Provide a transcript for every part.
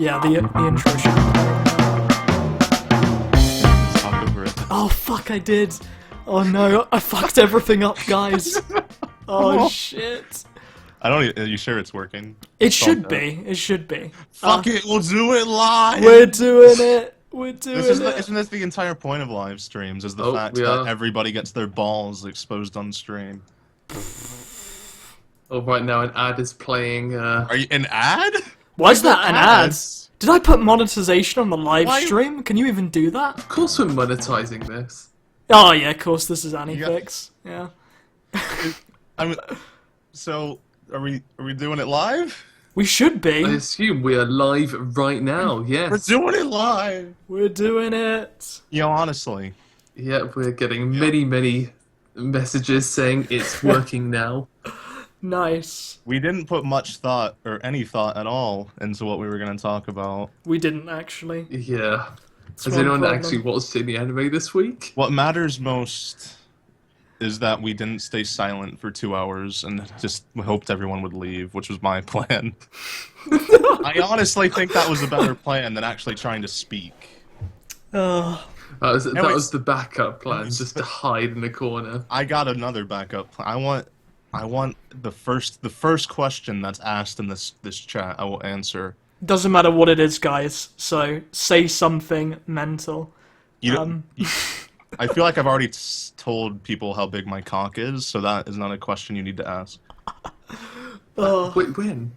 Yeah, the intro should be playing. Talk over it. Oh fuck, I did. Oh no, I fucked everything up, guys. Oh shit. Are you sure it's working? It should be. It should be. Fuck it, we'll do it live! We're doing it. We're doing it. Isn't this the entire point of live streams? Is the fact that everybody gets their balls exposed on stream? Oh, right now an ad is playing. Are you an ad? Why is that an ad? Ads? Did I put monetization on the live stream? Can you even do that? Of course we're monetizing this. Oh yeah, of course. This is AniFix. Yeah. So are we doing it live? We should be. I assume we are live right now. Yes. We're doing it live. We're doing it. Honestly. Yeah, we're getting many messages saying it's working now. Nice. We didn't put much thought, or any thought at all, into what we were going to talk about. We didn't actually. Yeah. It's Has one anyone problem. actually watched any anime this week? What matters most is that we didn't stay silent for 2 hours and just hoped everyone would leave, which was my plan. I honestly think that was a better plan than actually trying to speak. That was the backup plan, just to hide in the corner. I got another backup plan. I want the first question that's asked in this chat. I will answer. Doesn't matter what it is, guys. So say something mental. I feel like I've already told people how big my cock is, so that is not a question you need to ask. Wait, when?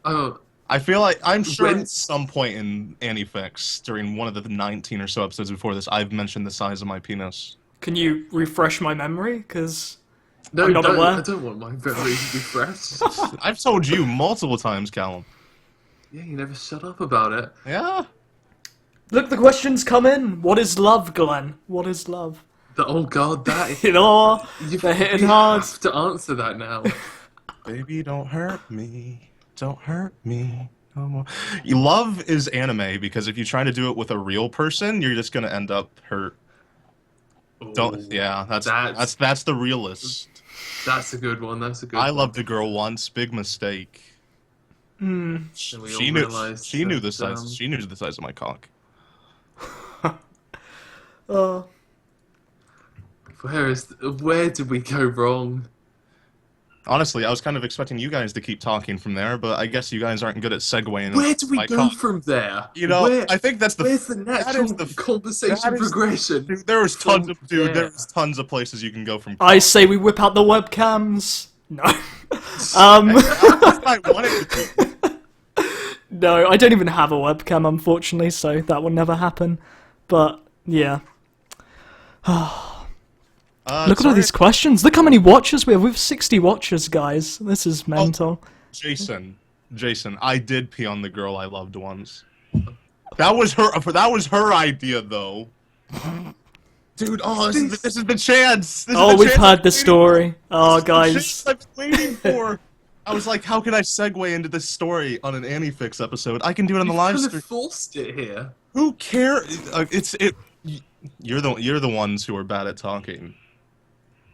Oh, I feel like I'm sure at some point in AniFix, during one of the 19 or so episodes before this, I've mentioned the size of my penis. Can you refresh my memory? Because no, I'm not aware. I don't want my memory to be fresh. I've told you multiple times, Callum. Yeah, you never shut up about it. Yeah. Look, the questions come in. What is love, Glen? What is love? Oh god, that You know, they're hitting hard. have to answer that now. Baby, don't hurt me. Don't hurt me. No more. Love is anime because if you try to do it with a real person, you're just gonna end up hurt. Don't. Yeah, that's the realist. That's a good one. That's a good. I loved a girl once. Big mistake. She knew the size. She knew the size of my cock. Where did we go wrong? Honestly, I was kind of expecting you guys to keep talking from there, but I guess you guys aren't good at segueing. Where do we go from there? You know, I think that's where's the natural conversation progression? Dude, there was tons of places you can go from. I say we whip out the webcams. No. I wanted to. No, I don't even have a webcam, unfortunately, so that will never happen. But yeah. Look at all these questions. Look how many watchers we have. We have 60 watchers, guys. This is mental. Jason, I did pee on the girl I loved once. That was her idea, though. Dude, this is the chance. We've heard the story. Oh, guys. I've been waiting for. I was like, how can I segue into this story on an AniFix episode? I can do it on the live stream. You forced it here. Who cares? You're the ones who are bad at talking.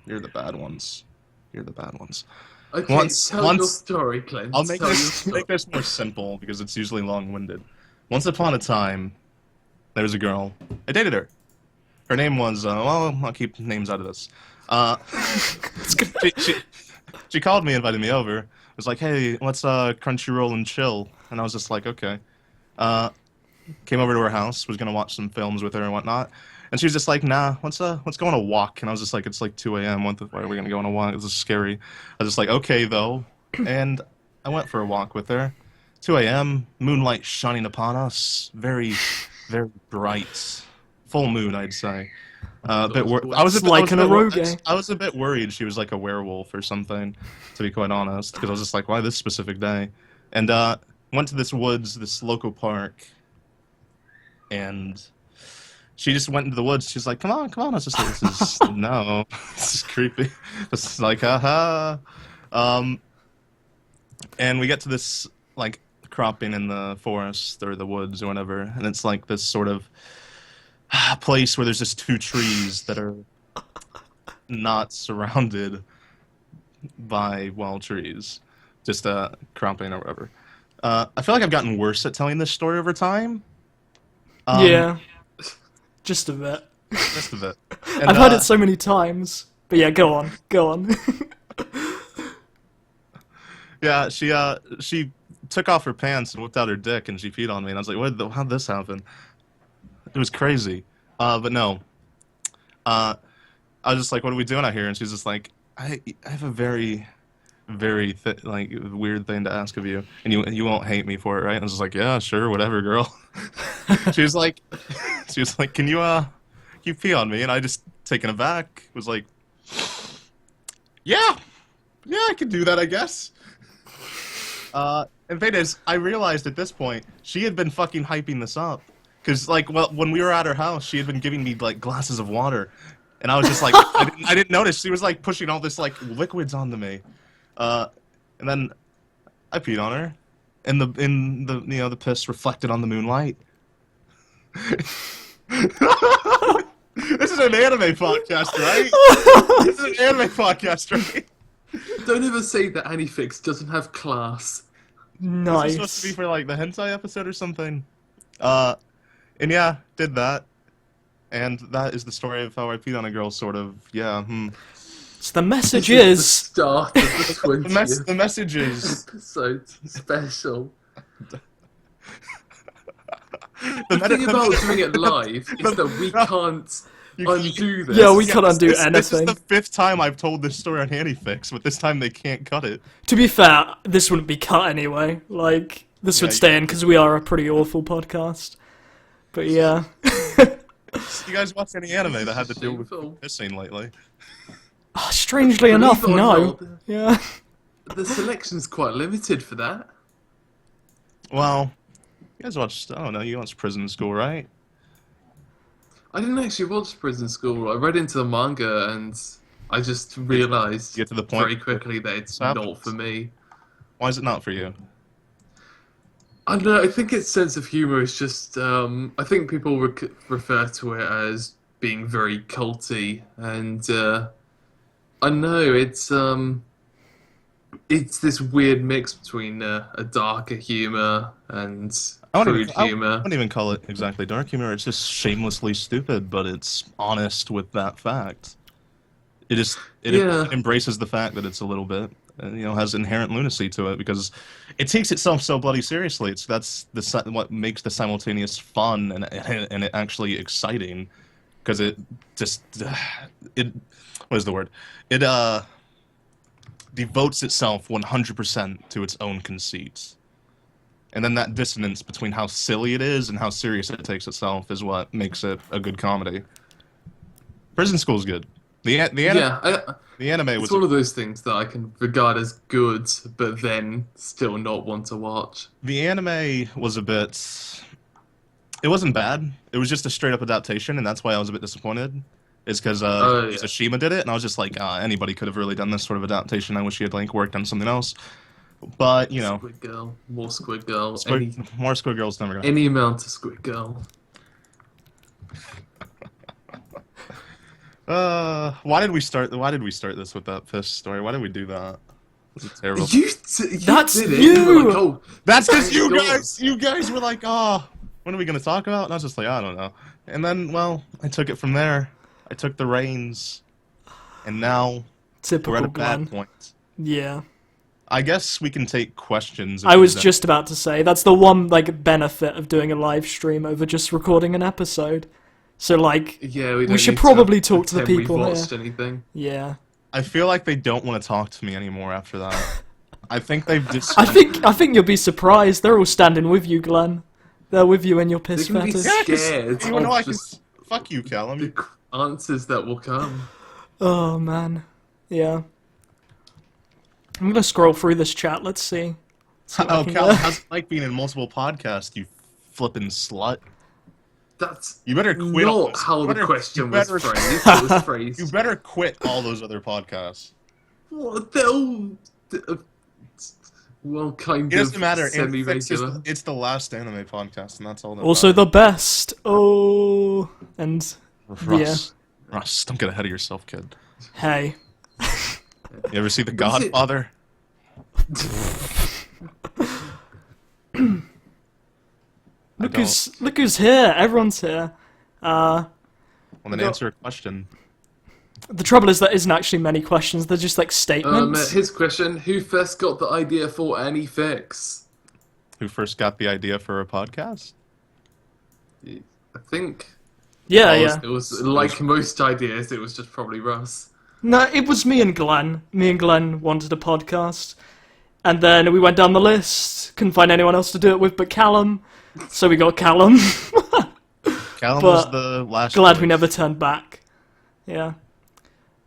You're the bad ones. You're the bad ones. Okay, tell your story, Glen. I'll make this more simple because it's usually long-winded. Once upon a time, there was a girl. I dated her. Her name was well, I'll keep names out of this. She called me, invited me over. It was like, hey, let's Crunchyroll and chill. And I was just like, okay. Came over to her house. Was gonna watch some films with her and whatnot. And she was just like, nah, let's go on a walk. And I was just like, it's like 2 a.m. Why are we gonna go on a walk? This is scary. I was just like, okay, though. And I went for a walk with her. 2 a.m., moonlight shining upon us. Very, very bright. Full moon, I'd say. I was a bit worried she was like a werewolf or something, to be quite honest. Because I was just like, why this specific day? And went to this woods, this local park. And she just went into the woods. She's like, come on. I was just like, no, this is creepy. It's like, haha. And we get to this, like, cropping in the forest or the woods or whatever. And it's like this sort of place where there's just 2 trees that are not surrounded by wild trees. Just cropping or whatever. I feel like I've gotten worse at telling this story over time. Yeah. Just a bit. Just a bit. And, I've heard it so many times. But yeah, go on. Go on. Yeah, she took off her pants and whipped out her dick and she peed on me, and I was like, how'd this happen? It was crazy. But no. I was just like, what are we doing out here? And she's just like, I have a very, very weird thing to ask of you, and you won't hate me for it, right? And I was just like, yeah, sure, whatever, girl. she was like, can you pee on me? And I just, taken aback, was like, yeah, I can do that, I guess. And the thing is, I realized at this point she had been fucking hyping this up. Because, like, well, when we were at her house, she had been giving me, like, glasses of water. And I was just like, I didn't notice. She was, like, pushing all this, like, liquids onto me. And then I peed on her. And the piss reflected on the moonlight. This is an anime podcast, right? This is an anime podcast, right? Don't ever say that AniFix doesn't have class. Nice. This is supposed to be for, like, the hentai episode or something. And yeah, did that. And that is the story of how I peed on a girl, sort of. Yeah, So the message This is... the start of the 20th the message is... episode special. The thing about doing it live is that we can't undo this. Yeah, we can't undo anything. This is the 5th time I've told this story on AniFix, but this time they can't cut it. To be fair, this wouldn't be cut anyway. Like, this would stay in because we are a pretty awful podcast. But yeah. You guys watch any anime that had to do with pissing lately? Oh, strangely enough, no. Yeah. The selection's quite limited for that. Well, you guys watched, I don't know, you watched Prison School, right? I didn't actually watch Prison School. I read into the manga and I just realised Get to the point very quickly that it's not for me. Why is it not for you? I don't know, I think its sense of humour is just, I think people refer to it as being very culty, and I know it's this weird mix between a darker humour and crude humour. I wouldn't even call it exactly dark humor, it's just shamelessly stupid, but it's honest with that fact. It embraces the fact that it's a little bit, has inherent lunacy to it, because it takes itself so bloody seriously. That's what makes the simultaneous fun and it actually exciting, because it what is the word? It devotes itself 100% to its own conceits, and then that dissonance between how silly it is and how serious it takes itself is what makes it a good comedy. Prison School is good. The anime was one of those things that I can regard as good, but then still not want to watch. The anime was a bit... It wasn't bad. It was just a straight-up adaptation, and that's why I was a bit disappointed. It's because Tsushima did it, and I was just like, anybody could have really done this sort of adaptation. I wish he had worked on something else. But, Squid Girl. More Squid Girl. More Squid Girl's never gonna... Any amount of Squid Girl. Why did we start this with that piss story? Why did we do that? This is terrible. That's you! You were like, oh, that's because you guys were like, oh, what are we going to talk about? And I was just like, I don't know. And then, well, I took it from there. I took the reins. And now we're at a bad point. Yeah. I guess we can take questions. I was just about to say, that's the one, benefit of doing a live stream over just recording an episode. So, we should probably talk to the people we've watched anything. Yeah. I feel like they don't want to talk to me anymore after that. I think they've just... I think you'll be surprised. They're all standing with you, Glen. They're with you in your piss fetish. They're scared. Fuck you, Callum. The answers that will come. Oh, man. Yeah. I'm gonna scroll through this chat. Let's see. Callum, how's it like being in multiple podcasts, you flippin' slut? You better quit. Not how the question was phrased. It was phrased. You better quit all those other podcasts. Well, kind it doesn't of matter. Semi-regular. It's the last anime podcast, and that's all. Also the best. Oh, and Russ, don't get ahead of yourself, kid. Hey. You ever see The Godfather? Look who's here. Everyone's here. Well, then answer a question. The trouble is there isn't actually many questions. They're just like statements. His question: who first got the idea for AniFix? Who first got the idea for a podcast? I think. Yeah, It was like most ideas. It was just probably Russ. No, it was me and Glen. Me and Glen wanted a podcast, and then we went down the list. Couldn't find anyone else to do it with but Callum, so we got Callum. Callum was the last. Glad choice. we never turned back. Yeah,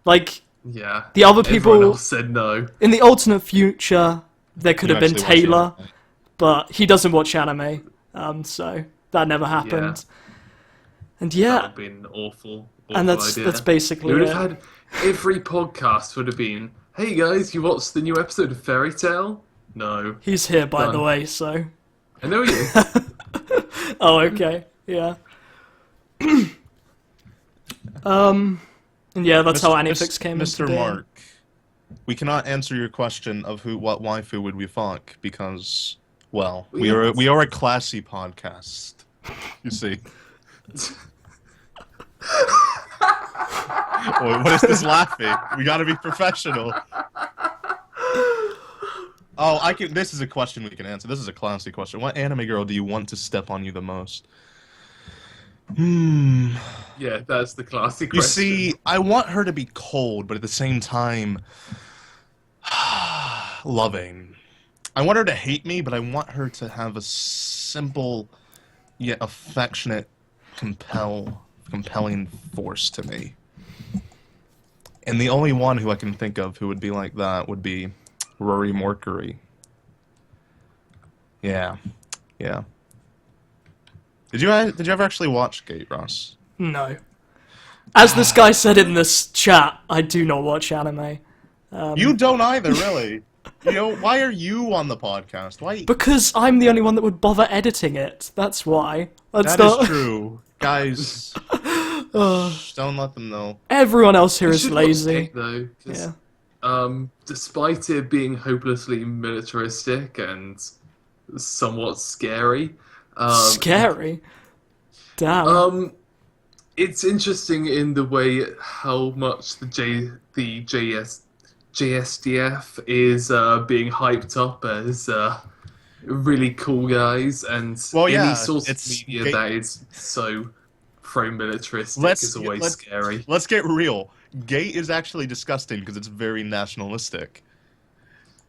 like Yeah. the other people Everyone else said no. in the alternate future. There could have been actually watch Taylor, anime. but he doesn't watch anime, so that never happened. And That yeah, would have been awful. and idea. that's basically We would it. have had every podcast would have been, "Hey guys, you watched the new episode of Fairy Tale?" No, He's here, by the Done. way, so... I know you. Oh, okay, yeah. And yeah, that's how AniFix came into Mr. being. Mark, we cannot answer your question of what waifu would we fuck because, well, we are a classy podcast. You see. Oh, what is this laughing? We gotta be professional. Oh, this is a question we can answer. This is a classy question. What anime girl do you want to step on you the most? Yeah, that's the classic You question. see, I want her to be cold, but at the same time, loving. I want her to hate me, but I want her to have a simple yet affectionate, compelling force to me. And the only one who I can think of who would be like that would be Rory Mercury. Yeah. Did you ever actually watch Gate, Russ? No. As this guy said in this chat, I do not watch anime. You don't either, really. You know, why are you on the podcast? Why? Because I'm the only one that would bother editing it. That's why. That is true. Guys, don't let them know. Everyone else here You is should watch lazy. Gate, though, 'cause, Yeah. despite it being hopelessly militaristic and somewhat scary, Scary. Damn. it's interesting in the way how much the JSDF is being hyped up as really cool guys, and any sort of media that is so pro-militaristic is always scary. Let's get real. Gate is actually disgusting because it's very nationalistic.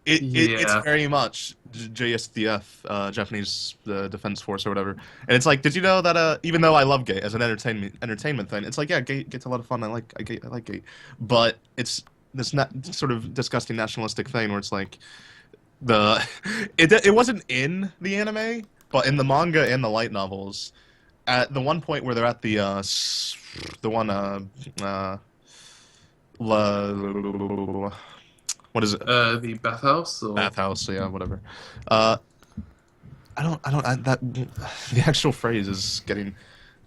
It's very much JSDF, Japanese Defense Force or whatever. And it's like, did you know that even though I love Gate as an entertainment thing, it's like, yeah, Gate's a lot of fun. I like Gate, but it's this sort of disgusting nationalistic thing where it's like it wasn't in the anime, but in the manga and the light novels, at the one point where they're at the what is it? The bathhouse? Or? Bathhouse, yeah, whatever. The actual phrase is getting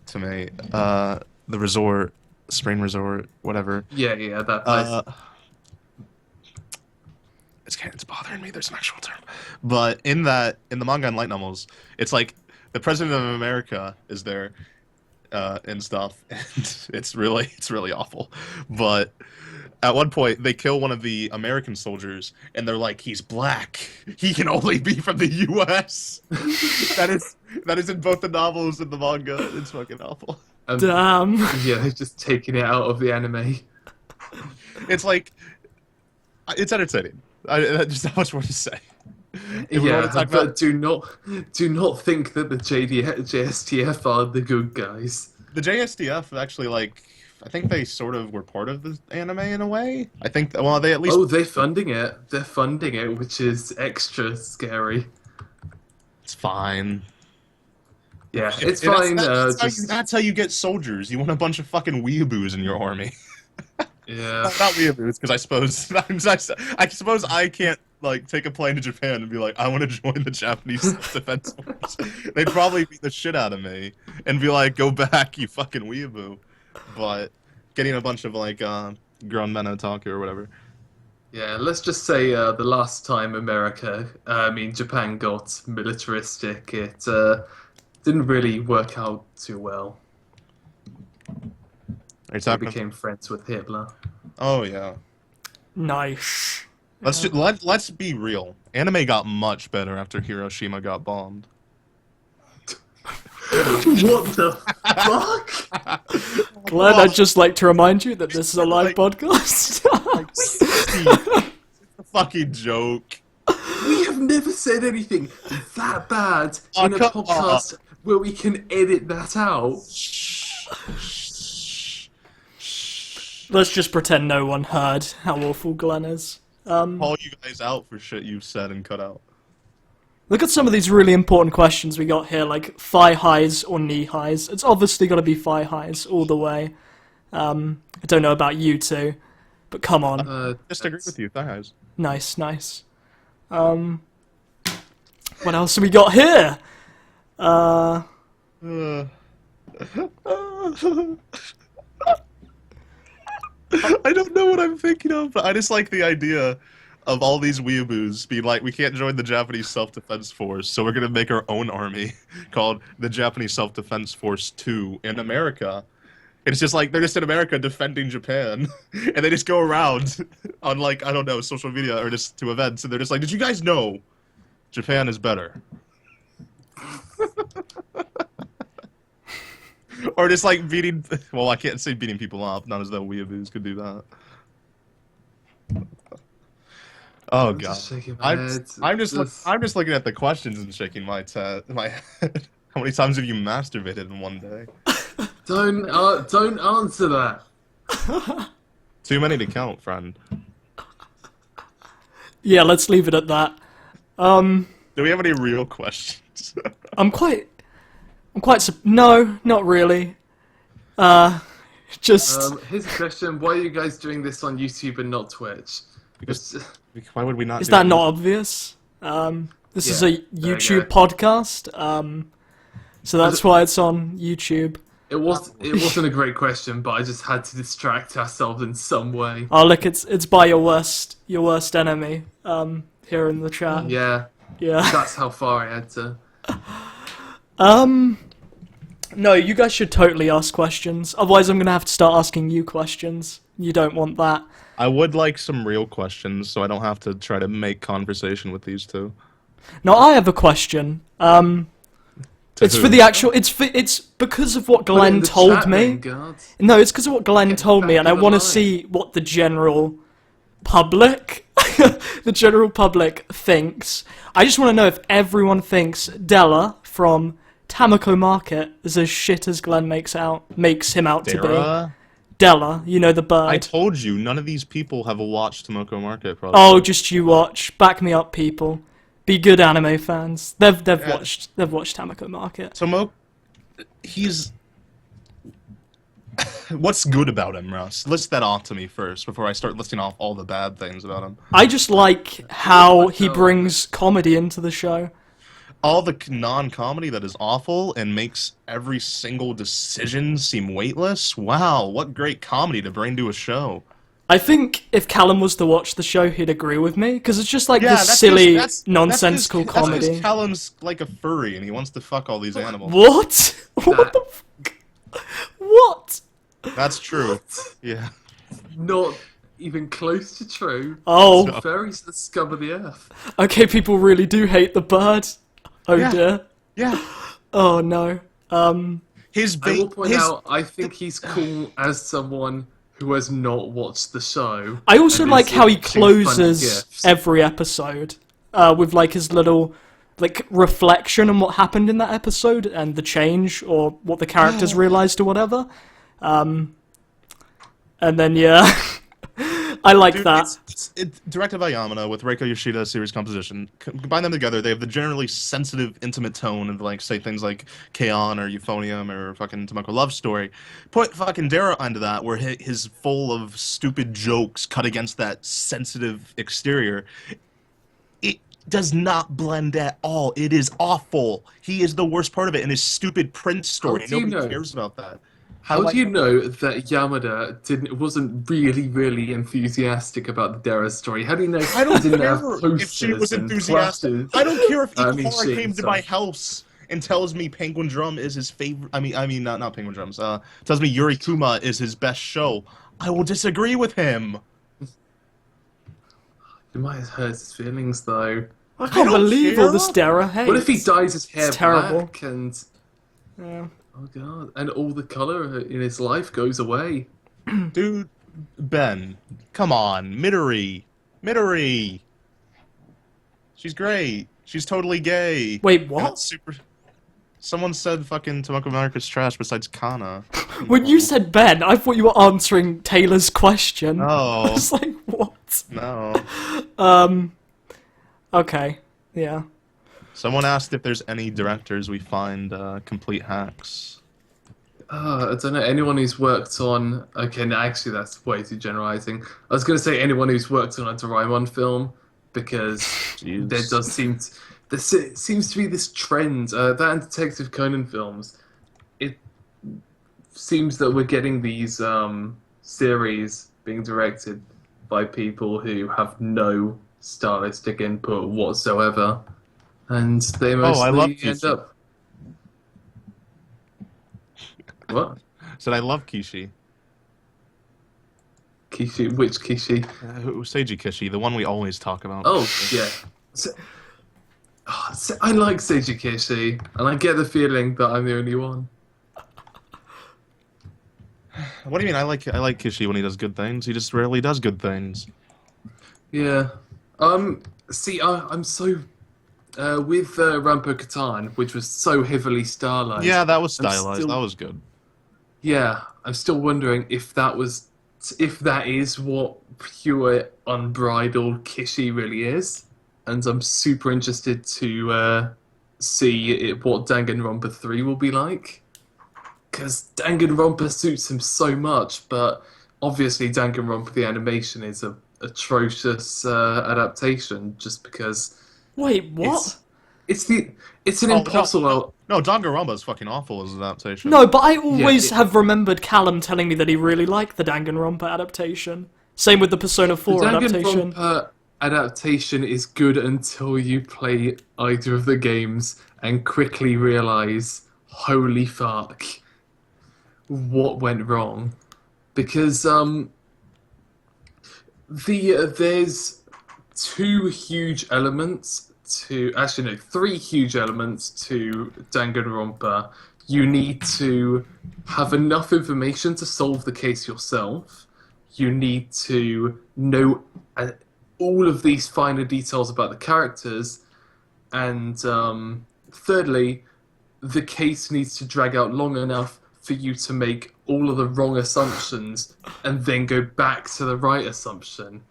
to me. The resort, spring resort, whatever. Yeah, that place. It's bothering me. There's an actual term, but in the manga and light novels, it's like the president of America is there, and stuff, and it's really awful. But at one point, they kill one of the American soldiers, and they're like, "He's black. He can only be from the U.S." that is in both the novels and the manga. It's fucking awful. Damn. Yeah, they're just taking it out of the anime. It's like, it's entertaining. Just not much more to say. But do not think that the JSTF are the good guys. The JSDF actually, I think they sort of were part of the anime in a way. I think, well, they at least... Oh, they're funding it. They're funding it, which is extra scary. It's fine. Yeah, it's fine. That's how you get soldiers. You want a bunch of fucking weeaboos in your army. Yeah. Not weeaboos, because I suppose I can't take a plane to Japan and be like, I want to join the Japanese Defense Force. They'd probably beat the shit out of me and be like, go back, you fucking weeaboo. But getting a bunch of grown men otaku or whatever, Yeah, let's just say the last time Japan got militaristic, it didn't really work out too well. Are you They talking? became friends with Hitler. Oh yeah. Nice. Let's be real. Anime got much better after Hiroshima got bombed. What the fuck? Glenn, Oh, I'd just like to remind you that this is a live like- podcast. it's a fucking joke. We have never said anything that bad Oh, in a come podcast where we can edit that out. Let's just pretend no one heard how awful Glenn is. Call you guys out for shit you've said and cut out. Look at some of these really important questions we got here, like thigh highs or knee highs. It's obviously got to be thigh highs all the way. I don't know about you two, but come on. Just agree with you, guys. Nice, nice. What else have we got here? I don't know what I'm thinking of, but I just like the idea of all these weeaboos being like, we can't join the Japanese Self-Defense Force, so we're gonna make our own army called the Japanese Self-Defense Force 2 in America. And it's just like, they're just in America defending Japan, and they just go around on, like, I don't know, social media or just to events, and they're just like, did you guys know Japan is better? Or just like beating, well, I can't say beating people up, not as though weeaboos could do that. Oh god, Just shaking my I'm head. I'm just looking at the questions and shaking my head. How many times have you masturbated in one day? Don't answer that. Too many to count, friend. Yeah, let's leave it at that. Do we have any real questions? No, not really. Just Here's a question: why are you guys doing this on YouTube and not Twitch? Because why would we not? is do that it? not obvious? This is Yeah, a there you YouTube go. podcast. So that's why it's on YouTube. It wasn't a great question, but I just had to distract ourselves in some way. Oh look, it's by your worst enemy. Here in the chat. Yeah, Yeah. that's how far I had to. No, you guys should totally ask questions. Otherwise, I'm gonna have to start asking you questions. You don't want that. I would like some real questions, so I don't have to try to make conversation with these two. No, I have a question. It's who? for the actual. It's because of what Put it in Glen the told chat me. then, guards. No, it's because of what Glen told me, back and I in the want to line. see what the general public, the general public thinks. I just want to know if everyone thinks Della from Tamako Market is as shit as Glen makes him out to be. Dara? Della, you know the bird. I told you, none of these people have watched Tomoko Market, probably. Oh, just you watch. Back me up, people. Be good anime fans. They've watched Tamako Market. Tomoko, he's... What's good about him, Russ? List that off to me first, before I start listing off all the bad things about him. I just like how he brings comedy into the show. All the non-comedy that is awful and makes every single decision seem weightless. Wow, what great comedy to bring to a show. I think if Callum was to watch the show, he'd agree with me, because it's just like Yeah, this silly, nonsensical that's comedy. because Callum's like a furry and he wants to fuck all these animals. What? What the fuck? What? That's true. Yeah. Not even close to true. Oh, Furries are the scum of the earth. okay, people really do hate the bird. Oh Yeah. dear. Yeah. Oh no. His I will bait. point out, I think he's cool as someone who has not watched the show. I also and like is how he watching funny closes gifs. every episode with like his little like reflection on what happened in that episode and the change or what the characters realized or whatever. And then yeah, I like Dude, that. it's directed by Yamada with Reiko Yoshida's series composition. Combine them together, they have the generally sensitive, intimate tone of, like, say things like K-On! Or Euphonium or fucking Tomoko Love Story. Put fucking Dara onto that, where his full of stupid jokes cut against that sensitive exterior. It does not blend at all. It is awful. He is the worst part of it, and his stupid Prince story. do you Nobody know? cares about that. How do you know that Yamada wasn't really enthusiastic about the Dara story? How do you know I don't he didn't care have if she was posters and enthusiastic. platters? I don't care if I mean, Ikari came to my stuff. house and tells me Penguin Drum is his favorite. Not Penguin Drums. Tells me Yuri Kuma is his best show. I will disagree with him. You might have hurt his feelings, though. I can't don't believe all care. this Dara hate. What if he dyes his hair It's terrible. black and... Yeah. Oh, God. And all the colour in his life goes away? Dude, Ben, come on, Midori. She's great. She's totally gay. Wait, And what? it's super. Someone said fucking Tomoko America's trash besides Kana. When you said Ben, I thought you were answering Taylor's question. I No, was like, what? no. Okay. Yeah. Someone asked if there's any directors we find complete hacks. I don't know. Anyone who's worked on... Okay, no, actually, that's way too generalizing. I was going to say anyone who's worked on a Doraemon film, because Jeez. there seems to be this trend. That and Detective Conan films, it seems that we're getting these series being directed by people who have no stylistic input whatsoever, and they mostly I love end Kishi. up... What? Said I love Kishi. Kishi? Which Kishi? Seiji Kishi, the one we always talk about. Oh, yeah. I like Seiji Kishi, and I get the feeling that I'm the only one. What do you mean? I like Kishi when he does good things. He just rarely does good things. Yeah. See, I'm so... with Rampo Katan, which was so heavily stylized... Yeah, that was I'm stylized. still- That was good. Yeah, I'm still wondering if that is what pure, unbridled Kishi really is. And I'm super interested to see what Danganronpa 3 will be like. Because Danganronpa suits him so much, but obviously Danganronpa the animation is a atrocious adaptation, just because Wait, what? it's an impossible... No, Danganronpa is fucking awful as an adaptation. No, but I always Yeah, have remembered Callum telling me that he really liked the Danganronpa adaptation. Same with the Persona 4 adaptation. Danganronpa adaptation is good until you play either of the games and quickly realize, holy fuck, what went wrong? Because there's three huge elements to Danganronpa. You need to have enough information to solve the case yourself. You need to know all of these finer details about the characters. And thirdly, the case needs to drag out long enough for you to make all of the wrong assumptions and then go back to the right assumption.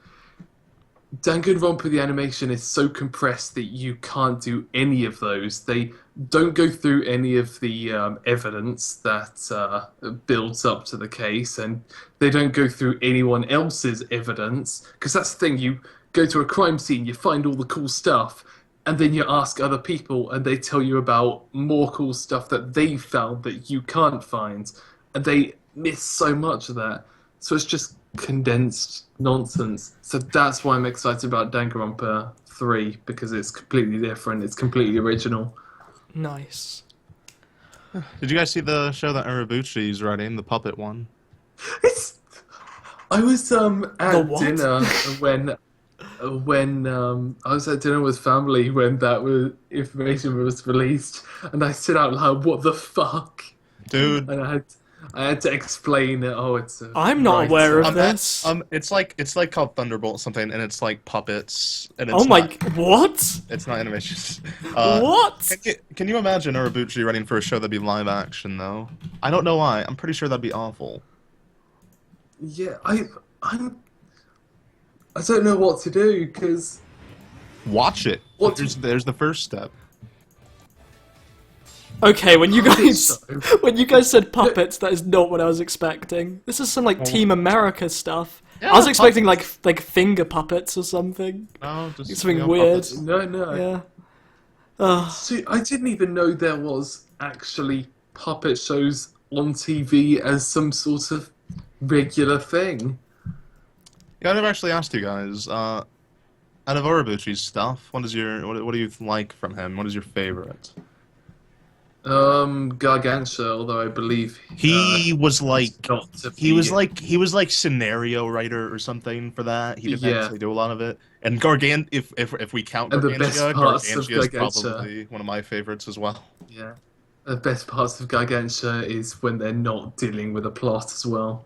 Danganronpa the animation is so compressed that you can't do any of those. They don't go through any of the evidence that builds up to the case, and they don't go through anyone else's evidence, because that's the thing. You go to a crime scene, you find all the cool stuff, and then you ask other people, and they tell you about more cool stuff that they found that you can't find, and they miss so much of that. So it's just condensed nonsense. So that's why I'm excited about Danganronpa 3, because it's completely different, it's completely original. Nice. Did you guys see the show that Arabuchi's writing, the puppet one? I was at what? dinner when I was at dinner with family when information was released, and I said out loud, "What the fuck?" Dude. And I had to explain it. Oh, it's. I'm not aware of this. It's like called Thunderbolt or something, and it's like puppets. And it's Oh my... not, What? It's not animation. What? Can you imagine Arabuchi writing for a show that'd be live action though? I don't know why. I'm pretty sure that'd be awful. Yeah, I don't know what to do, because Watch it. What? There's the first step. Okay, when you I think guys so. when you guys said puppets, that is not what I was expecting. This is some like Team America stuff. Yeah, I was expecting like finger puppets or something. No, just Something weird. puppets. no. Yeah. See, I didn't even know there was actually puppet shows on TV as some sort of regular thing. Yeah, I never actually asked you guys. Out of Urabuchi's stuff, what do you like from him? What is your favorite? Gargantua, although I believe He was like not to he be. was like scenario writer or something for that. He didn't Yeah. actually do a lot of it. And Gargant, if we count And the best Gargantia, parts of Gargantia is Gargantua. probably one of my favorites as well. Yeah. The best parts of Gargantua is when they're not dealing with a plot as well.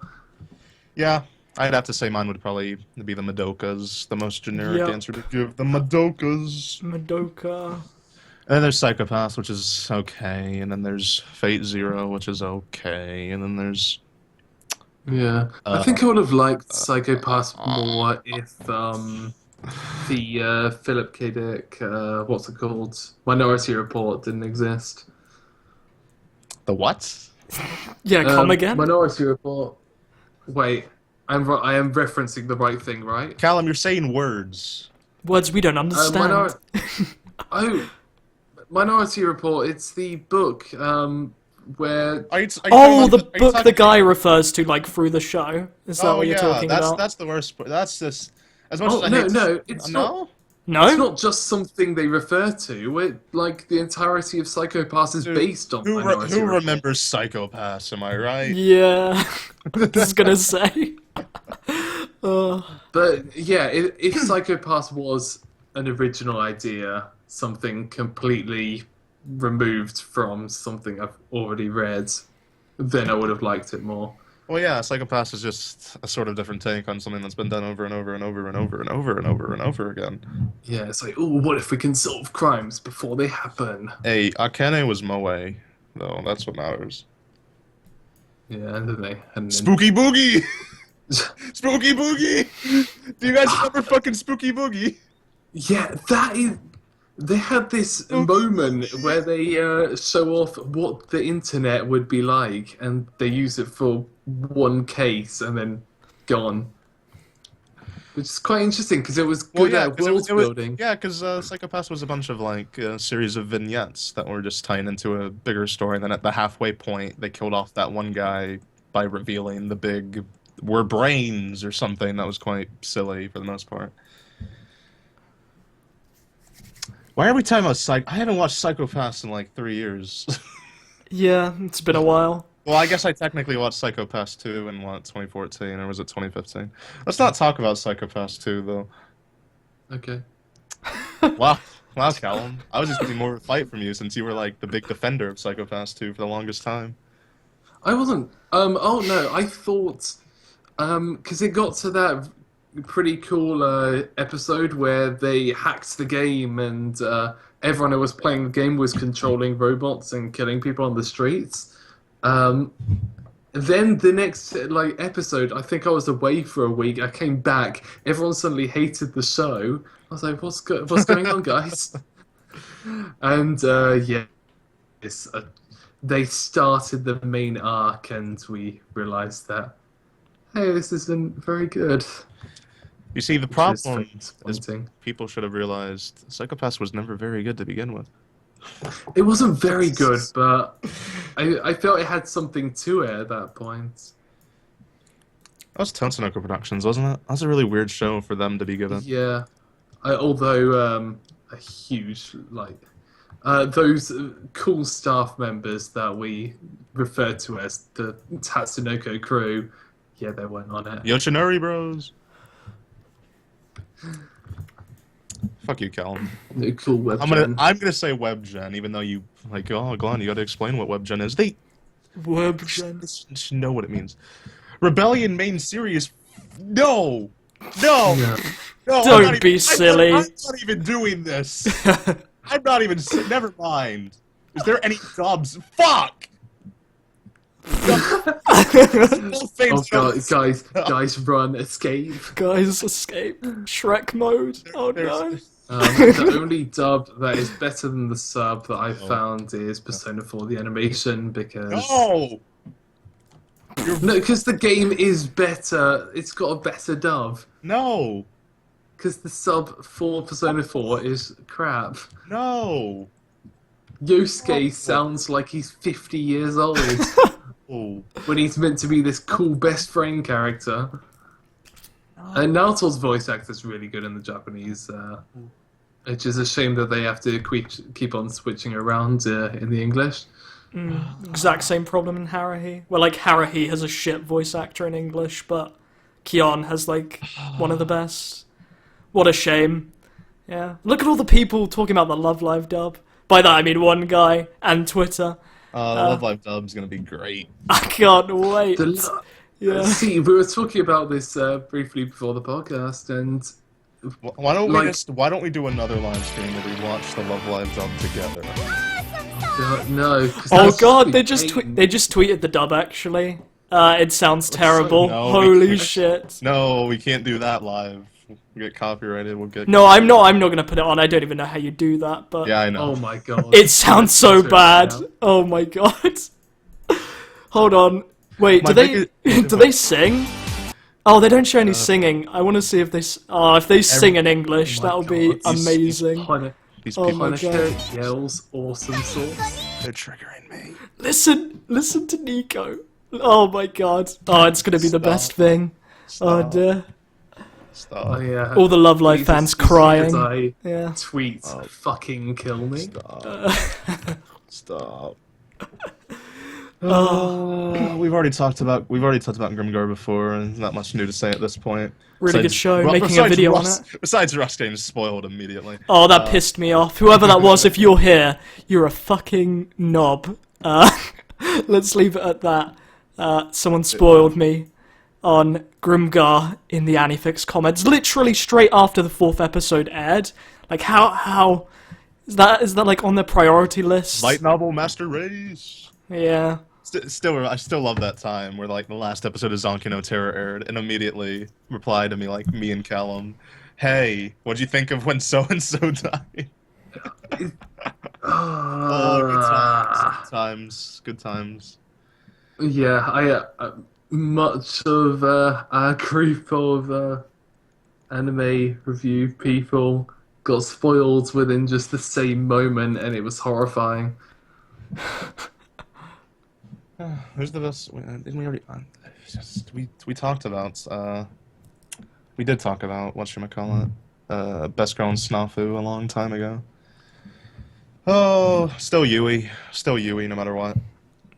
Yeah, I'd have to say mine would probably be the Madokas, the most generic Yep. answer to give. The Madokas. Madoka. And then there's Psychopath, which is okay, and then there's Fate Zero, which is okay, and then there's Yeah. I think I would have liked Psychopath more if the Philip K. Dick, what's it called? Minority Report didn't exist. the what? Yeah, come again. Minority Report. Wait, I am referencing the right thing, right? Callum, you're saying words. Words we don't understand. Minority Report. It's the book where. Are you Oh, the are you book talking- the guy refers to, like, through the show. Is that what you're talking about? That's the worst part. That's just as much Oh as I no, hate no, it's not. No? It's not just something they refer to. Like the entirety of Psychopaths is based on Minority who Report. remembers Psychopaths? Am I right? Yeah. I was gonna say. But yeah, if Psychopaths was an original idea, something completely removed from something I've already read, then I would have liked it more. Well, yeah, Psychopaths is just a sort of different take on something that's been done over and over and over and over and over and over and over again. Yeah, it's like, oh, what if we can solve crimes before they happen? Hey, Akane was Moe, though. That's what matters. Yeah, and then they and then, Spooky Boogie! Spooky Boogie! Do you guys remember fucking Spooky Boogie? yeah, that is. They had this moment where they show off what the internet would be like, and they use it for one case and then gone. Which is quite interesting because it was good at world building. Yeah, because Psychopaths was a bunch of like a series of vignettes that were just tying into a bigger story. And then at the halfway point, they killed off that one guy by revealing the big "we're brains" or something. That was quite silly for the most part. Why are we talking about I haven't watched Psychopaths in like 3 years. Yeah, it's been a while. Well, I guess I technically watched Psychopaths 2 in, 2014, or was it 2015? Let's not talk about Psychopaths 2, though. Okay. Wow, Callum. I was expecting more of a fight from you, since you were, like, the big defender of Psychopaths 2 for the longest time. I wasn't. Oh no, I thought. Because it got to that pretty cool episode where they hacked the game and everyone who was playing the game was controlling robots and killing people on the streets. Then the next episode, I think I was away for a week. I came back. Everyone suddenly hated the show. I was like, "What's going on, guys?" And they started the main arc, and we realized that, hey, this isn't very good. You see, the Which problem is is disappointing. people should have realized Psychopaths was never very good to begin with. It wasn't very good, but I felt it had something to it at that point. That was Tatsunoko Productions, wasn't it? That was a really weird show for them to be given. Yeah, although a huge those cool staff members that we refer to as the Tatsunoko crew, yeah, they weren't on it. Yoshinori Bros. Fuck you, Callum. The cool web. I'm gonna say WebGen, even though you oh Glenn, you gotta explain what WebGen is. They should know what it means. Rebellion main series. No. Yeah. No. Don't be silly. I'm not even doing this. I'm not even. Never mind. Is there any dubs? Fuck. Oh god, guys, run, escape. Guys, escape. Shrek mode. Oh no. The only dub that is better than the sub that I found is Persona 4 the animation because No. because the game is better. It's got a better dub. No. Because the sub for Persona 4 is crap. No. Yosuke sounds like he's 50 years old. when he's meant to be this cool best friend character. And Naoto's voice actor's really good in the Japanese. It's just a shame that they have to keep on switching around in the English. Exact same problem in Haruhi. Well, like, Haruhi has a shit voice actor in English, but Kion has, like, one of the best. What a shame. Yeah. Look at all the people talking about the Love Live dub. By that, I mean one guy and Twitter. The Love Live dub's gonna be great. I can't wait. Yeah. See, we were talking about this briefly before the podcast, and Why don't we do another live stream where we watch the Love Live dub together? no. Oh god, they just tweeted the dub actually. It sounds terrible. No, Holy shit. No, we can't do that live. We'll get copyrighted. We'll get. No, I'm not gonna put it on. I don't even know how you do that, but Yeah, I know. Oh my god. it sounds so bad. Oh my god. Hold on. Wait, do they sing? Oh, they don't show any singing. I want to see if they if they sing in English, that would be amazing. These Oh people, my god. Yells awesome sauce. they're triggering me. Listen to Nico. Oh my god. Oh, it's gonna be the best thing. Oh Stop. dear. Stop. Yeah. All the Love Live fans crying. I Yeah. tweet, fucking kill me. Stop. We've already talked about Grimgar before, and not much new to say at this point. Really good show. Making a besides video Russ, on it. Besides Russ getting spoiled immediately. Oh, that pissed me off. Whoever that was, if you're here, you're a fucking knob. Let's leave it at that. Someone spoiled me on Grimgar in the AniFix comments, literally straight after the 4th episode aired. Like, how is that like on their priority list? Light novel Master Race. Yeah. I still love that time where like the last episode of Zonky no Terror aired, and immediately replied to me like me and Callum, "Hey, what'd you think of when so and so died?" Good times. Yeah, much of our group of anime review people got spoiled within just the same moment, and it was horrifying. Who's the best? Didn't we already? We talked about. We did talk about whatchamacallit, Best Girl in Snafu a long time ago. Oh, still Yui, no matter what.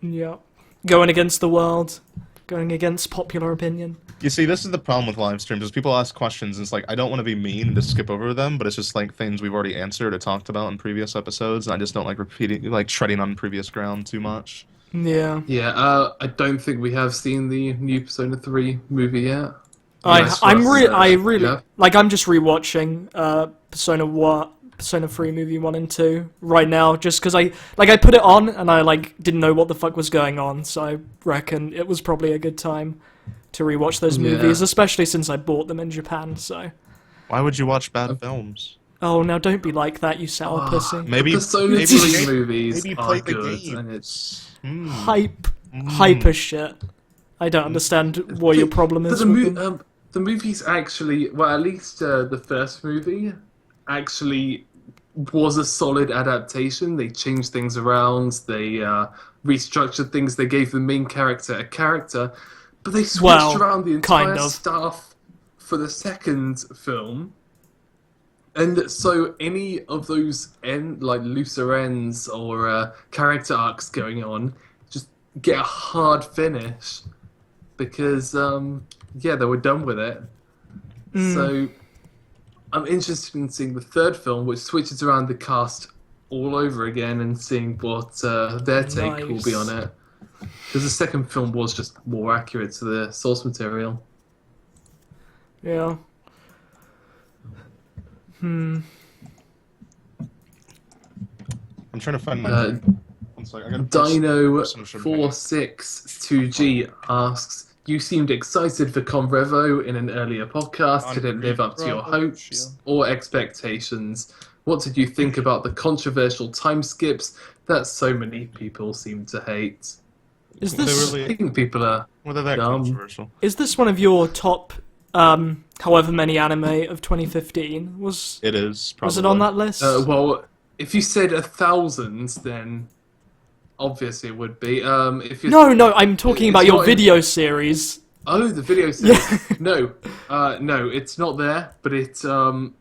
Yeah. Going against the world. Going against popular opinion. You see, this is the problem with live streams, is people ask questions, and it's like, I don't want to be mean and just skip over them, but it's just like things we've already answered or talked about in previous episodes, and I just don't like treading on previous ground too much. Yeah. Yeah, I don't think we have seen the new Persona 3 movie yet. I'm just rewatching Persona 3 movie 1 and 2 right now, just because I put it on and I didn't know what the fuck was going on, so I reckon it was probably a good time to rewatch those movies, especially since I bought them in Japan. So why would you watch bad films? Oh, now don't be like that, you sour pussy. Maybe Persona 3 movies maybe are play the good, game. and it's Hype as shit. I don't understand what your problem is with them. The movie's actually, well, at least the first movie actually was a solid adaptation. They changed things around, they restructured things, they gave the main character a character, but they switched around the entire stuff for the second film. And so any of those looser ends or character arcs going on just get a hard finish because they were done with it. So I'm interested in seeing the third film, which switches around the cast all over again, and seeing what their take will be on it. Because the second film was just more accurate to the source material. Yeah. I'm trying to find my. One sec, I gotta Dino462G asks, you seemed excited for Conrevo in an earlier podcast. Did it live up to your hopes or expectations? What did you think about the controversial time skips that so many people seem to hate? I think people are whether they're controversial. Is this one of your top however many anime of 2015? It is, probably. Was it on that list? Well, if you said 1,000, then Obviously, it would be. If you No, I'm talking about it's your not video series. Oh, the video series. Yeah. No, it's not there. But it's I'm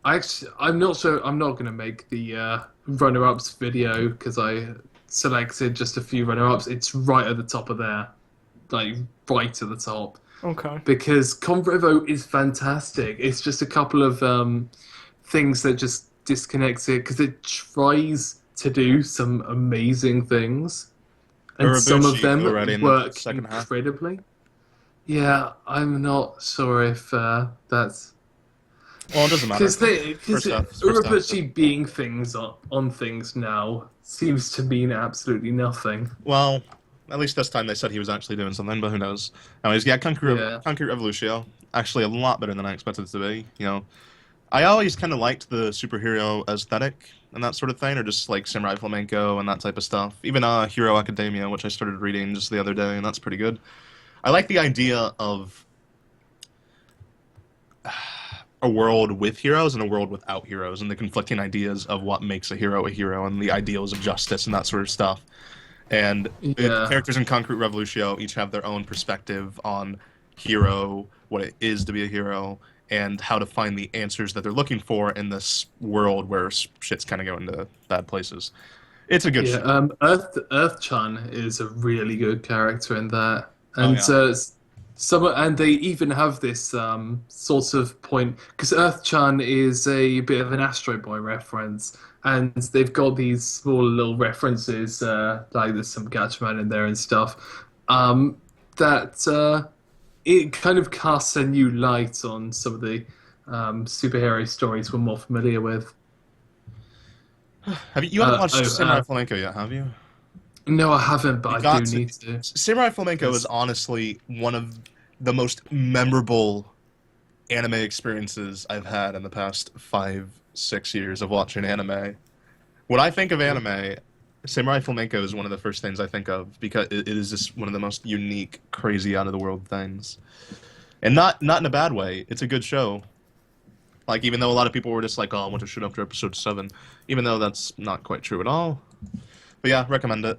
not sure. I'm not gonna make the runner-ups video because I selected just a few runner-ups. It's right at the top of there, like right at the top. Okay. Because Conrevo is fantastic. It's just a couple of things that just disconnects it because it tries to do some amazing things, and some of Urabushi them already in the work second half. incredibly. Yeah, I'm not sure if that's Well, it doesn't matter. because First half. Urabuchi being things on things now seems to mean absolutely nothing. Well, at least this time they said he was actually doing something, but who knows? Anyways, yeah, Concrete Revolution, actually a lot better than I expected it to be. You know, I always kind of liked the superhero aesthetic and that sort of thing, or just like Samurai Flamenco and that type of stuff. Even Hero Academia, which I started reading just the other day, and that's pretty good. I like the idea of a world with heroes and a world without heroes, and the conflicting ideas of what makes a hero, and the ideals of justice and that sort of stuff. And the characters in Concrete Revolution each have their own perspective on hero, what it is to be a hero, and how to find the answers that they're looking for in this world where shit's kind of going to bad places. It's a good show. Earth-chan is a really good character in that. And and they even have this sort of point because Earth-chan is a bit of an Astro Boy reference, and they've got these small little references like there's some Gatchaman in there and stuff that it kind of casts a new light on some of the superhero stories we're more familiar with. Have you haven't watched Samurai Flamenco yet, have you? No, I haven't, but I do need to. Samurai Flamenco is honestly one of the most memorable anime experiences I've had in the past 5-6 years of watching anime. When I think of anime, Samurai Flamenco is one of the first things I think of because it is just one of the most unique, crazy, out-of-the-world things. And not in a bad way. It's a good show. Like, even though a lot of people were just like, oh, I want to shoot after episode 7. Even though that's not quite true at all. But yeah, recommend it.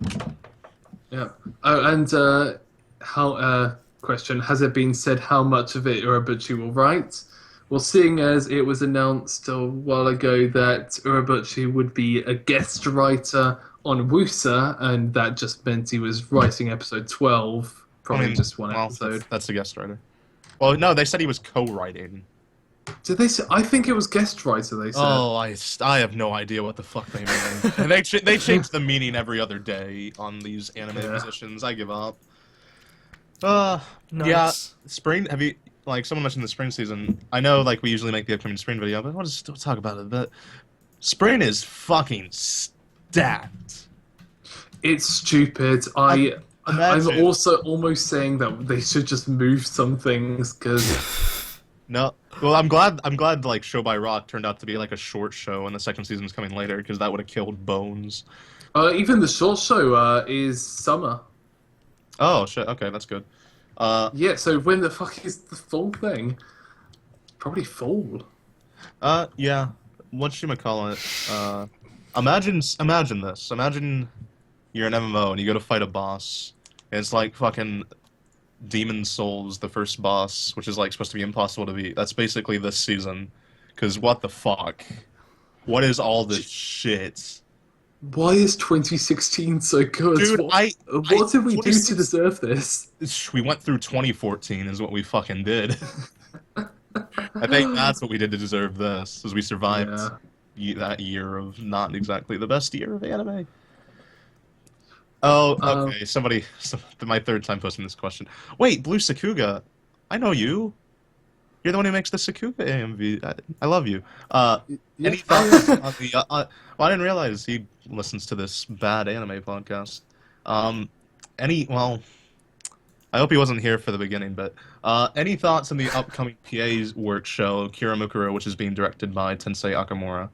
Yeah. Oh, and question: has it been said how much of it Urabuchi will write? Well, seeing as it was announced a while ago that Urabuchi would be a guest writer on Wusa, and that just meant he was writing episode 12, probably just one episode. That's the guest writer. Well, no, they said he was co-writing. Did they say? I think it was guest writer. They said. Oh, I have no idea what the fuck they mean. And they change the meaning every other day on these anime positions. I give up. Nice. Yeah. Spring. Have you someone mentioned the spring season? I know we usually make the upcoming spring video, but we'll just talk about it. But spring is fucking stacked. It's stupid. I'm also almost saying that they should just move some things because. No, well, I'm glad Show by Rock turned out to be a short show, and the second season's coming later because that would have killed Bones. Even the short show is summer. Oh shit! Okay, that's good. Yeah. So when the fuck is the full thing? Probably fall. Yeah. Whatchamacallit? Imagine this. Imagine you're an MMO and you go to fight a boss, and it's fucking Demon Souls, the first boss, which is supposed to be impossible to beat. That's basically this season. Cause what the fuck? What is all this shit? Why is 2016 so good? Dude, what did we do to deserve this? We went through 2014 is what we fucking did. I think that's what we did to deserve this, is we survived that year of not exactly the best year of anime. Oh, okay. My third time posting this question. Wait, Blue Sakuga, I know you. You're the one who makes the Sakuga AMV. I love you. Any thoughts on the? Well, I didn't realize he listens to this bad anime podcast. Well, I hope he wasn't here for the beginning, but any thoughts on the upcoming PA's work show, Kiramukuro, which is being directed by Tensei Akamura?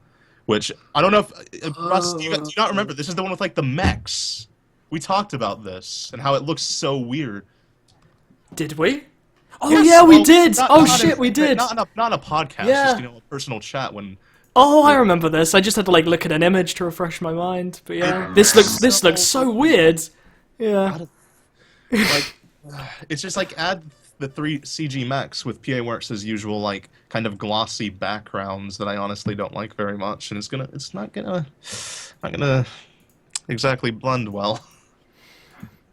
Which I don't know if Russ, do you not remember? This is the one with the mechs. We talked about this and how it looks so weird. Did we? Oh yes, yeah, we did. We did. Not a podcast. Yeah. Just a personal chat when Oh, I remember this. I just had to like look at an image to refresh my mind. But yeah, this looks so weird. Yeah. Like, it's just like add the 3 CG mechs with PA Works' usual like kind of glossy backgrounds that I honestly don't like very much, and it's not gonna exactly blend well.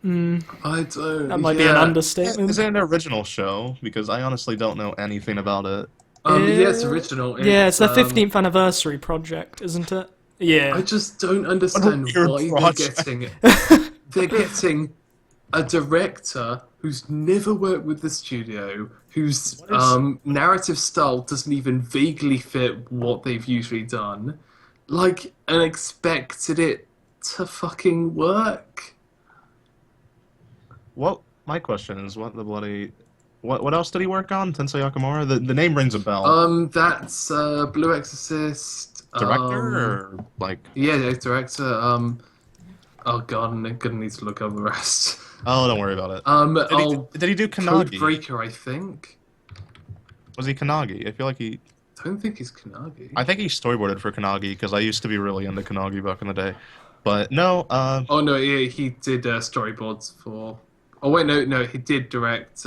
I don't. That might be an understatement. Is it an original show? Because I honestly don't know anything about it. Yeah, it's original. Yeah, it's their 15th anniversary project, isn't it? Yeah. I just don't understand weird why project. they're getting a director who's never worked with the studio, whose narrative style doesn't even vaguely fit what they've usually done, like, and expected it to fucking work. What my question is, what the bloody, what else did he work on? Tensei Yakamura. The name rings a bell. That's Blue Exorcist. Director or like? Yeah, director. Oh god, I'm gonna need to look up the rest. Oh, don't worry about it. Did he do Code Kanagi? Breaker, I think. Was he Kanagi? I feel like he. I don't think he's Kanagi. I think he storyboarded for Kanagi because I used to be really into Kanagi back in the day. But no. Oh no, yeah, he did storyboards for. Oh wait, no, he did direct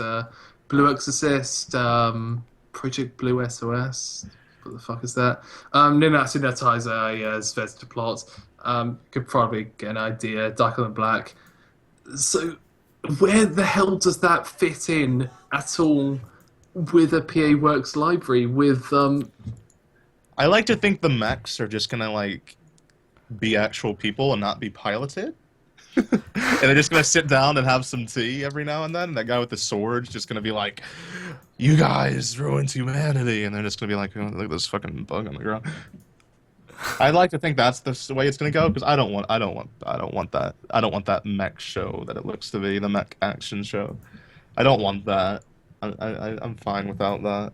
Blue Exorcist, Project Blue SOS. What the fuck is that? Ninatsu no Taizai, Zvezda Plot. Could probably get an idea. Darker Than Black. So, where the hell does that fit in at all with a PA Works library? With I like to think the mechs are just gonna like be actual people and not be piloted. And they're just gonna sit down and have some tea every now and then. And that guy with the sword's just gonna be like, "You guys ruined humanity," and they're just gonna be like, "Oh, look at this fucking bug on the ground." I'd like to think that's the way it's gonna go because I don't want that mech show that it looks to be, the mech action show. I don't want that. I'm fine without that.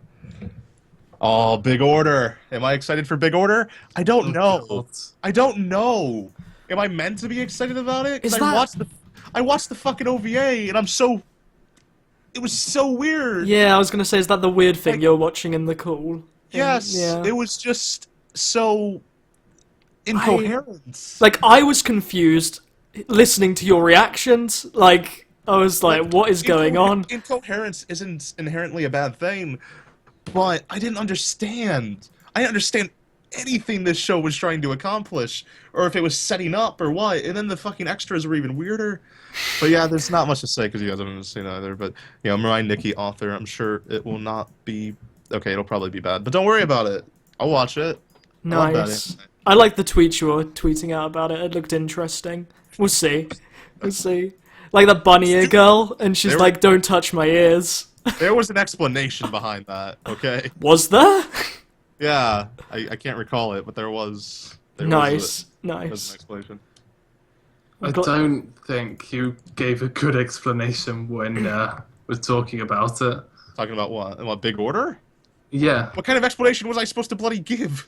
Oh, Big Order! Am I excited for Big Order? I don't know. God. I don't know. Am I meant to be excited about it? Is Because that- I watched the fucking OVA and it was so weird. Yeah, I was gonna say, is that the weird thing you're watching in the call? Yes, Yeah. it was just so incoherent. Like, I was confused listening to your reactions. Like, I was like, what is going on? Incoherence isn't inherently a bad thing, but I didn't understand. I didn't understand anything this show was trying to accomplish, or if it was setting up or what. And then the fucking extras were even weirder. But yeah, there's not much to say because you guys haven't seen either. But you know, Mirai Nikki author, I'm sure it will not be okay. It'll probably be bad, but don't worry about it. I'll watch it. I love that Nice. anime. I like the tweet you were tweeting out about it. It looked interesting. We'll see. We'll see. Like that bunny ear girl, and she's There- like, "Don't touch my ears." There was an explanation behind that. Okay. Was there? Yeah, I can't recall it, but there was. Nice, There was an nice. explanation. I don't think you gave a good explanation when we're talking about it. Talking about what? What, Big Order? Yeah. What kind of explanation was I supposed to bloody give?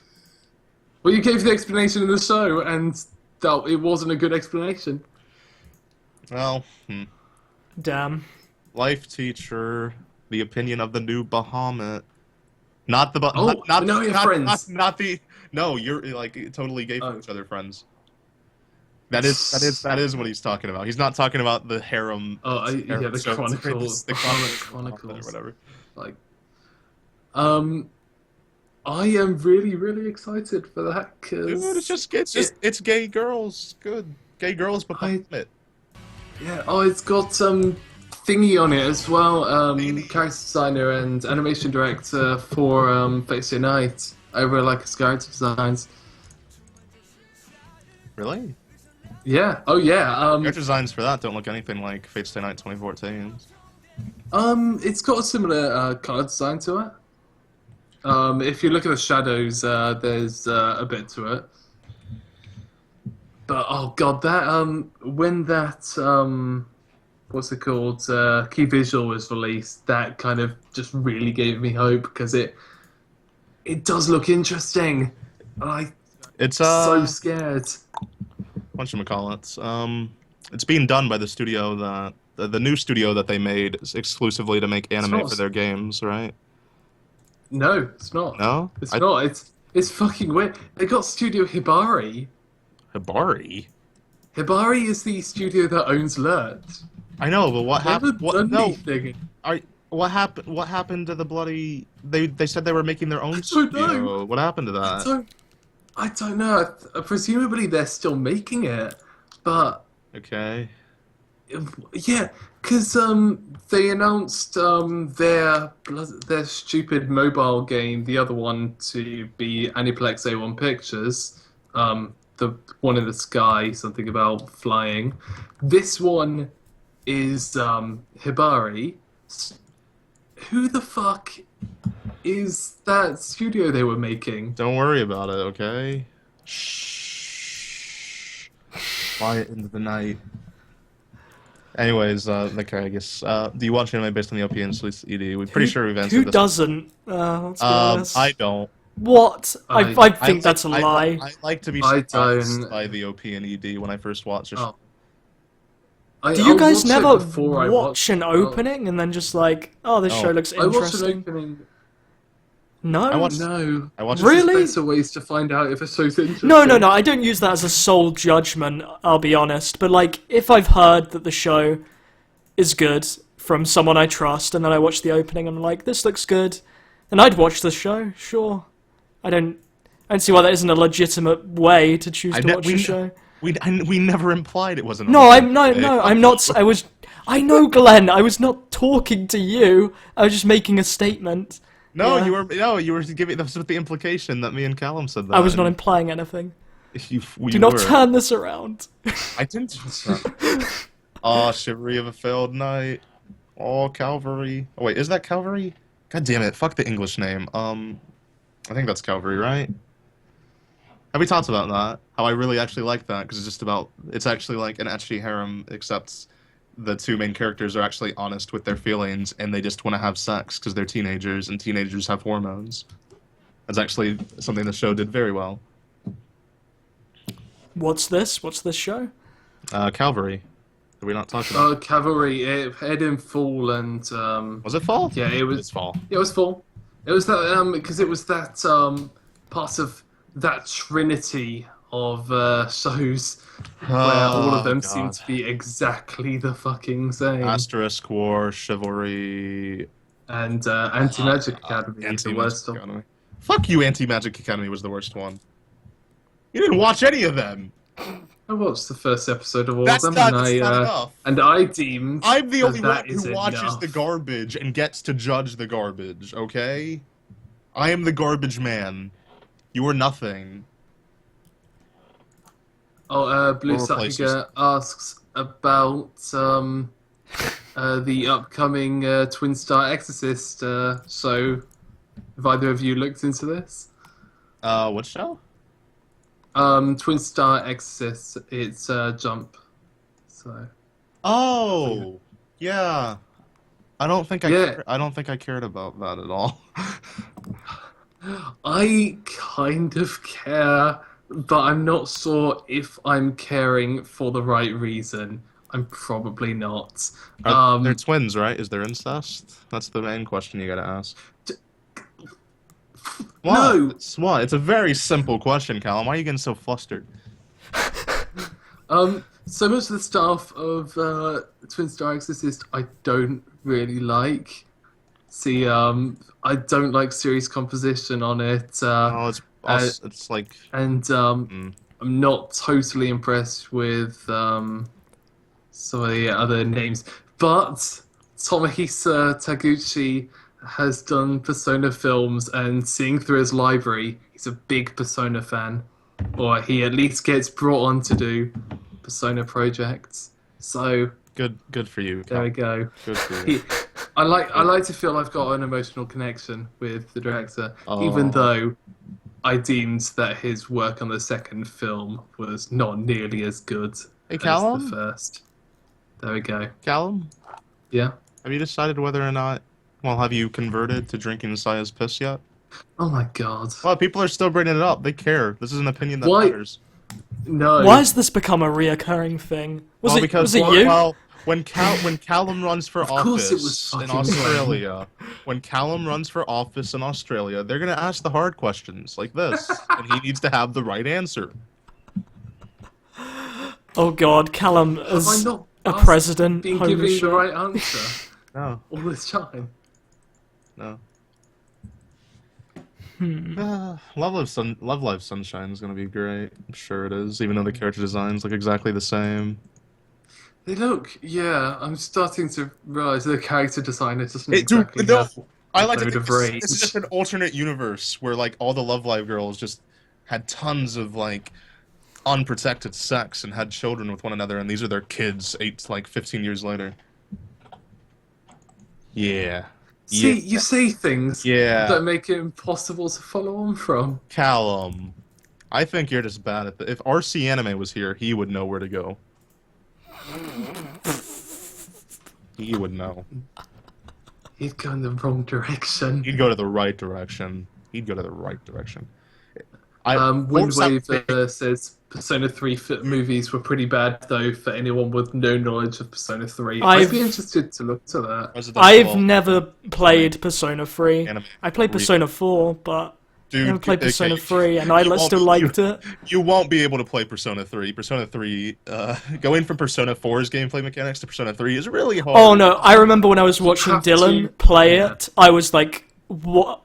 Well, you gave the explanation in the show, and that it wasn't a good explanation. Well, Damn. life teacher, the opinion of the new Bahamut. Not the Oh, not no, you're friends. Not the no. You're like totally gay for each other friends. That is what he's talking about. He's not talking about the harem. Oh, yeah, the so- Chronicles. the Chronicles. or whatever. Like, I am really, really excited for that because Dude, it's gay girls. Good gay girls, but it. yeah. Oh, it's got thingy on it as well. Character designer and animation director for Fate Stay Night. I really like his character designs. Really? Yeah. Oh yeah. Character designs for that don't look anything like Fate Stay Night 2014. It's got a similar color design to it. If you look at the shadows, there's a bit to it. But oh god, that when that what's it called? Key visual was released, that kind of just really gave me hope because it does look interesting. It's so scared. whatchamacallit, it's being done by the studio that the new studio that they made exclusively to make anime not- for their games, right? No, it's not. No, It's not. It's fucking weird. They got Studio Hibari. Hibari. Hibari is the studio that owns Lurt. I know, but what They haven't happened? What? done No. anything. What happened? What happened to the bloody? They said they were making their own don't know. studio. What happened to that? I don't know. Presumably they're still making it, but Okay. yeah, because they announced their stupid mobile game, the other one to be Aniplex A1 Pictures, the one in the sky, something about flying. This one is Hibari. Who the fuck is that studio they were making? Don't worry about it, okay? Shh. Quiet into the night. Anyways, okay, I guess. Do you watch anime based on the OP and ED? We're pretty sure we've answered Who this. doesn't? Let's be honest. I don't. What? I think that's a lie. I like to be I surprised don't. by the OP and ED when I first watch a show. Do you guys watch it never before I watch an opening and then just like, oh, this No. show looks I watched an interesting? opening. No? I watched- No. I watched Really? There's better ways to find out if a show's interesting. No, I don't use that as a sole judgment, I'll be honest. But like, if I've heard that the show is good from someone I trust, and then I watch the opening and I'm like, this looks good, and I'd watch the show, sure. I don't see why that isn't a legitimate way to choose to watch a show. We never implied it wasn't. No, I'm not. I know, Glen. I was not talking to you. I was just making a statement. No, Yeah. you were giving us the implication that me and Callum said that. I was not implying anything. We Do not were. turn this around. I didn't. Oh, chivalry of a failed knight. Oh, Calvary. Oh wait, is that Calvary? God damn it! Fuck the English name. I think that's Calvary, right? Have we talked about that? How I really actually like that because it's actually like an ecchi harem, except the two main characters are actually honest with their feelings and they just want to have sex because they're teenagers and teenagers have hormones. That's actually something the show did very well. What's this? What's this show? Calvary. Did we not talk about? Cavalry. It had in fall and Was it fall? yeah, it was. It's fall. It was fall. It was that because it was that part of that trinity of shows where all of them seem to be exactly the fucking same. Asterisk War, Chivalry, And Anti-Magic Academy is the Anti-Magic worst of. Academy. Fuck you, Anti-Magic Academy was the worst one. You didn't watch any of them. I watched the first episode of all That's of them, not and enough. I deemed I'm the only that one who is watches enough. the garbage and gets to judge the garbage, okay? I am the garbage man. You are nothing. Oh, Blue Or replaces. Sakiga asks about the upcoming Twin Star Exorcist show. Have either of you looked into this? What show? Twin Star Exorcist. It's Jump. So. Oh, yeah. I don't think Yeah. I don't think I cared about that at all. I kind of care, but I'm not sure if I'm caring for the right reason. I'm probably not. They're twins, right? Is there incest? That's the main question you gotta ask. What? No. What? It's a very simple question, Callum. Why are you getting so flustered? So much of the stuff of Twin Star Exorcist I don't really like. See, I don't like series composition on it. Oh, it's like... And I'm not totally impressed with some of the other names. But Tomohisa Taguchi has done Persona films, and seeing through his library, he's a big Persona fan. Or he at least gets brought on to do Persona projects. So Good for you. there we go. Good for you. I like to feel I've got an emotional connection with the director, Oh. even though I deemed that his work on the second film was not nearly as good Hey, as Callum? the first. There we go. Callum, Yeah. have you decided whether or not... Well, have you converted to drinking Saya's piss yet? Oh my god. Well, people are still bringing it up. They care. This is an opinion that Why- matters. No. Why has this become a reoccurring thing? Was because it you? Well, when Callum runs for course it was office in fucking Australia, when Callum runs for office in Australia, they're gonna ask the hard questions like this, and he needs to have the right answer. Oh God, Callum Have I is not a president. been Holy giving shit. the right answer No, all this time? no. Love Live Sunshine is gonna be great. I'm sure it is, even though the character designs look exactly the same. They look, yeah, I'm starting to realise the character designer doesn't exactly No, have I a like to load think of this is just range. an alternate universe where like all the Love Live girls just had tons of like unprotected sex and had children with one another, and these are their kids 15 years later. Yeah. See, Yeah. you say things Yeah. that make it impossible to follow on from. Callum, I think you're just bad at the. If RC Anime was here, he would know where to go. He would know. He'd go in the wrong direction. He'd go to the right direction. He'd go to the right direction. Windwave says Persona 3 movies were pretty bad, though, for anyone with no knowledge of Persona 3. I'd be interested to look to that. I've never played Persona 3. Anime I played Persona 4, but Dude, I never played Persona okay, 3, and I still liked it. You won't be able to play Persona 3. Persona 3, going from Persona 4's gameplay mechanics to Persona 3 is really hard. Oh no, I remember when I was watching Dylan play it, I was like, what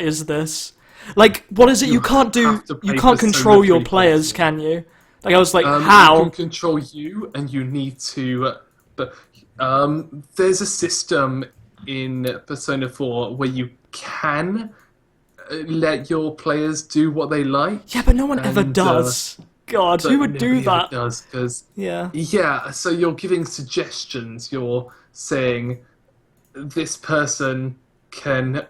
is this? Like, what is it you can't do? You can't control your players, can you? Like, I was like, how? You can control you, and you need to... there's a system in Persona 4 where you can let your players do what they like. Yeah, but no one ever does. God, who would do that? Does, cause, yeah. Yeah, so you're giving suggestions. You're saying this person can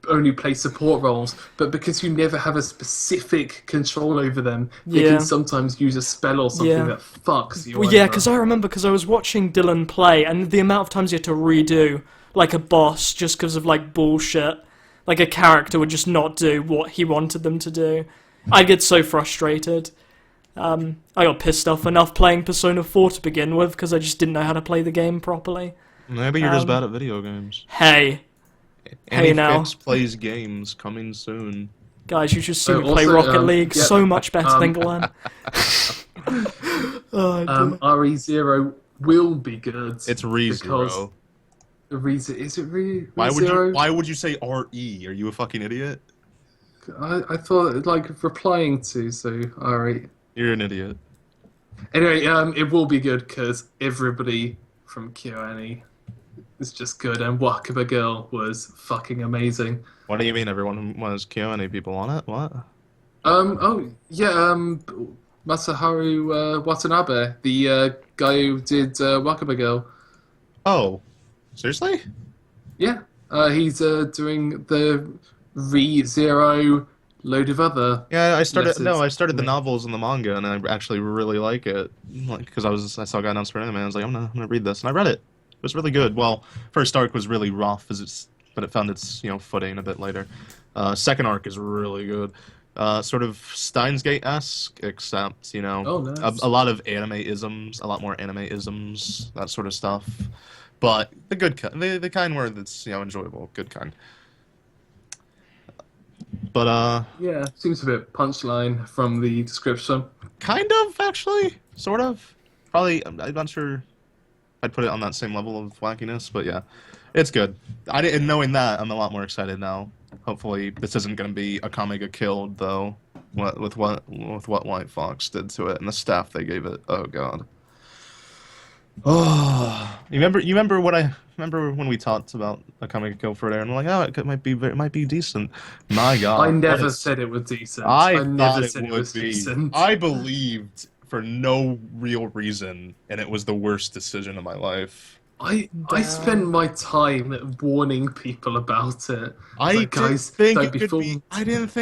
only play support roles, but because you never have a specific control over them, they can sometimes use a spell or something that fucks you over. Yeah, because I remember, because I was watching Dylan play, and the amount of times you had to redo, like, a boss just because of, like, bullshit. Like, a character would just not do what he wanted them to do. I'd get so frustrated. I got pissed off enough playing Persona 4 to begin with, because I just didn't know how to play the game properly. Maybe you're just bad at video games. Hey. Hey now. AniFix plays games, coming soon. Guys, you should see me play Rocket League. So much better than Glen. RE0 will be good. It's RE0. Is it Re? Why would you say RE? Are you a fucking idiot? I thought like replying to, so RE. You're an idiot. Anyway, it will be good because everybody from KyoAni is just good, and Wakaba Girl was fucking amazing. What do you mean everyone was KyoAni people on it? What? Masaharu Watanabe, the guy who did Wakaba Girl. Oh. Seriously? Yeah, he's doing the ReZero load of other. Yeah, I started the novels and the manga, and I actually really like it. Like, because I saw a guy announced for anime, and I was like, I'm gonna read this, and I read it. It was really good. Well, first arc was really rough, but it found its footing a bit later. Second arc is really good. Sort of Steins Gate-esque, except nice. a lot of anime-isms, a lot more anime-isms, that sort of stuff. But the good kind, the kind where it's enjoyable, good kind. But yeah, seems a bit punchline from the description. Kind of, actually, sort of. Probably, I'm not sure I'd put it on that same level of wackiness, but yeah, it's good. And knowing that, I'm a lot more excited now. Hopefully, this isn't going to be Akame got killed though. With what White Fox did to it and the staff they gave it. Oh god. Oh, you remember when we talked about Akame got killed for there, and we're like, it might be decent. My god, I never said it was decent. I never thought said it would was be. decent. I believed for no real reason, and it was the worst decision of my life. I spent my time warning people about it. I didn't think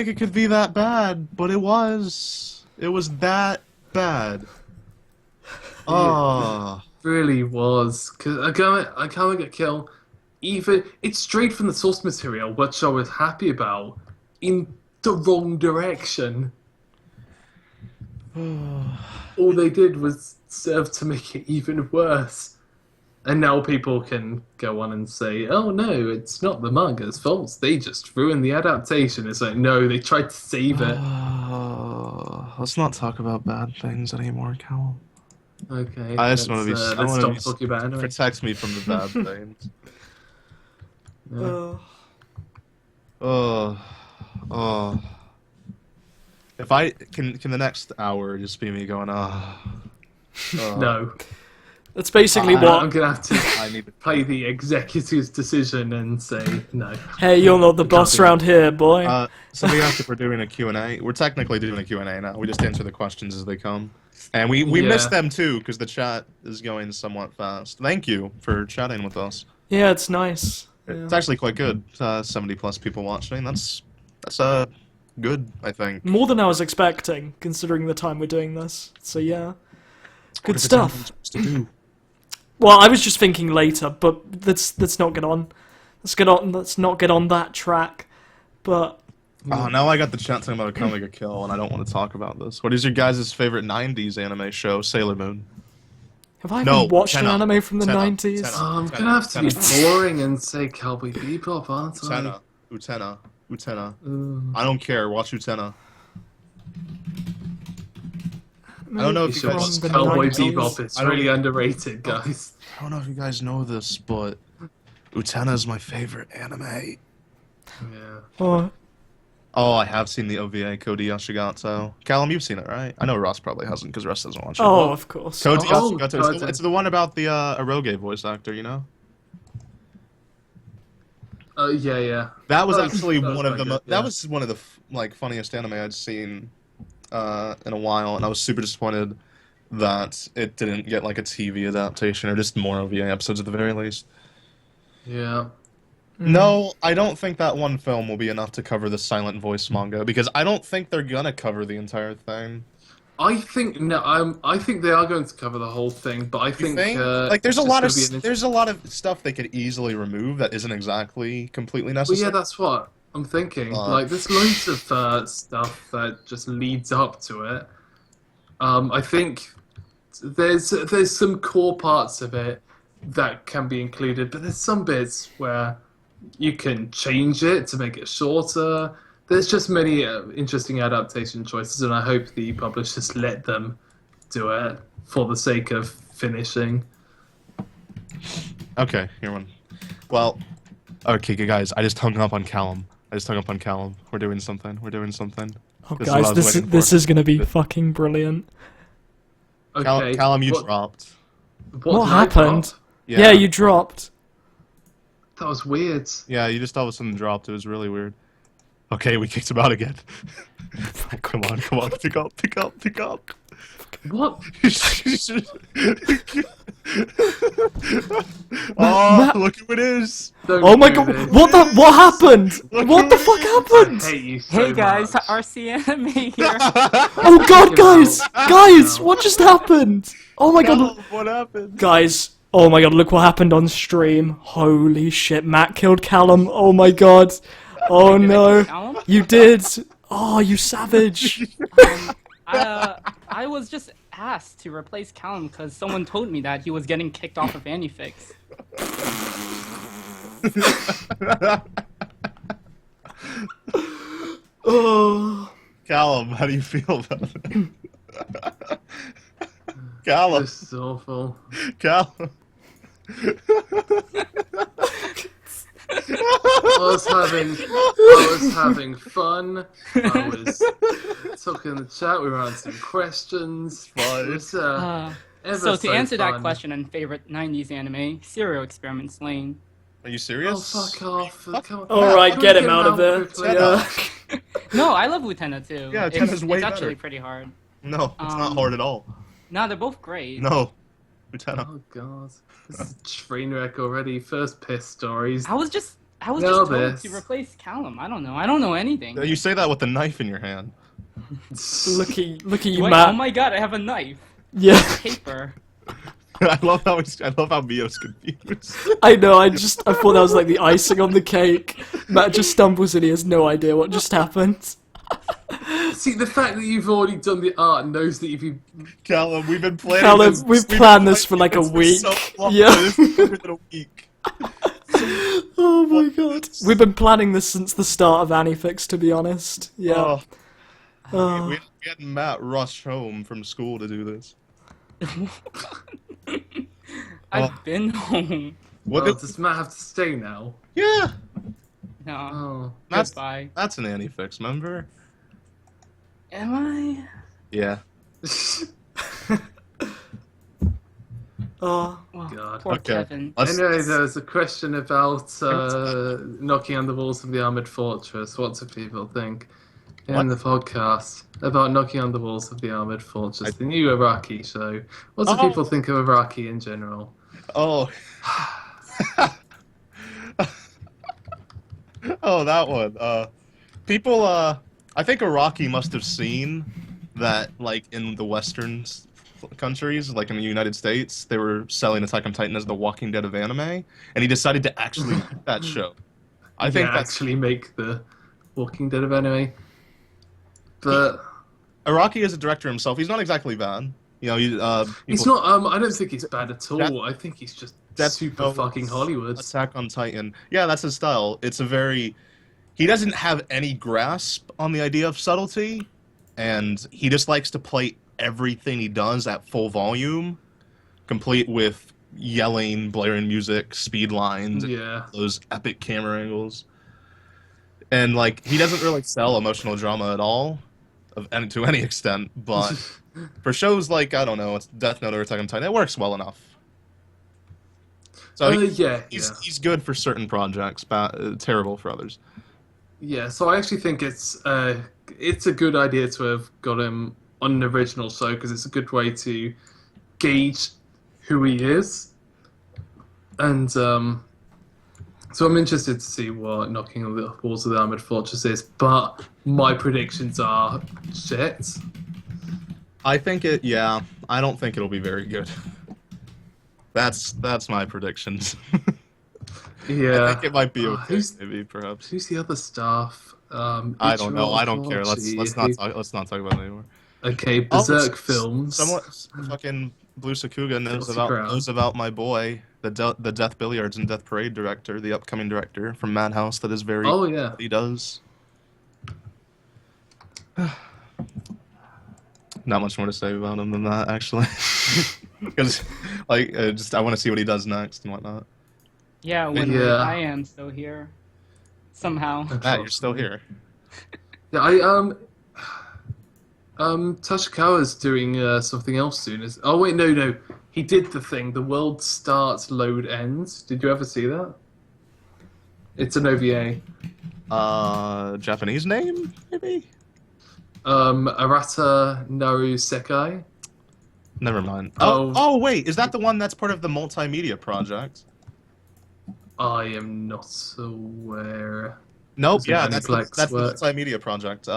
it could be that bad, but it was. It was that bad. Oh. It really was. Because Akame got killed. It's straight from the source material, which I was happy about, in the wrong direction. all they did was serve to make it even worse. And now people can go on and say, oh no, it's not the manga's fault. They just ruined the adaptation. It's like, no, they tried to save it. Let's not talk about bad things anymore, Callum. Okay, I just want to be. let's stop talking about anime. Protect me from the bad things. Yeah. Oh. If I can the next hour just be me going, No. That's basically I'm what. going to have to I need to play the executive's decision and say no. Hey, you're not the boss do around here, boy. So we have to, we're doing a Q&A. We're technically doing a Q&A now. We just answer the questions as they come. And we Yeah. missed them too, because the chat is going somewhat fast. Thank you for chatting with us. Yeah, it's nice. It's actually quite good. 70 plus people watching. That's good, I think. More than I was expecting, considering the time we're doing this. So yeah, good What is stuff. everyone supposed to do? Well, I was just thinking later, but let's not get on. Let's not get on that track. But Oh, now I got the chat talking about a comic kill, and I don't want to talk about this. What is your guys' favorite 90s anime show? Sailor Moon. have I even watched an Tenna. anime from the Tenna. 90s? Tenna. Oh, I'm going to have to be boring and say Cowboy Bebop, aren't I? Utena. I don't care. Watch Utena. I don't know if you Should guys. watch the Cowboy 90s. Bebop. It's I don't- really underrated, guys. I don't know if you guys know this, but Utena is my favorite anime. Yeah. Oh, I have seen the OVA, Cody Yashigato. Callum, you've seen it, right? I know Russ probably hasn't, because Russ doesn't watch it. oh, of course. Cody Oh, Yashigato. It's the one about the Eroge voice actor, you know? Yeah. That was That was- actually that was one of quite the good, yeah. that was one of the funniest anime I'd seen in a while, and I was super disappointed that it didn't get like a TV adaptation or just more OVA episodes at the very least. Yeah. No, I don't think that one film will be enough to cover the silent voice manga because I don't think they're gonna cover the entire thing. I think I think they are going to cover the whole thing, but I think Like there's a it's lot of gonna be an there's a lot of stuff they could easily remove that isn't exactly completely Well, necessary. yeah, that's what I'm thinking. Uh. Like, there's loads of stuff that just leads up to it. I think there's some core parts of it that can be included, but there's some bits where you can change it to make it shorter. There's just many interesting adaptation choices, and I hope the publishers let them do it for the sake of finishing. Okay, here one. Well, okay, guys, I just hung up on Callum. We're doing something. Oh, This is what guys, I was waiting this for. is gonna be fucking brilliant. Okay. Callum, you what, dropped. What did I happened? drop? Yeah, you dropped. That was weird. Yeah, you just all of a sudden dropped. It was really weird. Okay, we kicked him out again. Come on, pick up. What? Oh, look who it is! Don't Oh my do god, this. what happened? What the fuck I happened? hate you so Hey guys, much. RC Anime here. Oh god, guys, what just happened? Oh my god, Callum, what happened? guys, oh my god, look what happened on stream. Holy shit, Matt killed Callum, oh my god. Oh no, Callum? you did. Oh, you savage. I was just asked to replace Callum because someone told me that he was getting kicked off of AniFix. Oh. Callum, how do you feel about it? Callum, This is awful. Callum. I was having fun. I was talking in the chat. We were answering questions. It was, ever So to answer that fun. question and favorite 90s anime, Serial Experiments Lane. Are you Oh, serious? fuck off. Come on. Alright, Can we get him out of there. quickly? Yeah. No, I love Utena too. Yeah, it's, Utena's way it's actually better. pretty hard. No, it's not Um, hard at all. No, they're both great. No. Lieutenant. Oh god, this is a train wreck already. First piss stories. I was just Know told this. to replace Callum. I don't know anything. You say that with the knife in your hand. Look at you, Wait, Matt. oh my god, I have a knife. Yeah, Paper. I love how Mio's confused. I know, I thought that was like the icing on the cake. Matt just stumbles and he has no idea what just happened. See, the fact that you've already done the art knows that you've... Callum, we've been planning Callum, this. we've been planned this for planning like a week. so long. Yeah. This is longer than a week. Oh my god. We've been planning this since the start of AniFix, to be honest. Yeah. Oh. We had Matt rush home from school to do this. I've been home. What Well, did- does Matt have to stay now? Yeah, No. Oh. Goodbye. that's an AniFix member. Am I? Yeah. Oh. Oh, God. poor Okay. Kevin. Anyway, there was a question about knocking on the walls of the armored fortress. What do people think in What? the podcast about knocking on the walls of the armored fortress, the new Iraqi show? What do Oh. people think of Iraqi in general? Oh. Oh, that one. People. I think Iraqi must have seen that, like, in the Western countries, like in the United States, they were selling Attack on Titan as the Walking Dead of anime, and he decided to actually make that show. I think that's actually make the Walking Dead of anime. But Iraqi is a director himself. He's not exactly bad. You know, he's people- not. I don't think he's bad at all. That- I think he's just That's super fucking Hollywood. Attack on Titan. Yeah, that's his style. It's a very. He doesn't have any grasp on the idea of subtlety, and he just likes to play everything he does at full volume, complete with yelling, blaring music, speed lines, Yeah. those epic camera angles. And, like, he doesn't really sell emotional drama at all, to any extent, but for shows like, I don't know, it's Death Note or Attack on Titan, it works well enough. So he's good for certain projects, terrible for others. Yeah, so I actually think it's a good idea to have got him on an original show because it's a good way to gauge who he is. And so I'm interested to see what Knocking on the Walls of the Armored Fortress is, but my predictions are shit. I think I don't think it'll be very good. That's my predictions. Yeah. I think it might be okay, Who's perhaps. the other staff? I don't know. I don't care. Let's not talk about it anymore. Okay, Berserk Films. Someone fucking Blue Sakuga knows Kelsey Brown. about my boy, the Death Billiards and Death Parade director, the upcoming director from Madhouse. That is very. Oh yeah. He does. Not much more to say about him than that, actually. Because, like, I want to see what he does next and whatnot. Yeah, when Yeah. I am still here. Somehow. Matt, you're still here. Yeah, Tashikawa's doing something else soon. Oh wait, no. He did the thing. The world starts, load ends. Did you ever see that? It's an OVA. Japanese name, maybe? Arata Naru Sekai. Never mind. Oh. Oh, wait, is that the one that's part of the multimedia project? I am not aware. Nope, Is it yeah, that's the Aniplex work? multimedia project.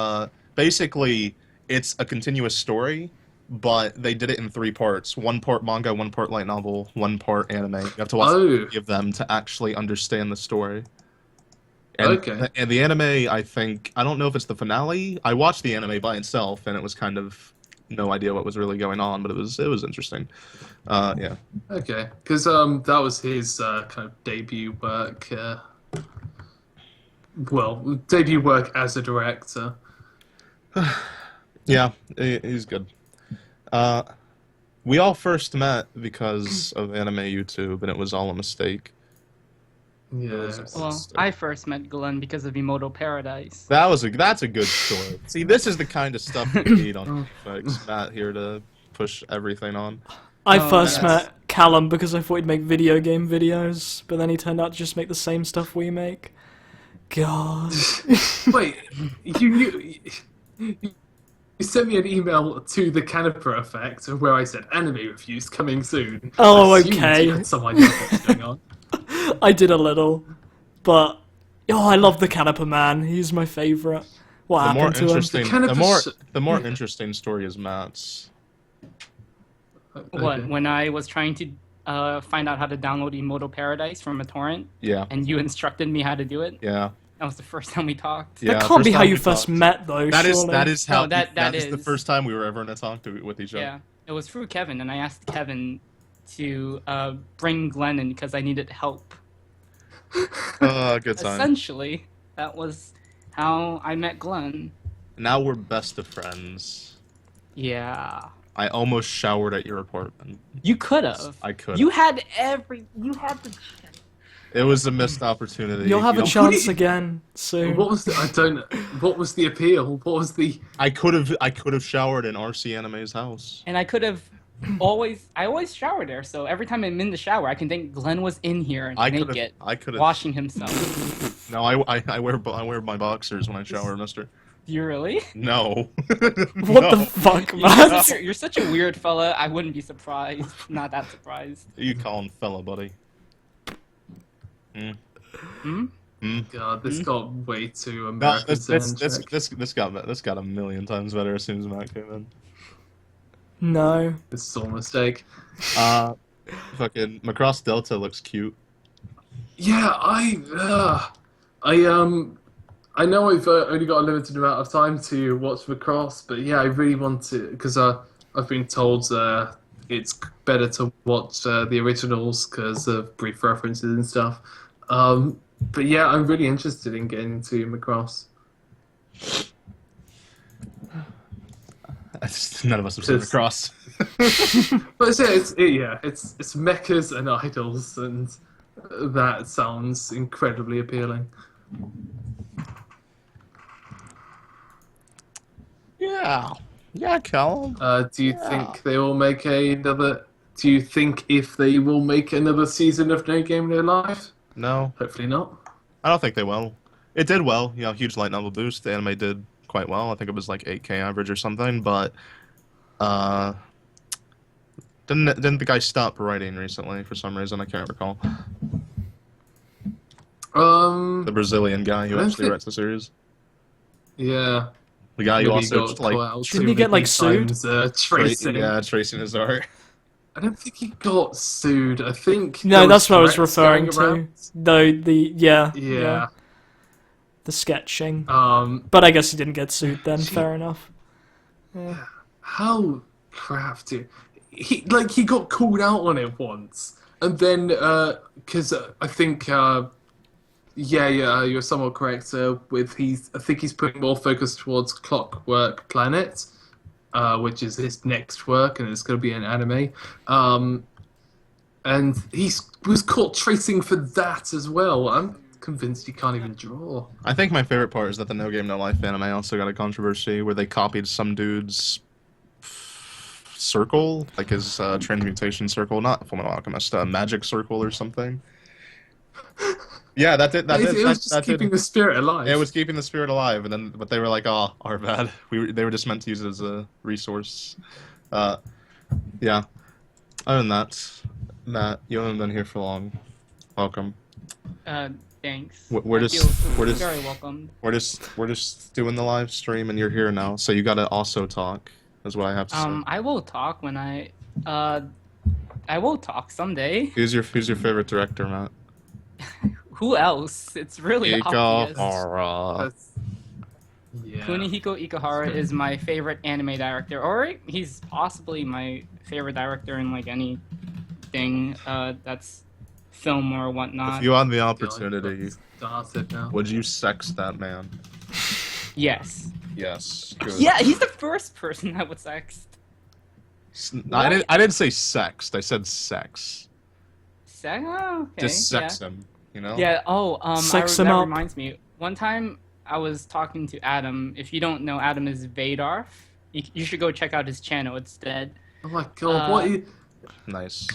Basically, it's a continuous story, but they did it in 3 parts. 1 part manga, 1 part light novel, 1 part anime. You have to watch Oh. 3 of them to actually understand the story. And, Okay. And the anime, I don't know if it's the finale. I watched the anime by itself, and it was kind of no idea what was really going on, but it was interesting. Yeah. Okay, because that was his kind of debut work. Debut work as a director. Yeah, he's good. We all first met because of anime YouTube, and it was all a mistake. Yeah. Well, I first met Glen because of Emoto Paradise. That's a good story. See, this is the kind of stuff we need on AniFix. Matt here to push everything on. I Oh, first yes. met Callum because I thought he'd make video game videos, but then he turned out to just make the same stuff we make. God. Wait, you sent me an email to the TheCanipaEffect where I said anime reviews coming soon. Oh, I assumed okay. You had some idea what was going on. I did a little, but I love the Canipa man. He's my favorite. What The more happened to him? interesting, Canipa the more interesting story is Matt's. What? Okay. When I was trying to find out how to download Emoto Paradise from a torrent, Yeah, and you instructed me how to do it? yeah. That was the first time we talked. Yeah, that can't first be how time you we first talked. met, though. That is surely. that is how No, that that is the is- first time we were ever in a talk with each other. Yeah, it was through Kevin, and I asked Kevin to bring Glen in because I needed help. Good time. Essentially, that was how I met Glen. Now we're best of friends. Yeah. I almost showered at your apartment. You could have. I could. You had You had the. It was a missed opportunity. You'll have a You know, chance again soon. What was the? I don't. What was the appeal? What was the? I could have showered in RC Anime's house. And I could have always. I always shower there, so every time I'm in the shower, I can think Glen was in here I and could naked, have. washing himself. No, I wear my boxers when I shower, Mister. Do you really? No. What the fuck, man? You're such a weird fella. I wouldn't be surprised. Not that surprised. You call him fella, buddy. Hmm? God, this got way too No, American. this got a million times better as soon as Matt came in. No. This is all a mistake. Fucking Macross Delta looks cute. Yeah, I know I've only got a limited amount of time to watch Macross, but yeah, I really want to because I've been told it's better to watch the originals because of brief references and stuff. But yeah, I'm really interested in getting into Macross. None of us have seen Macross. But it's mechas and idols, and that sounds incredibly appealing. Yeah, Callum. Do you think they will make another? Do you think if they will make another season of No Game No Life? No, Hopefully not. I don't think they will. It did well, huge light novel boost. The anime did quite well. I think it was like 8K average or something, but didn't the guy stop writing recently for some reason? I can't recall. The Brazilian guy who I don't actually think- writes the series. Yeah. The guy who Maybe also got like caught out Shouldn't too he get, many like, sued? times, tracing. tracing his art. I don't think he got sued. I think No, there that's what I was threats referring going to. around. Though yeah. Yeah. The sketching. Um. But I guess he didn't get sued then, fair enough. How crafty. He got called out on it once, and then because I think you're somewhat correct. I think he's putting more focus towards Clockwork Planet, which is his next work, and it's going to be an anime. And he was caught tracing for that as well. I'm convinced he can't even draw. I think my favorite part is that the No Game No Life anime also got a controversy where they copied some dude's circle, like his transmutation circle, not Fullmetal Alchemist, magic circle or something. Yeah, It was just keeping the spirit alive. It was keeping the spirit alive, but they were like, "Oh, our bad. They were just meant to use it as a resource." Yeah. Other than that, Matt, you haven't been here for long. Welcome. Thanks. We're I just feel we're just very welcome. we're just doing the live stream, and you're here now, so you gotta also talk. Is what I have to say. I will talk when I will talk someday. Who's your favorite director, Matt? Who else? It's really obvious. Ikahara. Yeah. Kunihiko Ikuhara is my favorite anime director, or he's possibly my favorite director in like anything that's film or whatnot. If you had the opportunity, Started now. would you sex that man? Yes. Yes. Good. Yeah, he's the first person I would sext. I didn't say sexed. I said sex. Oh, okay. Just sex him. You know. Yeah. Oh, Sex him that up. reminds me. One time I was talking to Adam. If you don't know, Adam is Vadarf. You should go check out his channel. It's dead. Oh my god, what? Nice.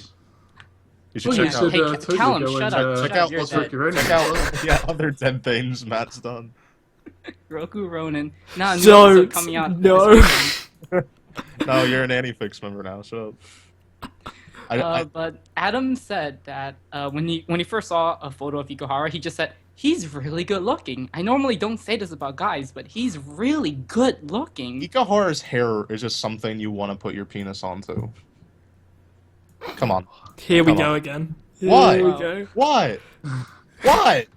You should Well, you check out. should, Hey, totally Callum, go shut and, up. Check Shut out up, you're what's dead. check out yeah, other dead things Matt's done. Roku Ronin. Nah, new Don't. episode coming out. No. this weekend. No, you're an AniFix member now. Shut up. But Adam said that when he first saw a photo of Ikuhara, he just said, he's really good looking. I normally don't say this about guys, but he's really good looking. Ikahara's hair is just something you want to put your penis onto. Come on. Here we Come go on. again. Why? Here we go. What? What?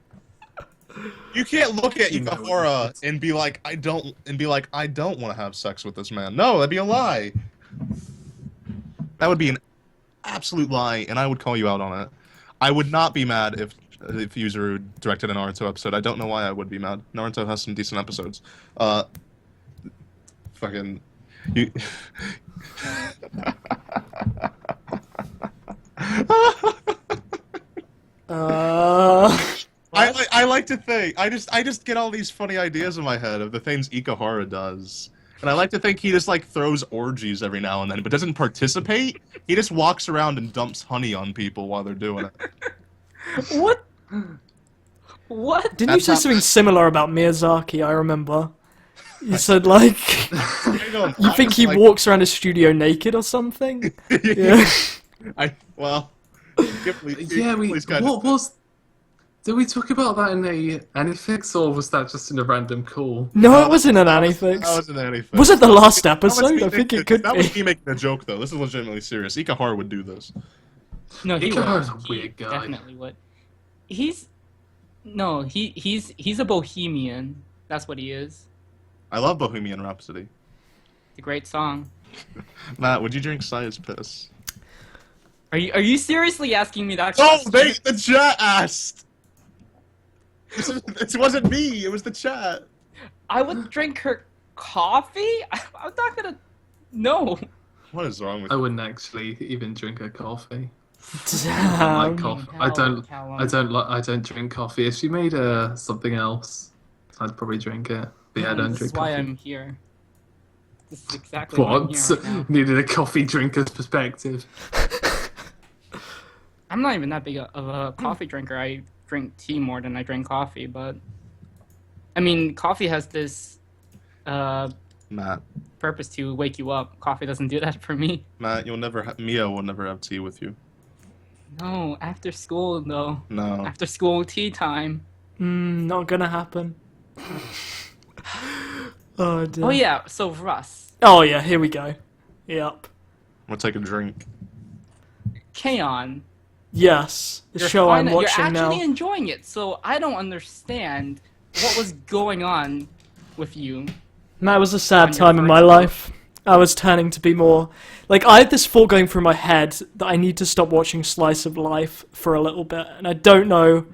You can't look at You know Ikahara what it and be like, I don't want to have sex with this man. No, that'd be a lie. That would be an absolute lie, and I would call you out on it. I would not be mad if Yuzuru directed a Naruto episode. I don't know why I would be mad. Naruto has some decent episodes. Fucking you. I like to think I just get all these funny ideas in my head of the things Ikahara does. And I like to think he just like throws orgies every now and then, but doesn't participate. He just walks around and dumps honey on people while they're doing it. What? What? Didn't you say something similar about Miyazaki? I remember. You said like you think he walks around a studio naked or something? Yeah. Well. What was? Did we talk about that in a AniFix, or was that just in a random call? No, it wasn't an AniFix. That was an AniFix. Was it the last episode? I think it could That be. was me making a joke, though. This is legitimately serious. Ikahara would do this. No, he Ikahara's would. a weird guy. Definitely would. He's a bohemian. That's what he is. I love Bohemian Rhapsody. It's a great song. Matt, would you drink Sia's piss? Are you seriously asking me that Oh, question? the chat asked! It wasn't me, it was the chat. I would drink her coffee? I'm not gonna... No. What is wrong with I you? wouldn't actually even drink her coffee. Damn. Like coffee. Callum. I don't drink coffee. If she made something else, I'd probably drink it. But yeah, I don't This drink is why coffee. I'm here. This is exactly why I'm What? here right now. Needed a coffee drinker's perspective. I'm not even that big of a coffee drinker. I drink tea more than I drink coffee, but... I mean, coffee has this Matt, purpose to wake you up. Coffee doesn't do that for me. Mia will never have tea with you. No, after school, though. No. After school tea time. Not gonna happen. Oh dear. Oh, yeah, so Russ. Oh yeah, here we go. Yep. I'm gonna take a drink. K-On! Yes, the show I'm watching You're actually now. enjoying it, so I don't understand what was going on with you. That was a sad On your time in my first life. I was turning to be more... Like, I had this thought going through my head that I need to stop watching Slice of Life for a little bit, and I don't know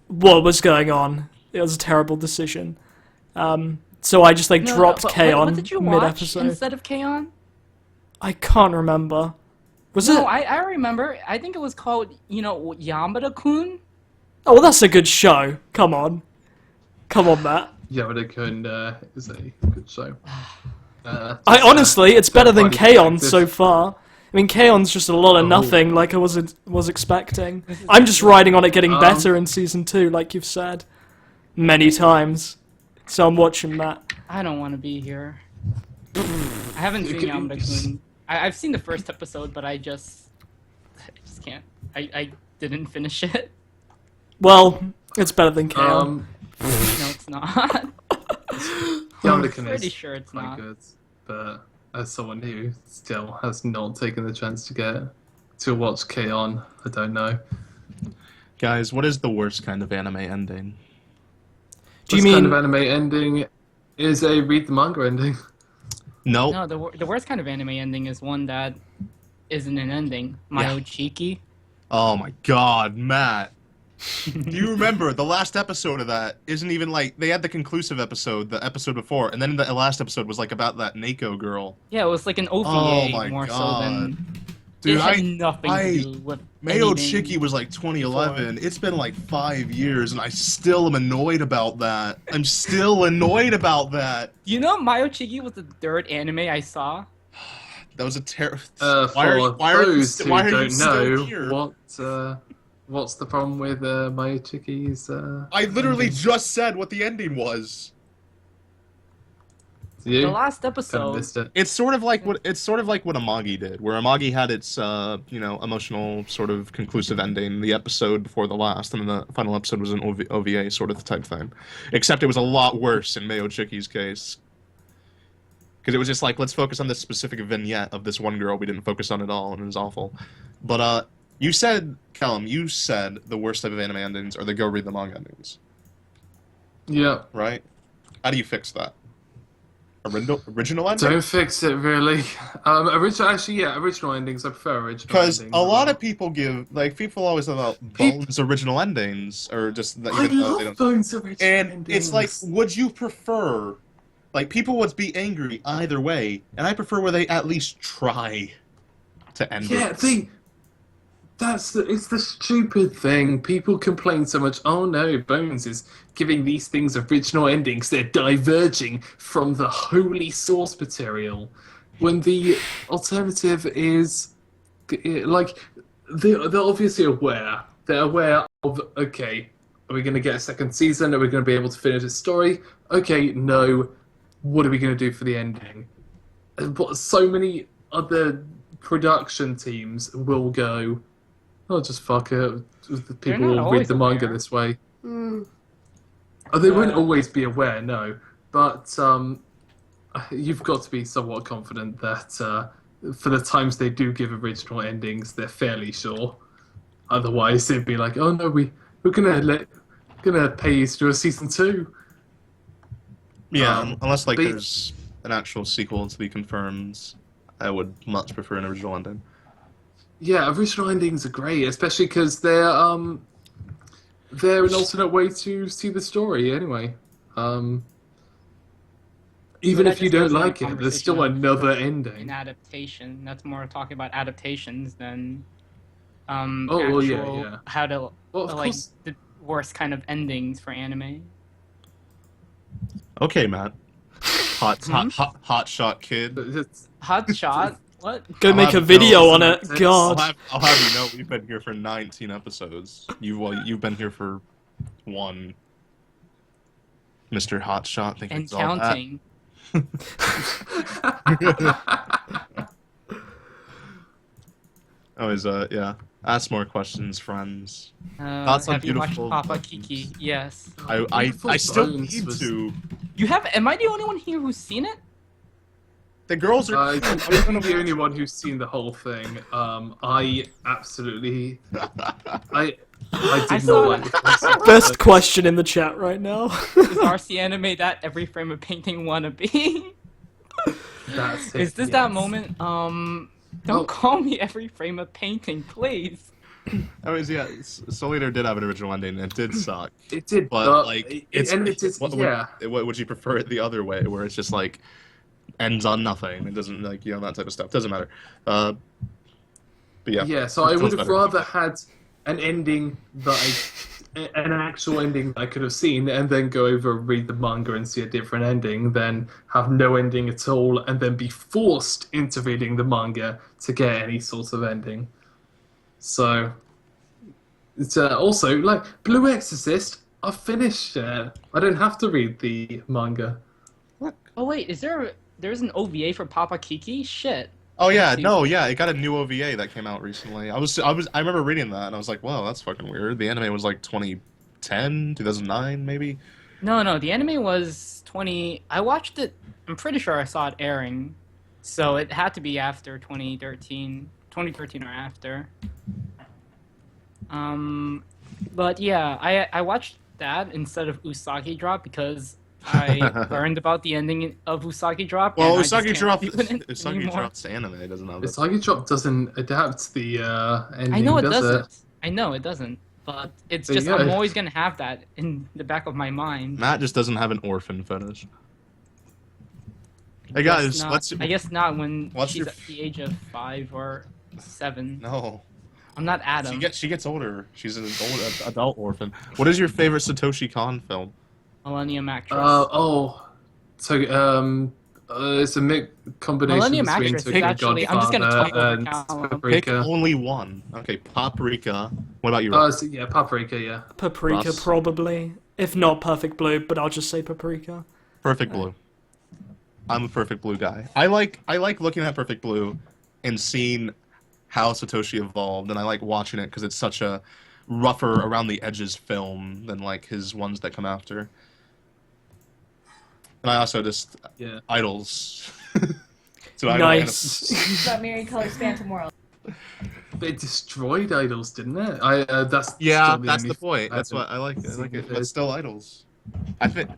what was going on. It was a terrible decision. So I just, like, dropped but K-On! What did you watch mid-episode. instead of K-On? I can't remember. Was No, it... I remember. I think it was called, Yamada-kun? Oh, well, that's a good show. Come on. Come on, Matt. Yamada-kun is a good show. Honestly, it's better than Party K-On! perspective. so far. I mean, K-On's just a lot of nothing, like I was expecting. I'm just riding on it getting better in Season 2, like you've said. Many times. So I'm watching that. I don't want to be here. I haven't seen Yamada-kun. I've seen the first episode, but I just can't. I didn't finish it. Well, it's better than K-On! No, it's not. Yamada-kun Pretty is sure it's quite not. good, but as someone who still has not taken the chance to watch K-On!, I don't know. Guys, what is the worst kind of anime ending? Do you This kind mean... of anime ending is a read the manga ending. Nope. No, the worst kind of anime ending is one that isn't an ending. Mayochiki. Oh my god, Matt. Do you remember the last episode of that isn't even like they had the conclusive episode, the episode before, and then the last episode was like about that Neko girl. Yeah, it was like an OVA Oh my more so God. than Dude, it had nothing to do with Mayo anything. Chiki was like 2011. It's been like 5 years, and I still am annoyed about that. I'm still annoyed about that. You know, Mayochiki was the third anime I saw. That was a terrible. For why are you those who why are you don't still know, here? what's the problem with Mayochiki's? I literally just said what the ending was. You The last kind of episode. missed it. It's sort of like what Amagi did, where Amagi had its emotional sort of conclusive ending, the episode before the last, and then the final episode was an OVA sort of type thing. Except it was a lot worse in Mayo Chiki's case. Because it was just like, let's focus on this specific vignette of this one girl we didn't focus on at all, and it was awful. But you said, Callum, the worst type of anime endings are the go read the manga endings. Yeah. right? How do you fix that? Original ending? Don't fix it, really. Original endings. I prefer original Because endings. a lot of people people always talk about Bones original endings, or just that I even though they love don't. Bones original And endings. it's like, would you prefer? Like, people would be angry either way, and I prefer where they at least try to end yeah, it. it's the stupid thing. People complain so much. Oh no, Bones is giving these things original endings. They're diverging from the holy source material. When the alternative is like they're obviously aware. They're aware of, okay, are we going to get a second season? Are we going to be able to finish the story? Okay, no. What are we going to do for the ending? But so many other production teams will go, oh, just fuck it. People not will read always the manga aware. this way. Oh, they wouldn't always be aware, no. But you've got to be somewhat confident that for the times they do give original endings, they're fairly sure. Otherwise, they'd be like, oh no, we're gonna pay you to do a season 2. Yeah, unless like but- there's an actual sequel to be confirmed, I would much prefer an original ending. Yeah, original endings are great, especially because they're an alternate way to see the story. Anyway, even that if you just goes don't into like it, there's still conversation another An ending. adaptation. That's more talking about adaptations than Oh, well, actual yeah. how to Well, of like course. the worst kind of endings for anime. Okay, Matt. Hot shot kid. But it's- Hot shot. What? Go I'll make a have video girls on and it. antics. God. I'll have you know we've been here for 19 episodes. You've been here for 1. Mr. Hotshot, think And it's all that. counting. Always, yeah. Ask more questions, friends. Thoughts on Have you watched Beautiful Papa Bones? Kiki? Yes. I still Bones need was- to. You have? Am I the only one here who's seen it? The girls are. I think I'm the only one who's seen the whole thing. I absolutely, I I did saw not like it. Best question in the chat right now. Is RC anime that every frame of painting wanna be? That's it, Is this yes. that moment? Don't Oh. call me every frame of painting, please. Anyways, yeah. Soul Eater did have an original ending, and it did suck. It did, But like, it's and it is, what, yeah. would you prefer it the other way, where it's just like ends on nothing? It doesn't like that type of stuff. Doesn't matter. But yeah. Yeah, so I Feels would have better. rather had an ending an actual ending that I could have seen, and then go over and read the manga and see a different ending, than have no ending at all and then be forced into reading the manga to get any sort of ending. So it's also like Blue Exorcist. I finished it. I don't have to read the manga. Oh wait, there's an OVA for Papa Kiki? Shit. Oh yeah, see. no, yeah, it got a new OVA that came out recently. I remember reading that and I was like, wow, that's fucking weird. The anime was like 2010, 2009, maybe. No, the anime was 20. I watched it. I'm pretty sure I saw it airing, so it had to be after 2013 or after. But yeah, I watched that instead of Usagi Drop because I learned about the ending of Usagi Drop. Well, and I just Usagi can't Drop, do it Usagi anymore. Drop's anime doesn't have it. Usagi Drop doesn't adapt the ending, I know it does doesn't. I know it doesn't. But it's There you just go. I'm always gonna have that in the back of my mind. Matt just doesn't have an orphan fetish. Hey I guess guys, not- let's. I guess not when what's she's your at the age of 5 or 7. No, I'm not Adam. she gets older. She's an old adult orphan. What is your favorite Satoshi Kon film? Millennium Actress. So it's a combination Millennium between Actress is Tokyo actually- I'm just gonna Godfather talk over and Callum. Pick Paprika. only one. Okay, Paprika. What about you? Russ? So, yeah, Paprika, yeah. Paprika, Russ. probably. If not Perfect Blue, but I'll just say Paprika. Perfect Blue. I'm a Perfect Blue guy. I like looking at Perfect Blue and seeing how Satoshi evolved, and I like watching it because it's such a rougher around the edges film than like his ones that come after. And I also just Yeah. Idols. So Nice. But Mary Colors Phantom World. It destroyed Idols, didn't it? That's Yeah, still that's only the point. I That's haven't what I like. I like seen it, it. but still Idols. I think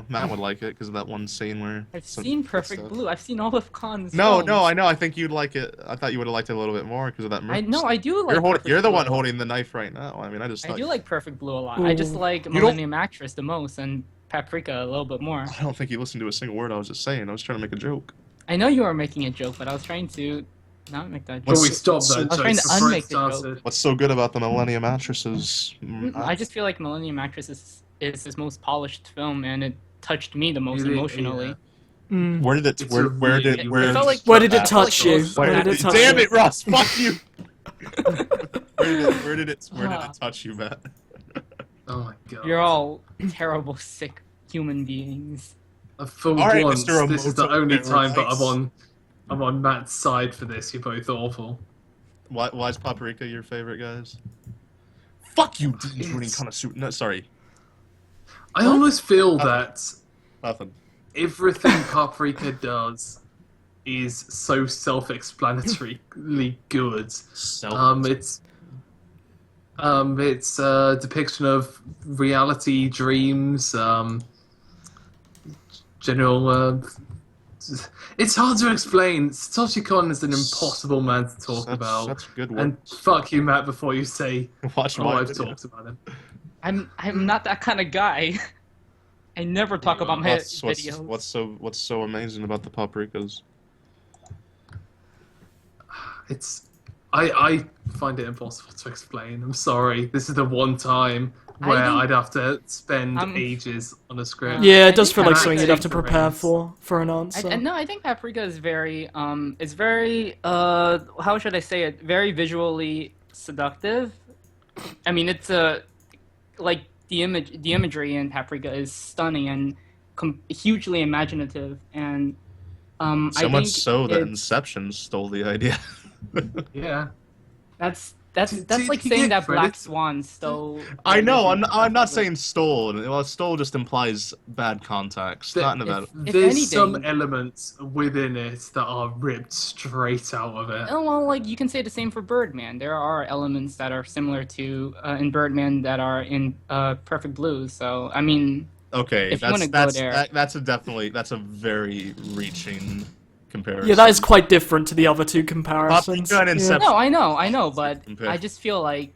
Matt would like it because of that one scene where I've some seen good Perfect stuff. Blue. I've seen all of Khan's No, films. no, I know. I think you'd like it. I thought you would have liked it a little bit more because of that. I know. I do like. You're Perfect you're the Blue. one holding the knife right now. I mean, I just. I Thought do like Perfect Blue a lot. I just Ooh. like don't- Millennium Actress the most and Paprika a little bit more. I don't think you listened to a single word I was just saying. I was trying to make a joke. I know you were making a joke, but I was trying to not make that joke. But we stopped that I was joke trying to before it unmake the joke. started. What's so good about the Millennium Mattresses? I just feel like Millennium Actress is his most polished film, and it touched me the most It is, emotionally. yeah. Mm. Where did it? It's Where a where did really where? It felt like- Where did it I felt touch like you? most- Where did it touch Damn you? it, Russ! Fuck you! Where did it touch you, Matt? Oh my god. You're all terrible, sick human beings. For All right, once, Mr. this is the Emoto only time that Paradise. I'm on Matt's side for this. You're both awful. Why is Paprika your favorite, guys? Fuck you, Dean It's- Tuning Connoisseur. No, sorry, I almost feel that nothing. everything Paprika does is so self-explanatorily good. It's a depiction of reality, dreams, general. It's hard to explain. Satoshi Kon is an impossible man to talk about. Such good work. And fuck you, Matt, before you say, Watch oh, my I've video. talked about him. I'm not that kind of guy. I never talk about my videos. What's so amazing about the Paprikas? I find it impossible to explain. I'm sorry. This is the one time where think- I'd have to spend I'm- ages on a script. Yeah, I it does think feel like Matt something you'd have to takes the prepare reins. for an answer. No, I think Paprika is very how should I say it? Very visually seductive. I mean, it's like the imagery in Paprika is stunning and hugely imaginative, and I So much think so that it's- Inception stole the idea. Yeah. that's Did like you saying get that Black credit? Swan stole. I know. I'm not saying stole. Well, stole just implies bad context. Not in a bad. If There's some anything- elements within it that are ripped straight out of it. Oh, well, like you can say the same for Birdman. There are elements that are similar to in Birdman that are in Perfect Blue. So I mean, Okay, If you wanna go there- that's a very reaching comparison. Yeah, that is quite different to the other two comparisons. Paprika and Inception. no, I know, but Okay. I just feel like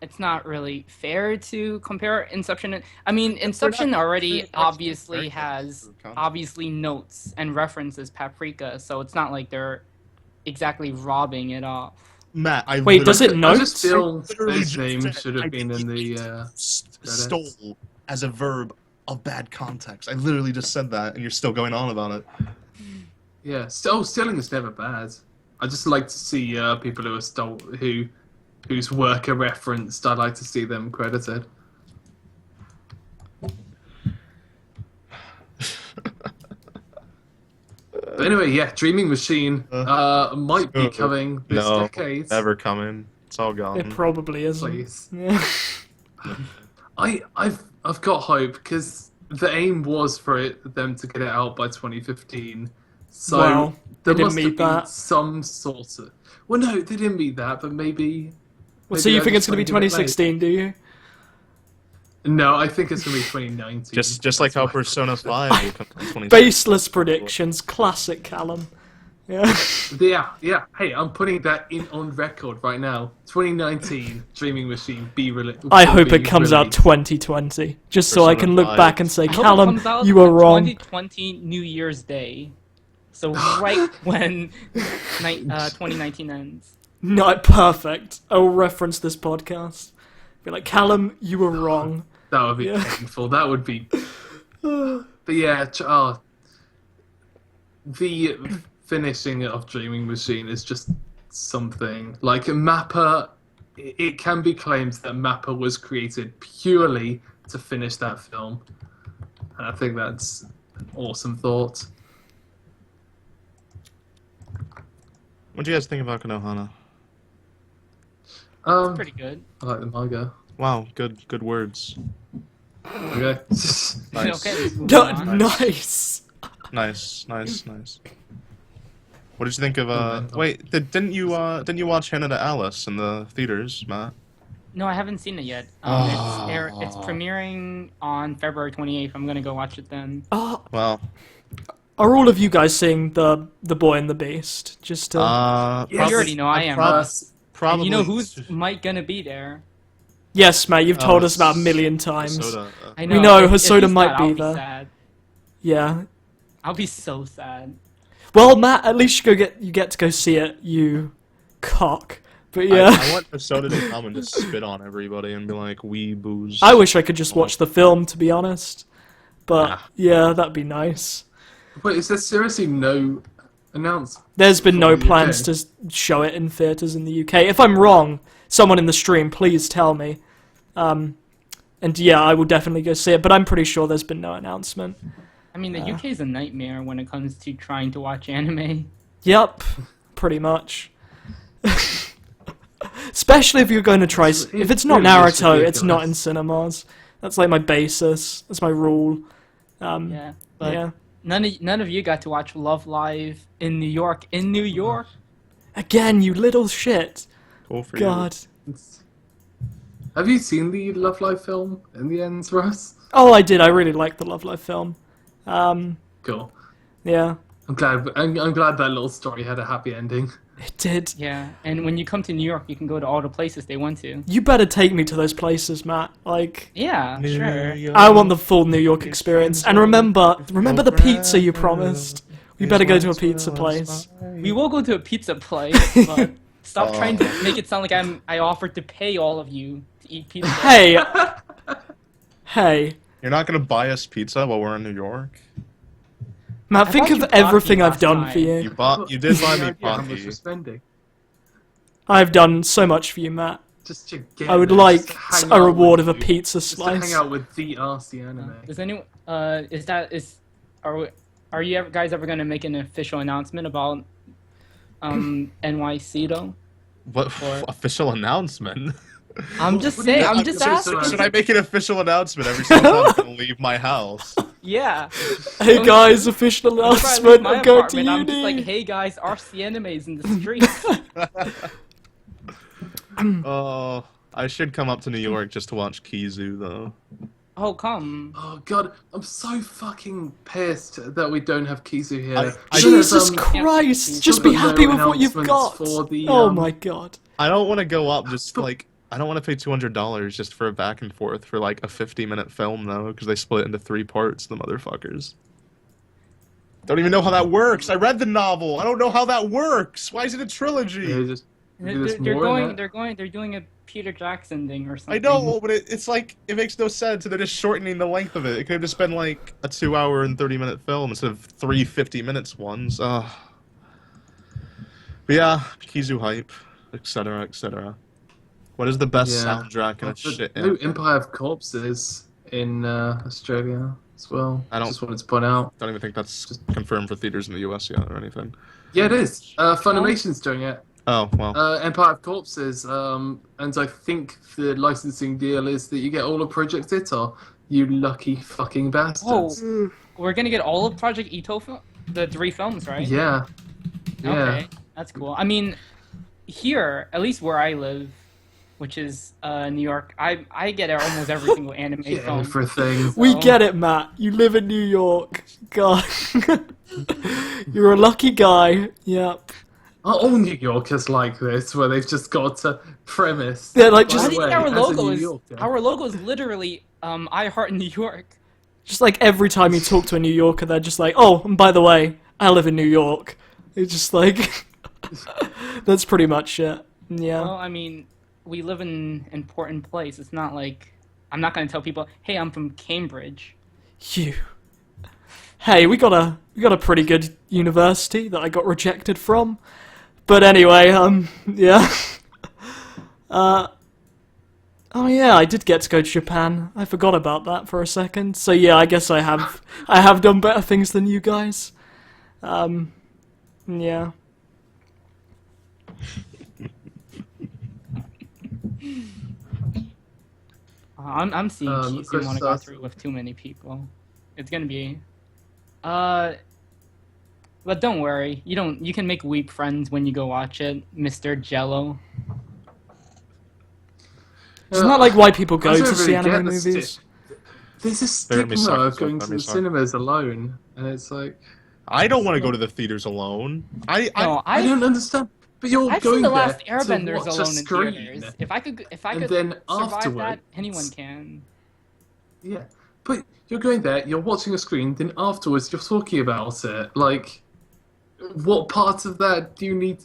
it's not really fair to compare Inception. I mean, Inception already obviously has obviously notes and references Paprika, so it's not like they're exactly robbing it off. Matt, I Wait, does literally- it I note? just feel literally his just name said should I have been in think the. stole as a verb of bad context. I literally just said that, and you're still going on about it. Yeah, stealing is never bad. I just like to see people who are whose work are referenced. I like to see them credited. But anyway, yeah, Dreaming Machine might be coming this no, decade. never coming. It's all gone. It probably isn't. Please. Yeah. I've got hope because the aim was for them to get it out by 2015. So Wow, there they didn't must have meet been that. some sort of. Well, no, they didn't meet that, but maybe. So you they're think it's just going to be trying get it 2016, do you? made. No, I think it's going to be 2019. Just like how That's what- Persona 5 will come in 2016. Baseless predictions, classic Callum. Yeah. Yeah. Hey, I'm putting that on record right now. 2019, Dreaming Machine be released. I hope it comes out 2020, just so I can look Persona back and say, I hope it Callum, comes out you were on wrong. 2020 New Year's Day, so right when 2019 ends. Not perfect. I will reference this podcast. Be like, Callum, you were wrong. That would be Yeah. painful. That would be. But yeah, the finishing of Dreaming Machine is just something. Like Mappa, it can be claimed that Mappa was created purely to finish that film. And I think that's an awesome thought. What do you guys think about Konohana? Pretty good. I like the manga. Wow, good words. Okay. Nice. Okay, let's move on. Nice. Nice. What did you think of Momentum. wait, didn't you watch Hannah to Alice in the theaters, Matt? No, I haven't seen it yet. It's premiering on February 28th. I'm gonna go watch it then. Well, Are all of you guys seeing the Boy and the Beast? Just to... You already know I am. Probably. And you know who's Mike gonna be there? Yes, Matt, you've told us about a million times. Hosoda. I We know if Hosoda he's might not, be I'll there. Sad. Yeah. I'll be so sad. Well, Matt, at least you get to go see it, you cock. But yeah. I want Hosoda to come and just spit on everybody and be like, "We booze." I wish I could just watch the film, to be honest. But yeah, that'd be nice. Wait, is there seriously no announcement? There's been no From the plans UK? to show it in theatres in the UK. If I'm wrong, someone in the stream, please tell me. And yeah, I will definitely go see it, but I'm pretty sure there's been no announcement. I mean, the UK is a nightmare when it comes to trying to watch anime. Yep, pretty much. Especially if you're going to try... If it's not really is Naruto, it's not ridiculous. in cinemas. That's like my basis. That's my rule. Yeah, but Yeah. none of you got to watch Love Live in New York. In New York? Again, you little shit. Cool for God. Have you seen the Love Live film in the end, Russ? Oh, I did. I really liked the Love Live film. Cool. Yeah, I'm glad that little story had a happy ending. it did. Yeah, and when you come to New York, you can go to all the places they went to. You better take me to those places, Matt. Like, Yeah, sure. I want the full New York experience. And remember the pizza you promised. We better go to a pizza place. We will go to a pizza place, but stop trying to make it sound like I offered to pay all of you to eat pizza. Hey, hey, You're not gonna buy us pizza while we're in New York? Matt. I Think thought of you bought everything me I've last done time. for You you. you did buy me idea how much coffee. you're spending. I've done so much for you, Matt. Just to get I would there, like just to hang a out reward with of a you. pizza Just to hang slice. out with the RC anime. Does anyone? Are you guys ever gonna make an official announcement about NYC though? What Or- official announcement? I'm just What do you saying. mean? I'm just So- asking. Should I make an official announcement every single time I'm gonna leave my house? Yeah. Hey guys, official Whenever I leave announcement. my I'm going to apartment, I'm just like, uni. hey guys, RC animes in the streets. Oh, I should come up to New York just to watch Kizu though. Oh come. Oh god, I'm so fucking pissed that we don't have Kizu here. I- Jesus Should've, Christ! Just still be got no happy with what you've got. announcements for the, Oh my god. I don't want to go up just like I don't want to pay $200 just for a back and forth for like a 50-minute film though, because they split into 3 parts. The motherfuckers. Don't even know how that works. I read the novel. I don't know how that works. Why is it a trilogy? Yeah, just do this They're more in they're doing a Peter Jackson thing or I something. know, but it's like it makes no sense. And they're just shortening the length of it. It could have just been like a 2-hour and 30-minute film instead of 3 50-minute ones. But yeah, Kizu hype, etc., etc. What is the best Yeah. soundtrack in a The shit? new Empire of Corpses in Australia as well. I don't- Just wanted to point out. Don't even think that's confirmed for theaters in the US yet or anything. Yeah, it is. Funimation's doing it. Oh well. Empire of Corpses, and I think the licensing deal is that you get all of Project Ito. You lucky fucking bastards. Oh, we're gonna get all of Project Ito, the 3 films, right? Yeah. Yeah. Okay, that's cool. I mean, here, at least where I live, which is New York, I get almost every single anime Yeah, film. everything. We So- get it, Matt. You live in New York. God. You're a lucky guy. Yep. Are all New Yorkers like this, where they've just got a premise? They're like By just the I think way, our as a logo New is Yorker- our logo is literally I Heart New York. Just like every time you talk to a New Yorker, they're just like, oh, and by the way, I live in New York. It's just like, that's pretty much it. Yeah. Well, I mean, we live in an important place. It's not like I'm not gonna tell people, hey, I'm from Cambridge. You. Hey, we got a pretty good university that I got rejected from. But anyway, yeah. Oh yeah, I did get to go to Japan. I forgot about that for a second. So yeah, I guess I have done better things than you guys. Yeah. I'm seeing keys you Chris, want to go through with too many people. It's gonna be, but don't worry. You can make weep friends when you go watch it, Mr. Jello. Isn't that like why people go I don't to see really get anime the movies? There's a Bear with me, stigma of suckers, going let to me the suck. cinemas alone, and it's like I don't want to go to the theaters alone. No, I don't understand. But you're I've going seen The there Last to Airbenders watch a alone in screen. theaters. If I could And then survive afterwards, that, anyone can. Yeah, but you're going there, you're watching a screen, then afterwards you're talking about it. Like, what part of that do you need?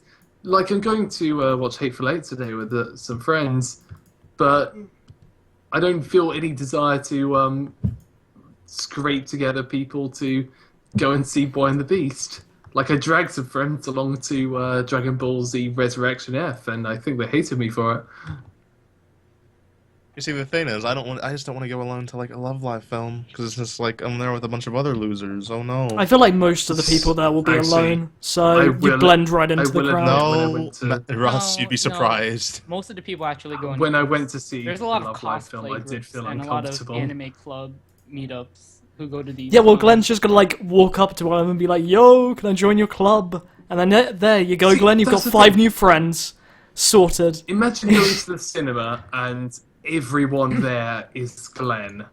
Like, I'm going to watch Hateful Eight today with some friends, but I don't feel any desire to scrape together people to go and see Boy and the Beast. Like, I dragged some friends along to Dragon Ball Z Resurrection F, and I think they hated me for it. You see, the thing is, I just don't want to go alone to like a Love Live film because it's just like I'm there with a bunch of other losers. Oh no. I feel like most of the people there will be Actually, alone, so you blend right into the crowd. when I No, went to- Russ, No, you'd be no. surprised. Most of the people actually go in When I groups. went to see There's a the lot of Love Live film, I cosplay did groups feel and a lot of uncomfortable. anime club meetups who go to these. Yeah, well, cons. Glen's just gonna like walk up to one of them and be like, "Yo, can I join your club?" And then there you go, See, Glen. You've got that's the 5 thing. new friends, sorted. Imagine going to the cinema and everyone there is Glen.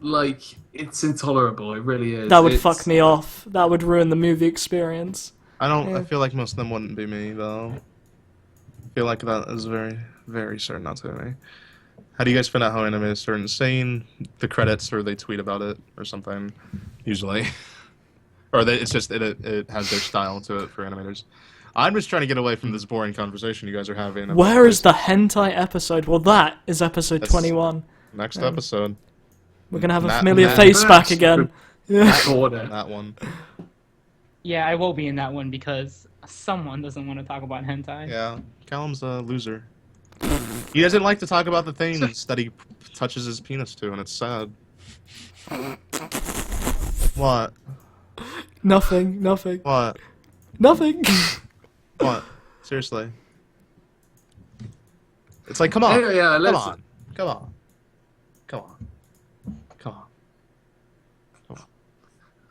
Like, it's intolerable. It really is. That would It's- fuck me off. That would ruin the movie experience. I don't. Yeah. I feel like most of them wouldn't be me though. I feel like that is very, very certain not to be me. How do you guys find out how animes are insane? The credits, or they tweet about it, or something, usually, or it's just it has their style to it for animators. I'm just trying to get away from this boring conversation you guys are having. about Where is this the hentai episode? Well, that is episode That's- 21. next episode? We're gonna have a Matt- familiar Matt- face back again. Yeah. Order. That one. Yeah, I will be in that one because someone doesn't want to talk about hentai. Yeah, Callum's a loser. He doesn't like to talk about the things that he touches his penis to, and it's sad. What? Nothing. What? Nothing. What? Seriously. It's like, come on. Yeah, Come let's. on. Come on. Come on. Come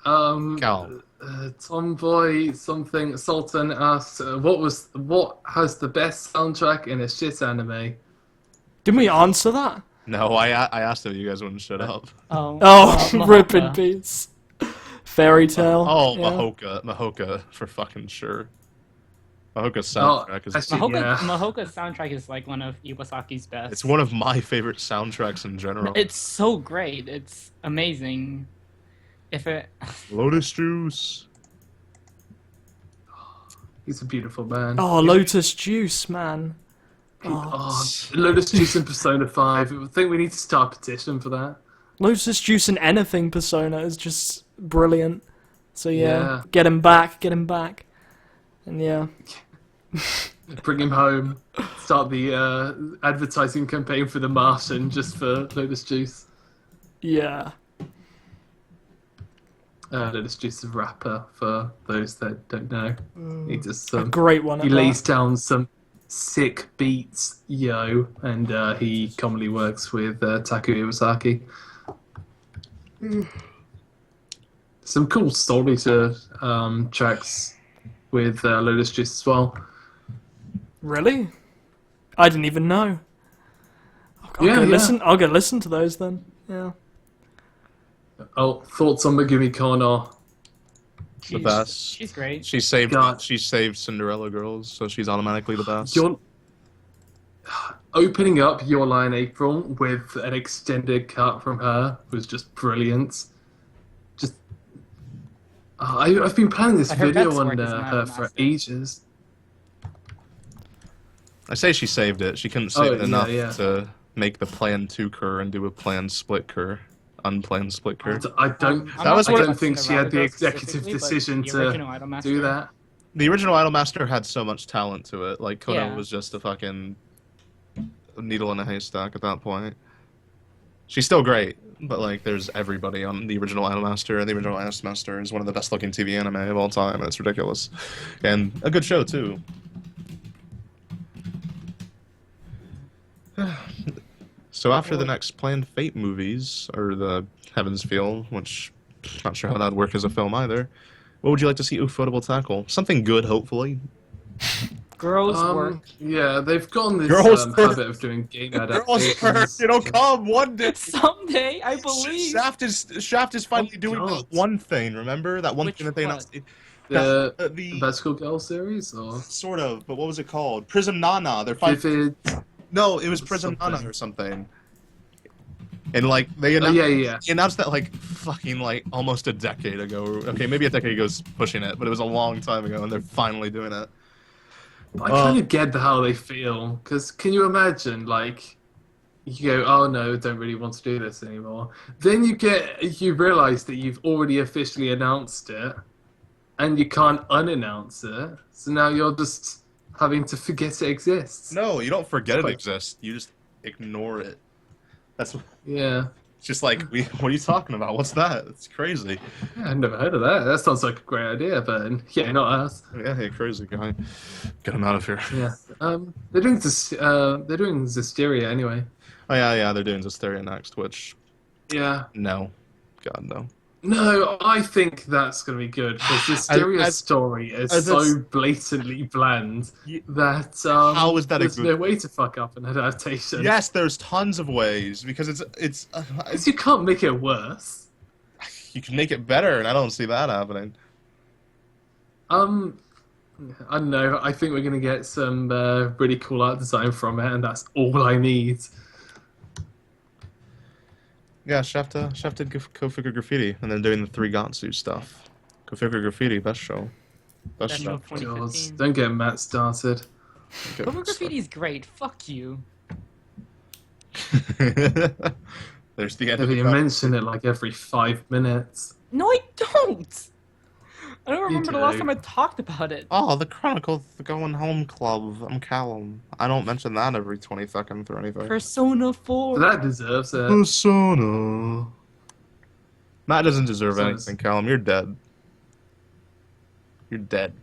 on. Callum. Tomboy something Sultan asked, what has the best soundtrack in a shit anime? Didn't we answer that? No, I asked if you guys wouldn't shut up. Oh, Oh, rip in Mahoka. peace. Fairy tale. Oh, yeah. Mahoka, for fucking sure. Mahoka's soundtrack is... actually- Yeah. Mahoka's soundtrack is like one of Iwasaki's best. It's one of my favorite soundtracks in general. It's so great. It's amazing. If it Lotus Juice. He's a beautiful man. Oh, Lotus Juice, man. Oh, Oh, Lotus Juice in Persona 5. I think we need to start a petition for that. Lotus Juice and anything Persona is just brilliant. So yeah, Yeah. get him back. And yeah. Bring him home. Start the advertising campaign for the Martian just for Lotus Juice. Yeah. Lotus Juice is a rapper, for those that don't know. He just A great one. he at that. lays down some sick beats, and he commonly works with Taku Iwasaki. Some cool story to tracks with Lotus Juice as well. Really? I didn't even know. I'll Yeah, go yeah. listen. I'll go listen to those then. Yeah. Oh, thoughts on Megumi Kono? The best. She's great. She saved God. Cinderella Girls, so she's automatically the best. You're opening up Your Lie in April with an extended cut from her was just brilliant. Just I've been planning this Her video Betsworth on is not her a for master. ages. I say she saved it. She couldn't Oh, save it yeah, enough yeah. to make the plan 2 cur and do a planned split cur. Unplanned split cur. I don't. I'm That was not what- I talking don't think about she had the Cinderella executive specifically, but decision the to original Idolmaster. do that. The original Idolmaster had so much talent to it. Like, Kono Yeah. was just a fucking needle in a haystack at that point. She's still great, but, like, there's everybody on the original Idolmaster, and the original Idolmaster is one of the best-looking TV anime of all time, and it's ridiculous. And a good show, too. So after the next planned Fate movies, or the Heaven's Feel, which not sure how that'd work as a film either, what would you like to see Ufotable tackle? Something good, hopefully. Girls work. Yeah, they've got this Girls work. habit of doing game Girls, adaptations. it'll come one day. Someday, I believe. Shaft is finally doing God. that one thing. Remember that one Which thing that they what? announced? The Bad School Girl series, or Sort of, but what was it called? Prism Nana. They're finally. Vivid. No, it was Prism Nana Something. or something. And like they announced, yeah. they announced that like fucking like almost a decade ago. Okay, maybe a decade ago is pushing it, but it was a long time ago, and they're finally doing it. I kind of get how they feel, because can you imagine, like, you go, oh no, don't really want to do this anymore. Then you realize that you've already officially announced it, and you can't unannounce it. So now you're just having to forget it exists. No, you don't forget it But- exists. You just ignore it. That's Yeah. it's just like what are you talking about? What's that? It's crazy. Yeah, I've never heard of that. That sounds like a great idea, but yeah, not us. Yeah, hey, crazy guy. Get him out of here. Yeah. They're doing Zisteria anyway. Oh yeah, they're doing Hysteria next, which Yeah. no. God no. No, I think that's going to be good, because Zysteria's story is as so it's- blatantly bland Ye- that How is that a there's good- no way to fuck up an adaptation. Yes, there's tons of ways because it's Because you can't make it worse. you can make it better, and I don't see that happening. I don't know. I think we're going to get some really cool art design from it, and that's all I need. Yeah, Shaft did Configure Graffiti, and then doing the 3 Gatsu stuff. Configure Graffiti, best show. Best Best show. of 2015. God, don't get Matt started. Okay. Cover graffiti's great. Fuck you. There's the end Yeah, of but you the mention it like every 5 minutes. No, I don't. I don't remember the last do. time I talked about it. Oh, the Chronicle of the Going Home Club. I'm Callum. I don't mention that every 20 seconds or anything. Persona 4. That deserves it. Persona. Matt doesn't deserve So anything, Callum. You're dead. You're dead.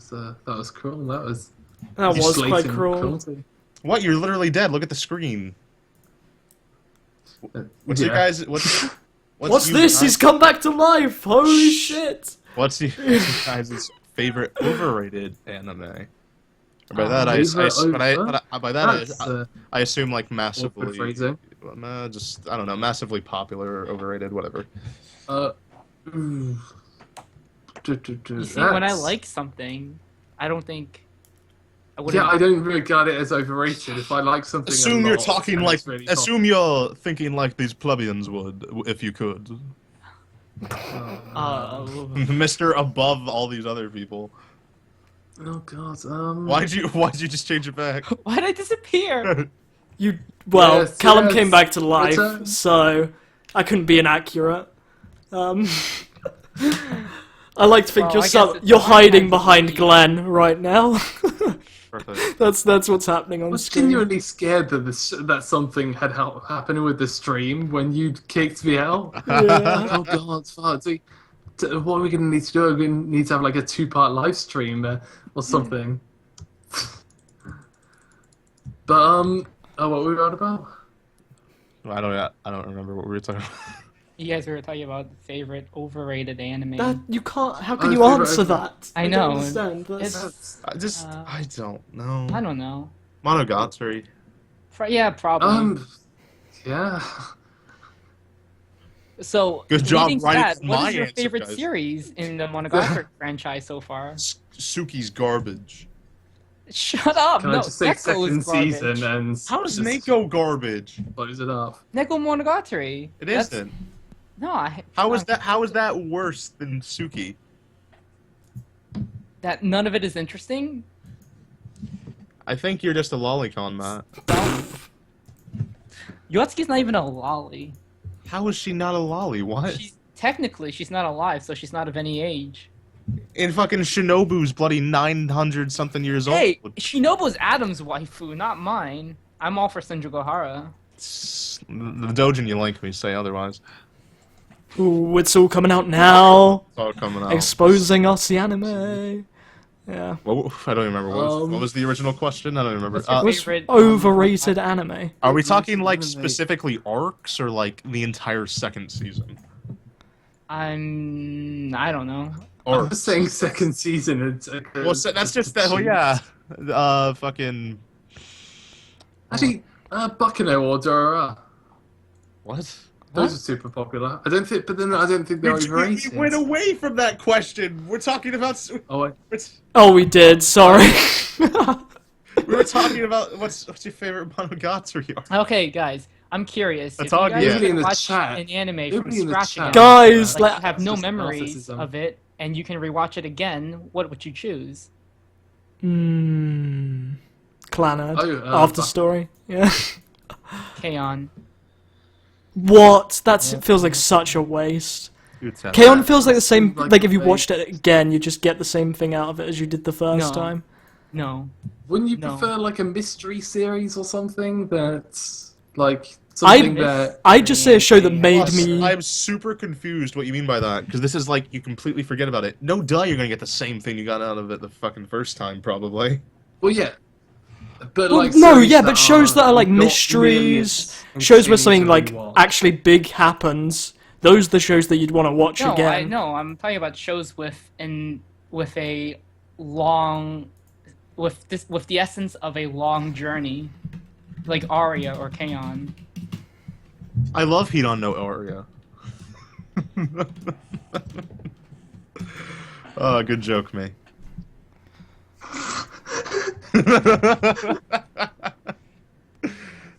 That was cruel. That was That was quite blatant cruel. cruelty. What? You're literally dead. Look at the screen. What's your Yeah. guys? What's you this? guys- He's come back to life! Holy shit! What's your guys' favorite overrated anime? By that, That's, I assume like massively, overphrasing. just I don't know, massively popular, overrated, whatever. ooh. You see, when I like something, I don't think. Yeah, I don't regard it as overrated. If I like something, Assume a you're lot, talking and like. it's really Assume you're thinking like these plebeians would, if you could. Mister above all these other people. Oh God. Why'd you just change it back? Why did I disappear? Well, Yes, Callum yes. came back to life, Return. so I couldn't be inaccurate. I like to think Well, I guess it's you're fine hiding to behind be- Glen right now. Perfect. that's what's happening on I was screen. genuinely scared that that something had happened with the stream when you kicked me out. Yeah. Oh God, fuck. What are we going to need to do? We're going to need to have like a 2-part live stream or something. But oh, what were we on about? I don't remember what we were talking about. You guys were talking about favorite overrated anime. That you can't. How can Oh, you favorite answer anime. that? I don't know. understand. That's- It's I don't know. I don't know. Monogatari. Yeah, probably. Yeah. So, Good job leading to writing that, what my is your answer, favorite guys. series in the Monogatari franchise so far? Suki's garbage. Shut up! Can no, I just say Neko second is garbage. season and How does just Mako garbage? close it up? Neko Monogatari. It That's- isn't. No, How is that worse than Suki? That none of it is interesting. I think you're just a lolicon, Matt. Yotsuki's not even a lolly. How is she not a lolly? What? Technically, she's not alive, so she's not of any age. In fucking Shinobu's bloody 900 something years Hey, old. Shinobu's Adam's waifu, not mine. I'm all for Senjugohara. The Dojin you like me say otherwise. Ooh, it's all coming out now. It's all coming out. Exposing us the anime. Yeah. I don't even remember what was the original question. I don't remember. What's your What's favorite overrated anime? Are we talking like Anime. specifically arcs or like the entire second season? I don't know. Or I'm saying second season. well, so that's just that. Well, yeah. Fucking. Actually, Buccaneer or Dora. What? Those are super popular. I don't think, but then I don't think they're overrated. We went away from that question. We're talking about. Oh, we did. Sorry. We were talking about what's your favorite Monogatari arc? Okay, guys, I'm curious. If you Atagi, guys yeah. Nobody in can the watch chat. an anime Nobody from in the scratch chat. again, Guys, like you have That's no just memories narcissism. of it, and you can rewatch it again, what would you choose? Clannad. Oh, After story. Yeah. K-On! What? Feels like such a waste. K-On! Feels like the same. Like if you watched it again, you just get the same thing out of it as you did the first No. time. No. Wouldn't you No. prefer like a mystery series or something that's like something that? I'd just say a show that made Russ, me. I'm super confused what you mean by that, because this is like you completely forget about it. No duh, you're gonna get the same thing you got out of it the fucking first time, probably. Well, yeah. But Well, like no, series yeah, but shows that are like not mysteries, millions shows where and something things like to rewatch. actually big happens. Those are the shows that you'd want to watch No, again. I know. I'm talking about shows with a long, with the essence of a long journey, like Aria or K-On! I love Heat on No Aria. Oh, good joke, me.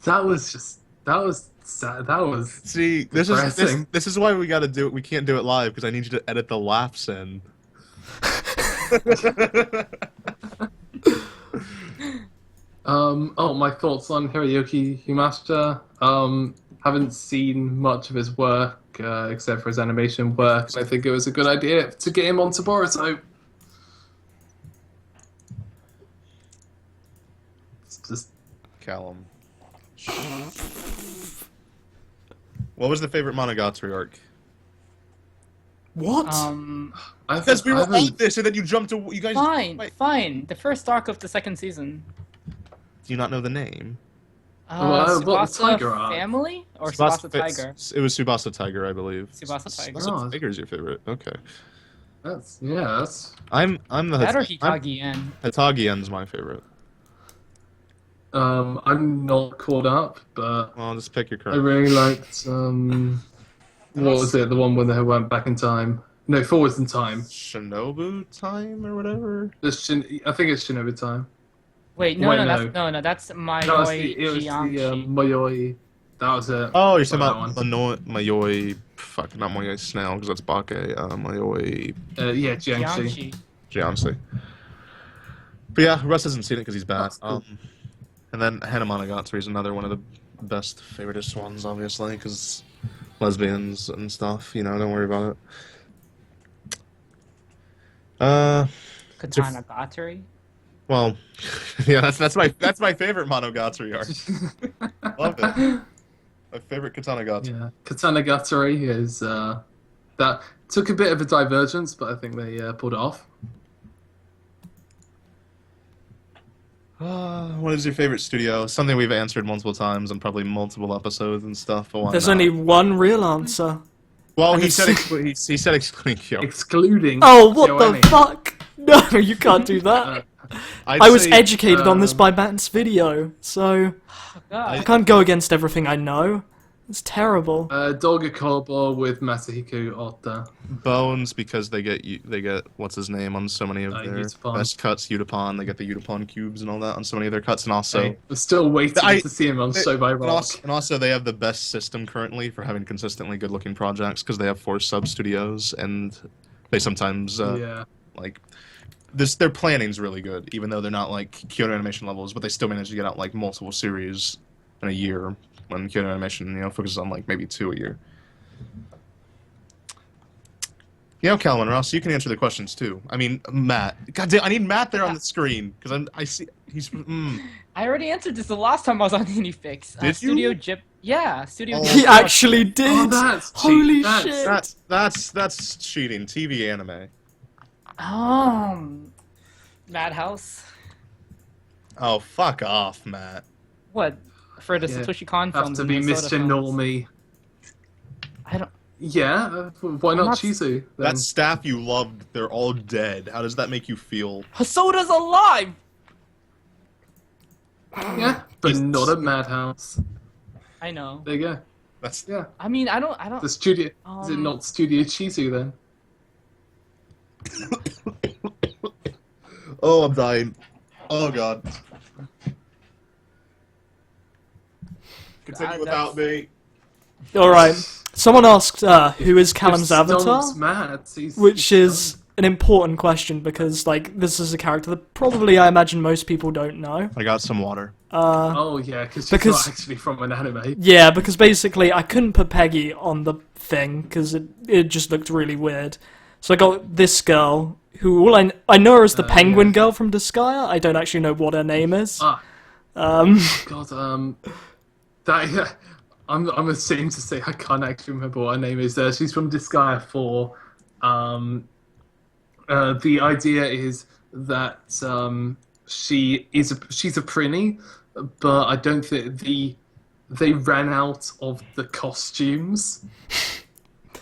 That was sad. That was See, depressing. this is why we gotta do it. We can't do it live because I need you to edit the laughs in. Oh, my thoughts on Hiroyuki Himashita. Haven't seen much of his work except for his animation work. And I think it was a good idea to get him onto Boruto. It's just Callum. What was the favorite Monogatari arc? What? Because we were haven't- on this, and then you jumped to you guys. Fine, Wait, fine. The first arc of the second season. do you not know the name? Well, what, the Tsubasa Tiger arc? Family or Tsubasa Tiger? It was Tsubasa Tiger, I believe. Tsubasa Tiger. Oh. Tiger's your favorite. Okay. That's I'm the That or I'm- Hitagi N. Hitagi En's my favorite. I'm not caught up, but Well, just pick your I current. really liked what was it? The one when they went back in time? No, forwards in time. Shinobu Time or whatever. I think it's Shinobu time. Wait, no, Wait, no, no. that's That was Mayoi it was the Jianchi. Mayoi. That was it. Oh, you're Sorry, talking that about Mayoi. Fuck, not Mayoi Snail, because that's Bake. Mayoi Yeah, Jiangxi. Jianchi. Jianxi. But yeah, Russ hasn't seen it because he's bad. That's cool. And then Hana Monogatari is another one of the best favoritist ones, obviously, because lesbians and stuff. You know, don't worry about it. Katana Gatari. Well, yeah, that's my favorite Monogatari arc. Love it. My favorite Katanagatari. Yeah, Katanagatari is that took a bit of a divergence, but I think they pulled it off. What is your favorite studio? Something we've answered multiple times and probably multiple episodes and stuff. But why There's not? only one real answer. Well, and he it's- said he said excluding Kyo. Excluding. Oh, what the Kyoani. fuck? No, you can't do that. I'd I was say, educated on this by Matt's video, so I God. can't go against everything I know. It's terrible. Dolga Kobo with Masahiko Ota. Bones because they get what's his name on so many of their Utapon. best cuts. Utapon, they get the Utapon cubes and all that on so many of their cuts, and also. Hey, I'm still waiting I- to see him on Show by And Rock. also, they have the best system currently for having consistently good-looking projects because they have 4 sub-studios, and they sometimes Yeah. like their planning's really good, even though they're not like Kyoto Animation levels, but they still manage to get out like multiple series in a year. When Kyoto Animation, focuses on like maybe 2 a year. Callum and Russ, you can answer the questions too. I mean, Matt. God damn, I need Matt there on the screen because I see he's. I already answered this the last time I was on AniFix. Did you? Studio Jip. Yeah, Studio Oh. Jip. He actually did. Oh, that's cheap. Holy That's- shit! That's cheating. TV anime. Madhouse. Oh, fuck off, Matt. What? For the Yeah. Satoshi Kon Have films. to and be Minnesota Mr. films. Normie. I don't. Yeah, why not not- Chizu? Then? That staff you loved, they're all dead. How does that make you feel? Hosoda's alive! Yeah, but not a madhouse. I know. There you go. That's Yeah. I mean, I don't. The studio is it not Studio Chizu then? Oh, I'm dying. Oh god. Continue without me. All right. Someone asked who is Callum's If avatar, Stone's mad, he's which is an important question because like this is a character that probably I imagine most people don't know. I got some water. Oh yeah, because she's because- not actually from an anime. Yeah, because basically I couldn't put Peggy on the thing because it just looked really weird. So I got this girl who all I know her as the penguin girl from Disgaea. I don't actually know what her name is. Ah, Um, God, that I'm ashamed to say I can't actually remember what her name is. She's from Disgaea 4. The idea is that she's a prinny, but I don't think they ran out of the costumes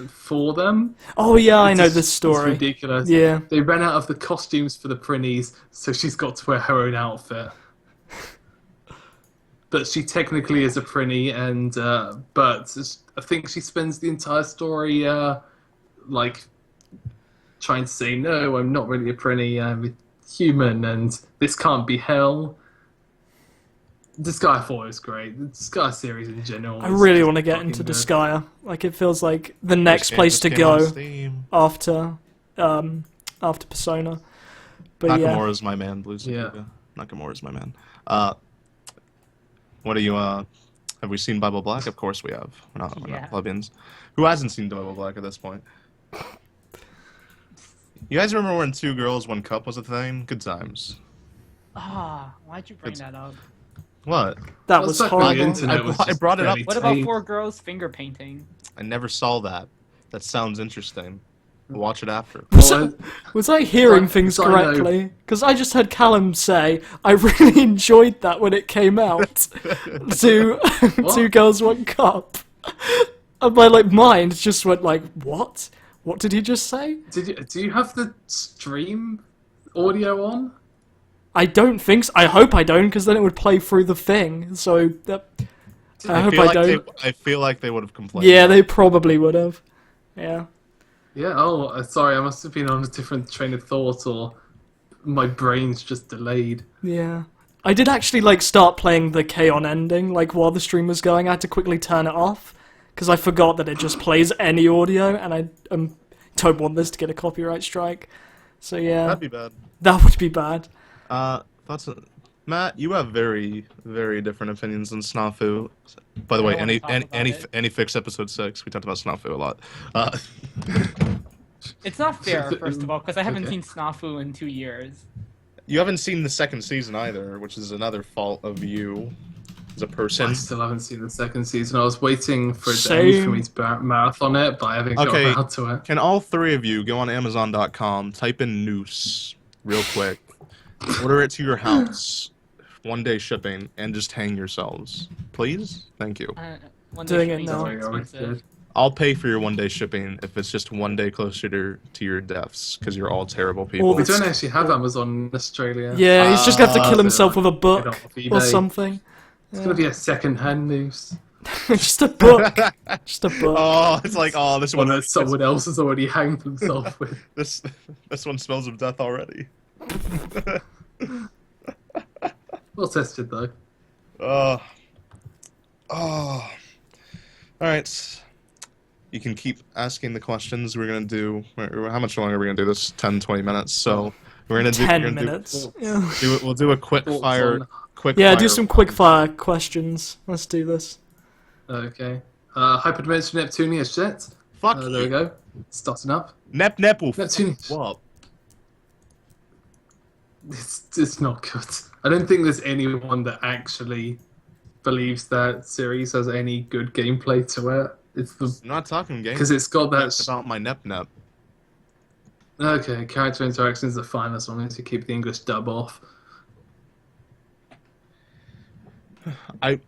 for them. oh yeah, I It's know just- this story. It's ridiculous. Yeah. They ran out of the costumes for the prinnies, so she's got to wear her own outfit. But she technically is a prinny, and but I think she spends the entire story like trying to say, no, I'm not really a prinny, I'm a human, and this can't be hell. Disgaea 4 is great. The Disgaea series in general. I is really just want to get fucking into good. Disgaea. Like it feels like the next This place to game came out on go Steam. after Persona. But yeah. Nakamura's my man, Blues. Yeah. Nakamura's my man. What are you? Have we seen Bible Black? Of course we have. We're Yeah. not plebeians. Who hasn't seen Bible Black at this point? You guys remember when Two Girls, One Cup was a thing? Good times. Why'd you bring that up? What? That Well, was it's like when the horrible. internet was I just brought it up. very What about tame. 4 girls finger painting? I never saw that. That sounds interesting. Watch it after. Well, Was I hearing Like, things I know. correctly? Because I just heard Callum say, I really enjoyed that when it came out. Two girls, one cup. And my mind just went like, what? What did he just say? do you have the stream audio on? I don't think so. I hope I don't, because then it would play through the thing. So, I hope I don't. I feel like they would have complained. Yeah, they probably would have. Yeah. Yeah, sorry, I must have been on a different train of thought, or my brain's just delayed. Yeah. I did actually, start playing the K-On! Ending, while the stream was going. I had to quickly turn it off, because I forgot that it just plays any audio, and I don't want this to get a copyright strike. So, yeah. That'd be bad. That would be bad. Thoughts, Matt? You have very, very different opinions than Snafu. By the way, don't wanna talk about it. AniFix episode 6. We talked about Snafu a lot. It's not fair, first of all, because I haven't Okay. seen Snafu in 2 years. You haven't seen the second season either, which is another fault of you as a person. I still haven't seen the second season. I was waiting for it to Same. end for me to marathon it, but I haven't Okay. got around to it. Can all three of you go on Amazon.com, type in Noose real quick, order it to your house, 1-day shipping, and just hang yourselves, please? Thank you. One Doing day it should be now. so Sorry, I was expensive. dead. I'll pay for your 1-day shipping if it's just 1 day closer to your deaths, because you're all terrible people. Or We don't actually have Amazon in Australia. Yeah, he's just gonna have to kill so, himself with a book get off or eBay. something. It's gonna be a second-hand news. Just a book. Just a book. Oh, it's like, oh, this One one, that someone else has already hanged themselves with. this one smells of death already. Well tested though. Oh. All right. You can keep asking the questions. We're gonna do. How much longer are we gonna do this? 10, 20 minutes. So we're gonna do. 10 we're gonna minutes. do- Yeah. We'll do a quick Thoughts fire. on- Yeah, do some quick fire questions. Let's do this. Okay. Hyperdimension Neptunia shit. Fuck There you. we go. Starting up. Nep will fuck Neptunia. you up. It's not good. I don't think there's anyone that actually believes that series has any good gameplay to it. It's the I'm not talking games. because it's got that. It's about my Nep. Okay, character interactions are fine as long as you keep the English dub off.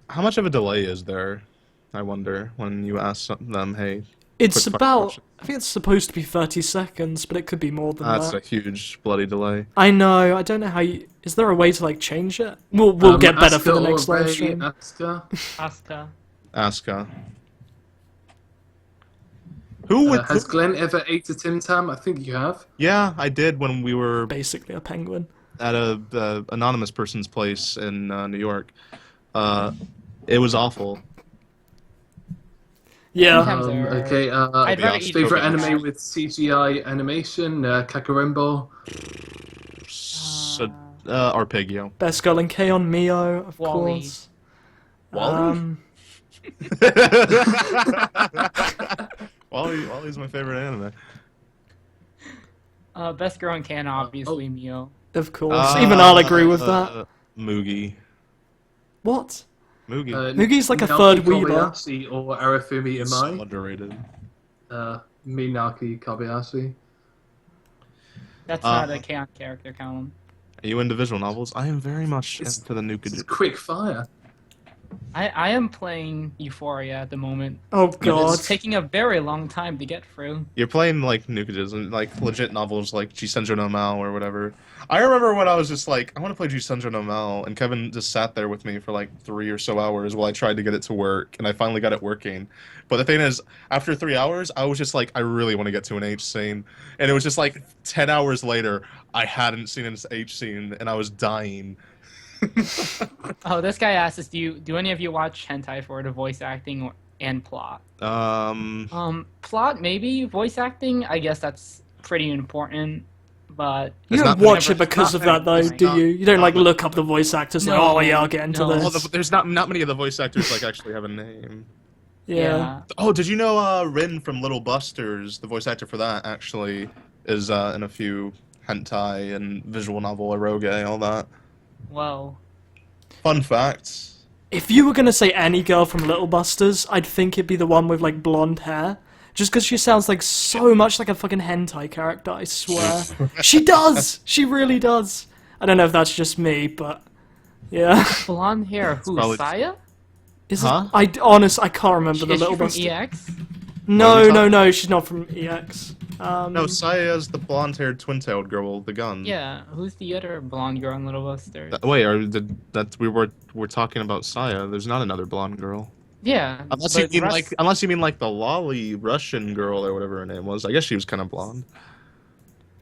How much of a delay is there? I wonder when you ask them, hey. It's quick about. question. I think it's supposed to be 30 seconds, but it could be more than That's that. a huge bloody delay. I know. I don't know how you. Is there a way to like change it? We'll get better for the next live stream. Asuka. Asuka. Who would? Has Glen ever ate a Tim Tam? I think you have. Yeah, I did when we were Basically a penguin. at a anonymous person's place in New York. It was awful. Yeah. Sometimes they're- Okay. I'd rather eat Favorite Kobe. anime with CGI animation? Kakarembo. So, Arpeggio. Best girl in K-On! Mio, of Wall-E. course. Wall-E? Wally's my favorite anime. Best girl in Can, obviously Mio. Of course. Even I'll agree with that. Mugi. What? Mugi. Mugi's like a Naoki third Weaver. Kobayashi or Arifumi So Imai. underrated. Minaki Kobayashi. That's not a Can character, Callum. Are you into visual novels? I am very much into the It's Nuka. quick fire. I am playing Euphoria at the moment. Oh But god. it's taking a very long time to get through. You're playing like Nukages and like legit novels like Jisenjo no Mao or whatever. I remember when I was just like, I want to play Jisenjo no Mao, and Kevin just sat there with me for like 3 or so hours while I tried to get it to work, and I finally got it working. But the thing is, after 3 hours, I was just like, I really want to get to an H scene, and it was just like 10 hours later, I hadn't seen an H scene, and I was dying. Oh, this guy asks us, do any of you watch hentai for the voice acting and plot? Plot maybe, voice acting, I guess that's pretty important, but You It's don't not- watch never- it because not of that though, very- do not- you? You don't like not- look up the voice actors like, No, oh yeah, I'll get into no. Well, this. there's not many of the voice actors like actually have a name. Yeah. Oh, did you know Rin from Little Busters, the voice actor for that, actually is in a few hentai and visual novel, eroge, all that. Well, Fun fact. If you were gonna say any girl from Little Busters, I'd think it'd be the one with like blonde hair. Just because she sounds like so much like a fucking hentai character, I swear. She does! She really does! I don't know if that's just me, but... Yeah. blonde hair, who, probably- Saya? Is Huh? it, I can't remember the Is she Little from Busters. EX? No, What are we no, she's not from EX. No, Saya's the blonde-haired twin-tailed girl with the gun. Yeah, who's the other blonde girl in Little Busters? Wait, we're talking about Saya. There's not another blonde girl. Yeah, Unless you but mean Russ- like the lolly Russian girl or whatever her name was. I guess she was kind of blonde.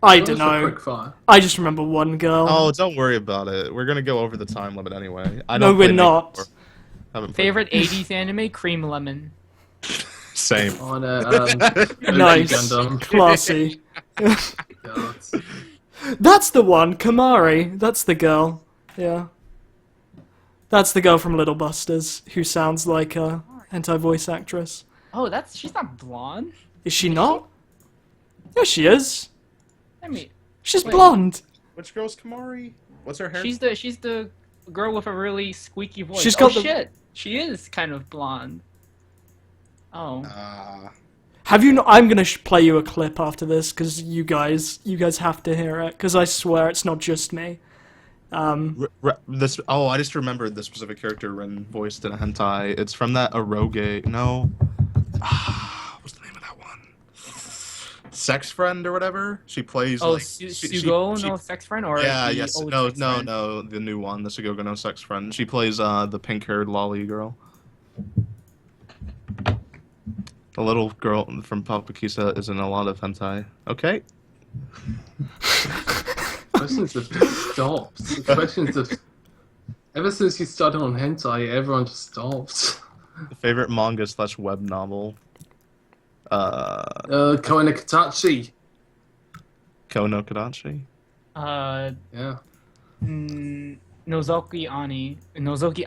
I That don't was a know. Quick fire. I just remember one girl. Oh, don't worry about it. We're gonna go over the time limit anyway. I No, don't we're play not. Make Haven't played favorite 80s anime, Cream Lemon. Same. On Nice. Gundam. Classy. God. That's the one, Kamari. That's the girl. Yeah. That's the girl from Little Busters, who sounds like a hentai voice actress. Oh, she's not blonde. Is she not? Yeah, she is. I mean, She's Wait. blonde. Which girl's Kamari? What's her hair? she's the girl with a really squeaky voice. She's Oh got the- shit, she is kind of blonde. Oh, Have you not? I'm gonna play you a clip after this because you guys have to hear it because I swear it's not just me. I just remembered the specific character Ren voiced in a hentai. It's from that eroge. No. What's the name of that one? Sex Friend or whatever. She plays like Sugo no sex friend or Yeah, the yes. old No, sex no, friend? no. The new one, the Sugogo no Sex Friend. She plays the pink-haired lolly girl. The little girl from Papakisa is in a lot of hentai. Okay. Questions have just stopped. Questions have. Ever since you started on hentai, everyone just stopped. Favorite manga / web novel. Koina Katachi. Ko no Kadachi. Yeah. Nozoki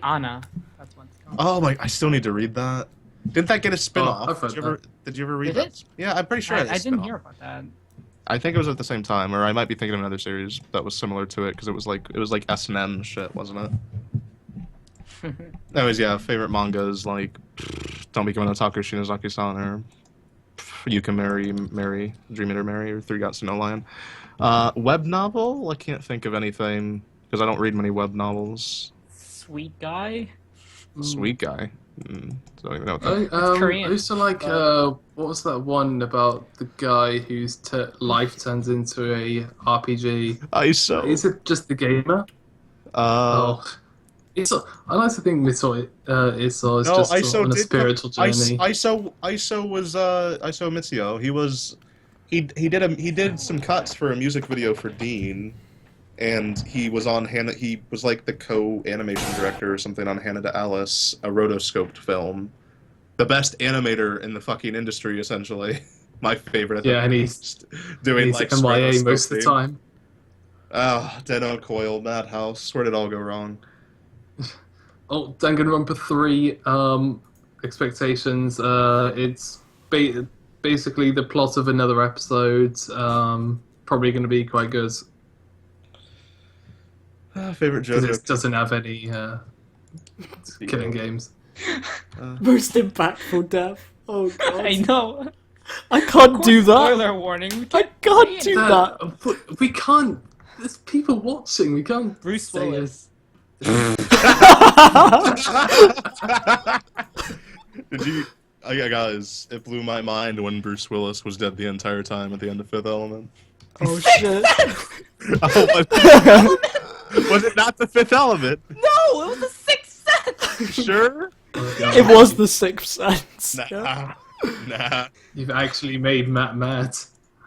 Ana. That's what it's called. Oh my! I still need to read that. Didn't that get a spin-off? I've read Did you ever read Did that? it? Yeah, I'm pretty sure. I didn't hear about that. I think it was at the same time, or I might be thinking of another series that was similar to it because it was like S&M shit, wasn't it? Anyways, yeah, favorite manga is like Don't Become an Otaku Shinozaki-san or You Can Marry Dream Eater Mary or Three Gots No Lion. Web novel? I can't think of anything because I don't read many web novels. Sweet guy. Sweet guy. Don't even know what that. Korean. I used to like, what was that one about the guy whose life turns into a RPG? ISO. Is it just the gamer? Oh, I like to think Iso is just on a spiritual journey. ISO was ISO Mitsuo. He did some cuts for a music video for Dean, and he was on he was like the co-animation director or something on Hannah to Alice, a rotoscoped film. The best animator in the fucking industry, essentially. My favorite. Yeah, and he's doing like MIA most of the time. Ah, Coil, Madhouse. Where did it all go wrong? Oh, Danganronpa 3, expectations. It's basically the plot of another episode. Probably going to be quite good. Favorite JoJo. Because it doesn't have any killing games. Most impactful death. Oh god. I know. I can't do that. Spoiler warning. I can't do that. We can't. There's people watching. We can't. Bruce say Willis. Did you? Yeah, guys, it blew my mind when Bruce Willis was dead the entire time at the end of Fifth Element. Oh shit. Was it not the Fifth Element? No, it was the Sixth Sense. Sure? It was the Sixth Sense. Nah. Nah. You've actually made Matt mad.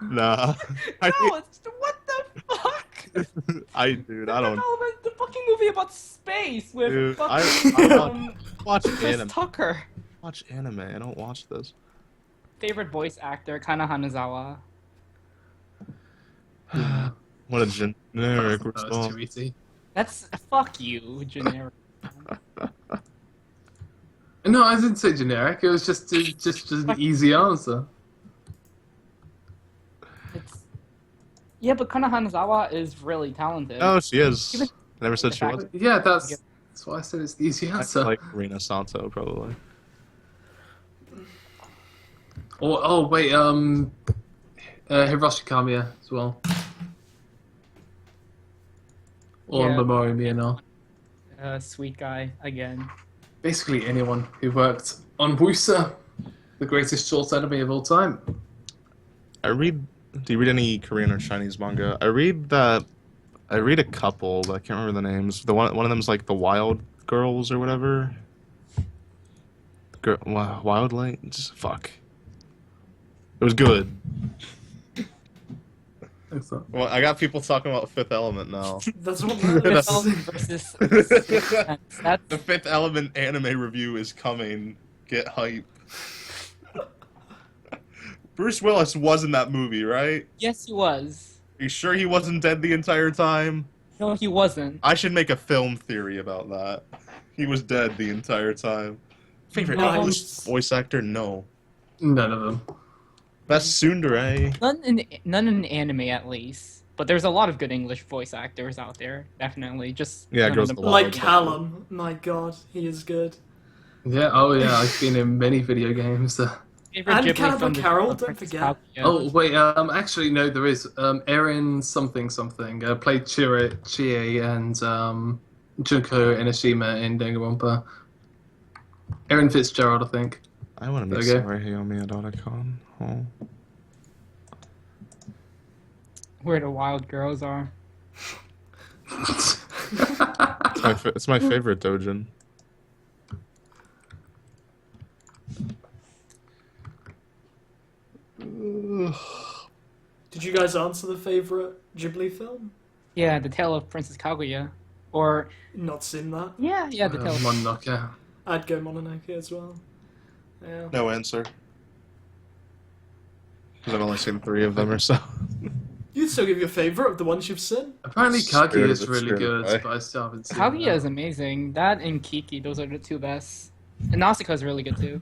Nah. No, it's what the fuck? I don't. The fucking movie about space with Dude, fucking watch Chris anime. Tucker. Watch anime. I don't watch this. Favorite voice actor, Kana Hanazawa. What a generic That was response. too easy. That's fuck you, generic. No, I didn't say generic. It was just an easy answer. Yeah, but Kana Hanazawa is really talented. Oh, she is. Even- I never said she was. Yeah, that's why I said it's the easy I answer. like Rina Santo, probably. Wait, Hiroshi Kamiya as well. Or Yeah. Mamoru Miyano. Sweet guy again. Basically anyone who worked on Wusa, the greatest short anime of all time. Do you read any Korean or Chinese manga? I read a couple, but I can't remember the names. One of them's like the Wild Girls or whatever. Wild Light? Just fuck. It was good. Well, I got people talking about Fifth Element now. That's what Fifth matters. Element versus Sixth Sense. That's The Fifth Element anime review is coming. Get hype. Bruce Willis was in that movie, right? yes, he was. Are you sure he wasn't dead the entire time? No, he wasn't. I should make a film theory about that. He was dead the entire time. Favorite Nice. English voice actor? No. None of them. Best tsundere? None in anime, at least. But there's a lot of good English voice actors out there, definitely. Just Yeah, none Girls of them- Galore. Like Callum. My god, he is good. Yeah, I've been in many video games. Favorite And Ghibli Cannibal film is Carol, The don't Princess forget. Kaguya. Oh, wait, actually, no, there is. Erin something. Played Chie and Junko Enoshima in Danganronpa. Erin Fitzgerald, I think. I want to meet Okay. Sorry Hayomi Adonakon. Oh. Where the wild girls are. It's my favorite doujin. Did you guys answer the favorite Ghibli film? Yeah, The Tale of Princess Kaguya. Or, Not seen that. yeah, The Tale of... Mononoke. I'd go Mononoke as well. Yeah. No answer. Because I've only seen 3 of them or so. You'd still give your favorite of the ones you've seen? Apparently, Spirit Kaguya of is the really Spirit, good, right? but I still haven't seen Kaguya that. is amazing. That and Kiki, those are the two best. And Nausicaa is really good too.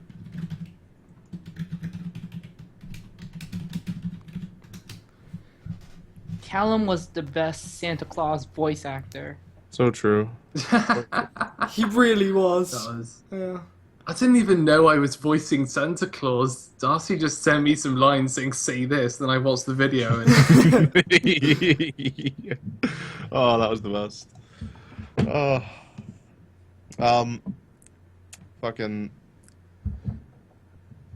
Callum was the best Santa Claus voice actor. So true. He really That was. was... Yeah. I didn't even know I was voicing Santa Claus. Darcy just sent me some lines saying, say this, then I watched the video. And... Oh, that was the best. Oh. fucking.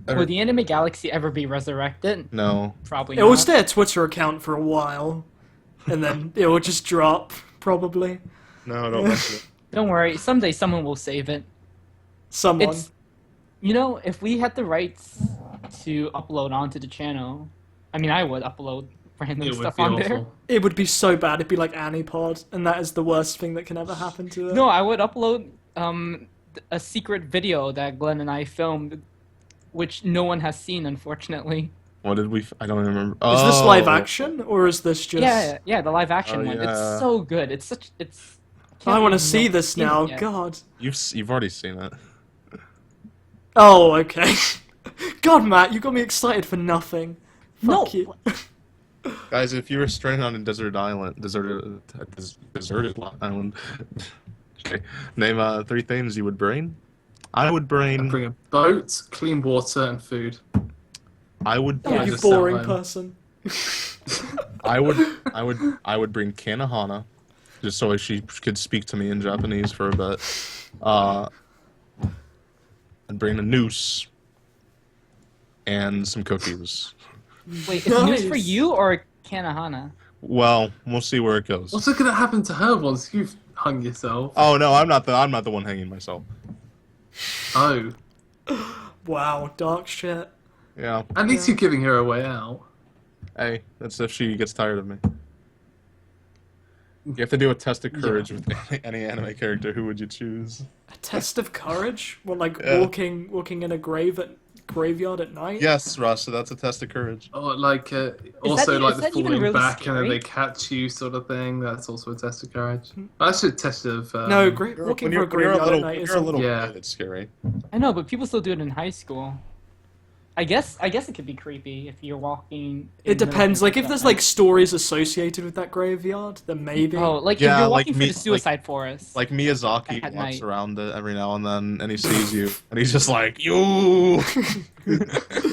Will the anime galaxy ever be resurrected? No. Probably It not. will stay a Twitter account for a while, and then it will just drop, probably. No, don't mention it. Don't worry, someday someone will save it. Someone. It's, you know, if we had the rights to upload onto the channel, I mean, I would upload random It would stuff be on awful. there. It would be so bad. It'd be like AniPod, and that is the worst thing that can ever happen to it. No, I would upload a secret video that Glen and I filmed, which no one has seen, unfortunately. What did we? I don't even remember. Is this live action, or is this just... Yeah, the live action Oh, one. yeah. It's so good. It's I want to can't see believe this no now. one's seen it yet. God. You've already seen it. Oh, okay. God, Matt, you got me excited for nothing. No. Fuck you. Guys, if you were stranded on a deserted island, deserted island, okay, name 3 things you would bring. I would bring. Bring a boat, clean water, and food. I would. Oh, Yeah, you just boring at home. person. I would bring Kanahana, just so she could speak to me in Japanese for a bit. I'd bring a noose and some cookies. Wait, is it news for Nice. you or Kanahana? Well, we'll see where it goes. What's gonna happen to her once you've hung yourself? Oh no, I'm not the one hanging myself. Oh, Wow, dark shit. Yeah. at least you're giving her a way out. Hey, that's if she gets tired of me. You have to do a test of courage with any anime character. Who would you choose? A test of courage? What, like Yeah. walking in a graveyard at night? Yes, Russ. So that's a test of courage. Or like, also like is the that even falling really back and then scary? they catch you sort of thing. That's also a test of courage. That's a test of. No, walking When for a graveyard at night when is you're a little Yeah. kid, it's scary. I know, but people still do it in high school. I guess it could be creepy if you're walking. It depends. Like, if there's like stories associated with that graveyard, then maybe. oh, like Yeah, if you're like walking me- through the suicide forest. Like Miyazaki At walks night. around it every now and then, and he sees you, and he's just like, "You."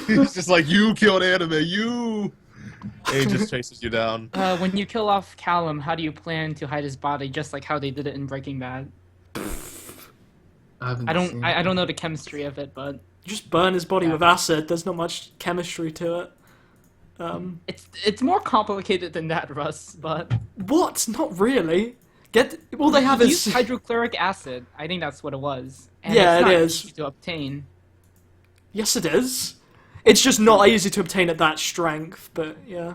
He's just like, "You killed anime, you." And he just chases you down. When you kill off Callum, how do you plan to hide his body? Just like how they did it in Breaking Bad. I haven't I seen don't it. know the chemistry of it, but You just burn his body Yeah. with acid. There's not much chemistry to it. it's more complicated than that, Russ. But What? Not really. All they have you is... use hydrochloric acid. I think that's what it was. And Yeah, it's not it is. easy to obtain. Yes, it is. It's just not easy to obtain at that strength, but yeah.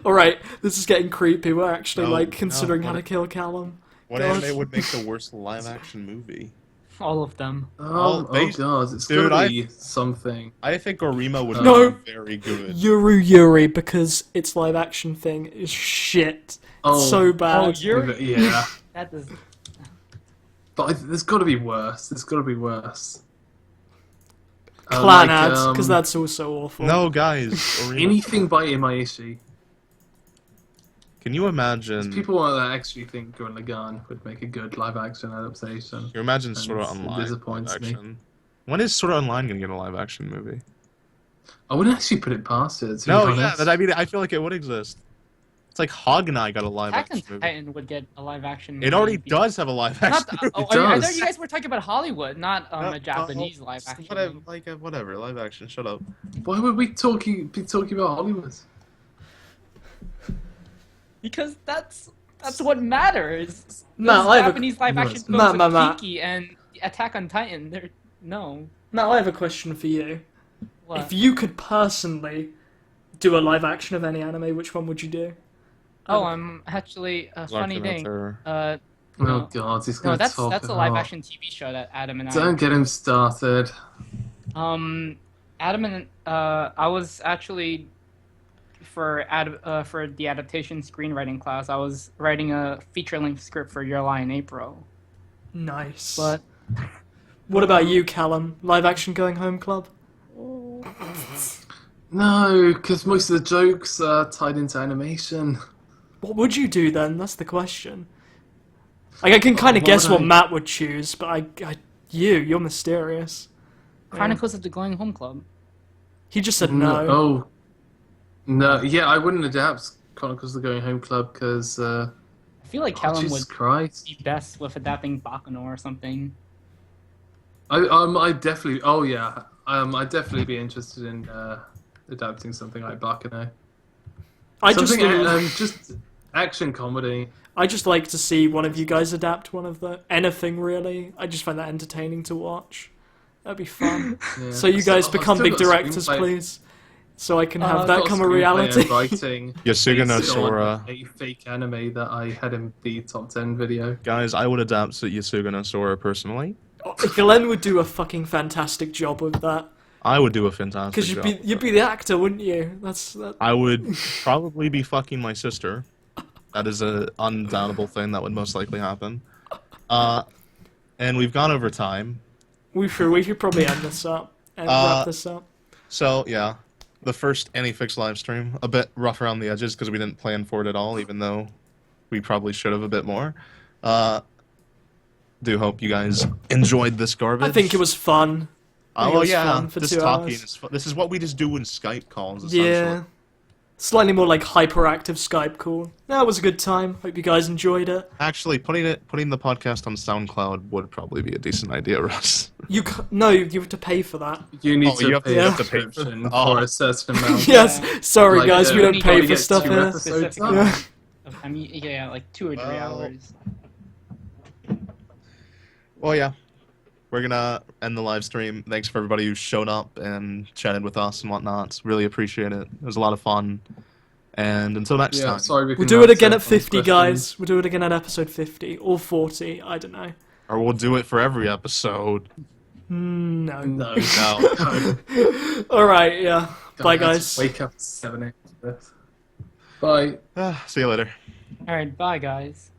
Alright, this is getting creepy. We're actually, No, like, considering no, how what- to kill Callum. What God. anime would make the worst live-action movie? All of them. Oh they- god, it's Dude, gotta be something. I think Orima would No. be very good. Yuri, because its live action thing is shit. Oh. It's so bad. Oh, Yuri. Yeah, That does. but there's gotta be worse. There's gotta be worse. Clan like, ads, because that's also awful. No, guys. Orima, anything by Imaishi. can you imagine? People that actually think Gurren Lagann would make a good live action adaptation. Can you imagine Sword Art It Online disappoints live me. action? When is Sword Art Online gonna get a live action movie? I wouldn't actually put it past it. To No, be yeah, honest. I mean, I feel like it would exist. It's like Haganai got a live Attack action on movie. Titan would get a live action. It movie. already does have a live Not action. the, oh, It I does. thought you guys were talking about Hollywood, not a Japanese live action. Whatever, movie. like whatever, live action. Shut up. Why would we be talking about Hollywood? Because that's what matters. Matt, Those I have a- Japanese live action Matt, films with Matt. Kiki and Attack on Titan. They're no. Now I have a question for you. What? If you could personally do a live action of any anime, which one would you do? Oh, I'm actually a funny Larkin thing. Alter. Oh No. god, he's No, gonna that's talk a live about- action TV show that Adam and Don't get him started. Adam and I was actually for the adaptation screenwriting class. I was writing a feature-length script for Your Lie in April. Nice. But What about you, Callum? Live action Going Home Club? No, because most of the jokes are tied into animation. What would you do then? That's the question. Like, I can kind of what guess would what I- Matt would choose, but you're mysterious. Chronicles of the Going Home Club. He just said no. Oh. No, yeah, I wouldn't adapt Chronicles of the Going Home Club because, I feel like Callum would Jesus Christ. be best with adapting Baccano or something. I definitely. Oh yeah. I'd definitely be interested in adapting something like Bakano. I Just action comedy. I just like to see one of you guys adapt one of the anything really. I just find that entertaining to watch. That'd be fun. Yeah. So you guys become I've big still got directors, screenplay. please. So I can have I've that got come a screenplay reality. and writing Yasuga no based on Sora. a fake anime that I had in the top 10 video. Guys, I would adapt Yasuga no Sora personally. Glen would do a fucking fantastic job with that. I would do a fantastic Because job. you'd be the actor, wouldn't you? That. I would probably be fucking my sister. That is an undoubtable thing that would most likely happen. And we've gone over time. We should probably end this up and wrap this up. So, yeah. The first AniFix live stream. A bit rough around the edges because we didn't plan for it at all, even though we probably should have a bit more. Do hope you guys enjoyed this garbage. I think it was fun. Oh, yeah. Fun for This 2 talking hours. is fun. This is what we just do in Skype calls, essentially. Yeah. Slightly more like hyperactive Skype call. That was a good time. Hope you guys enjoyed it. Actually, putting the podcast on SoundCloud would probably be a decent idea, Russ. No, you have to pay for that. You need you to have pay to- a you have to pay for- subscription Oh. for a certain amount. Yes, sorry Like, guys, we don't you pay only for get stuff 2 here. episodes Specific- out. Yeah. I mean, yeah, like 2 or 3 Well. hours. Well, yeah. We're gonna end the live stream. Thanks for everybody who showed up and chatted with us and whatnot. Really appreciate it. It was a lot of fun. And until next Yeah, time. sorry we We'll couldn't do it again answer at 50, questions. guys. We'll do it again at episode 50 or 40. I don't know. Or we'll do it for every episode. No. No. No. All right. Yeah. Bye, I had to guys. Wake up at 7 a.m. Bye. See you later. Alright, bye guys.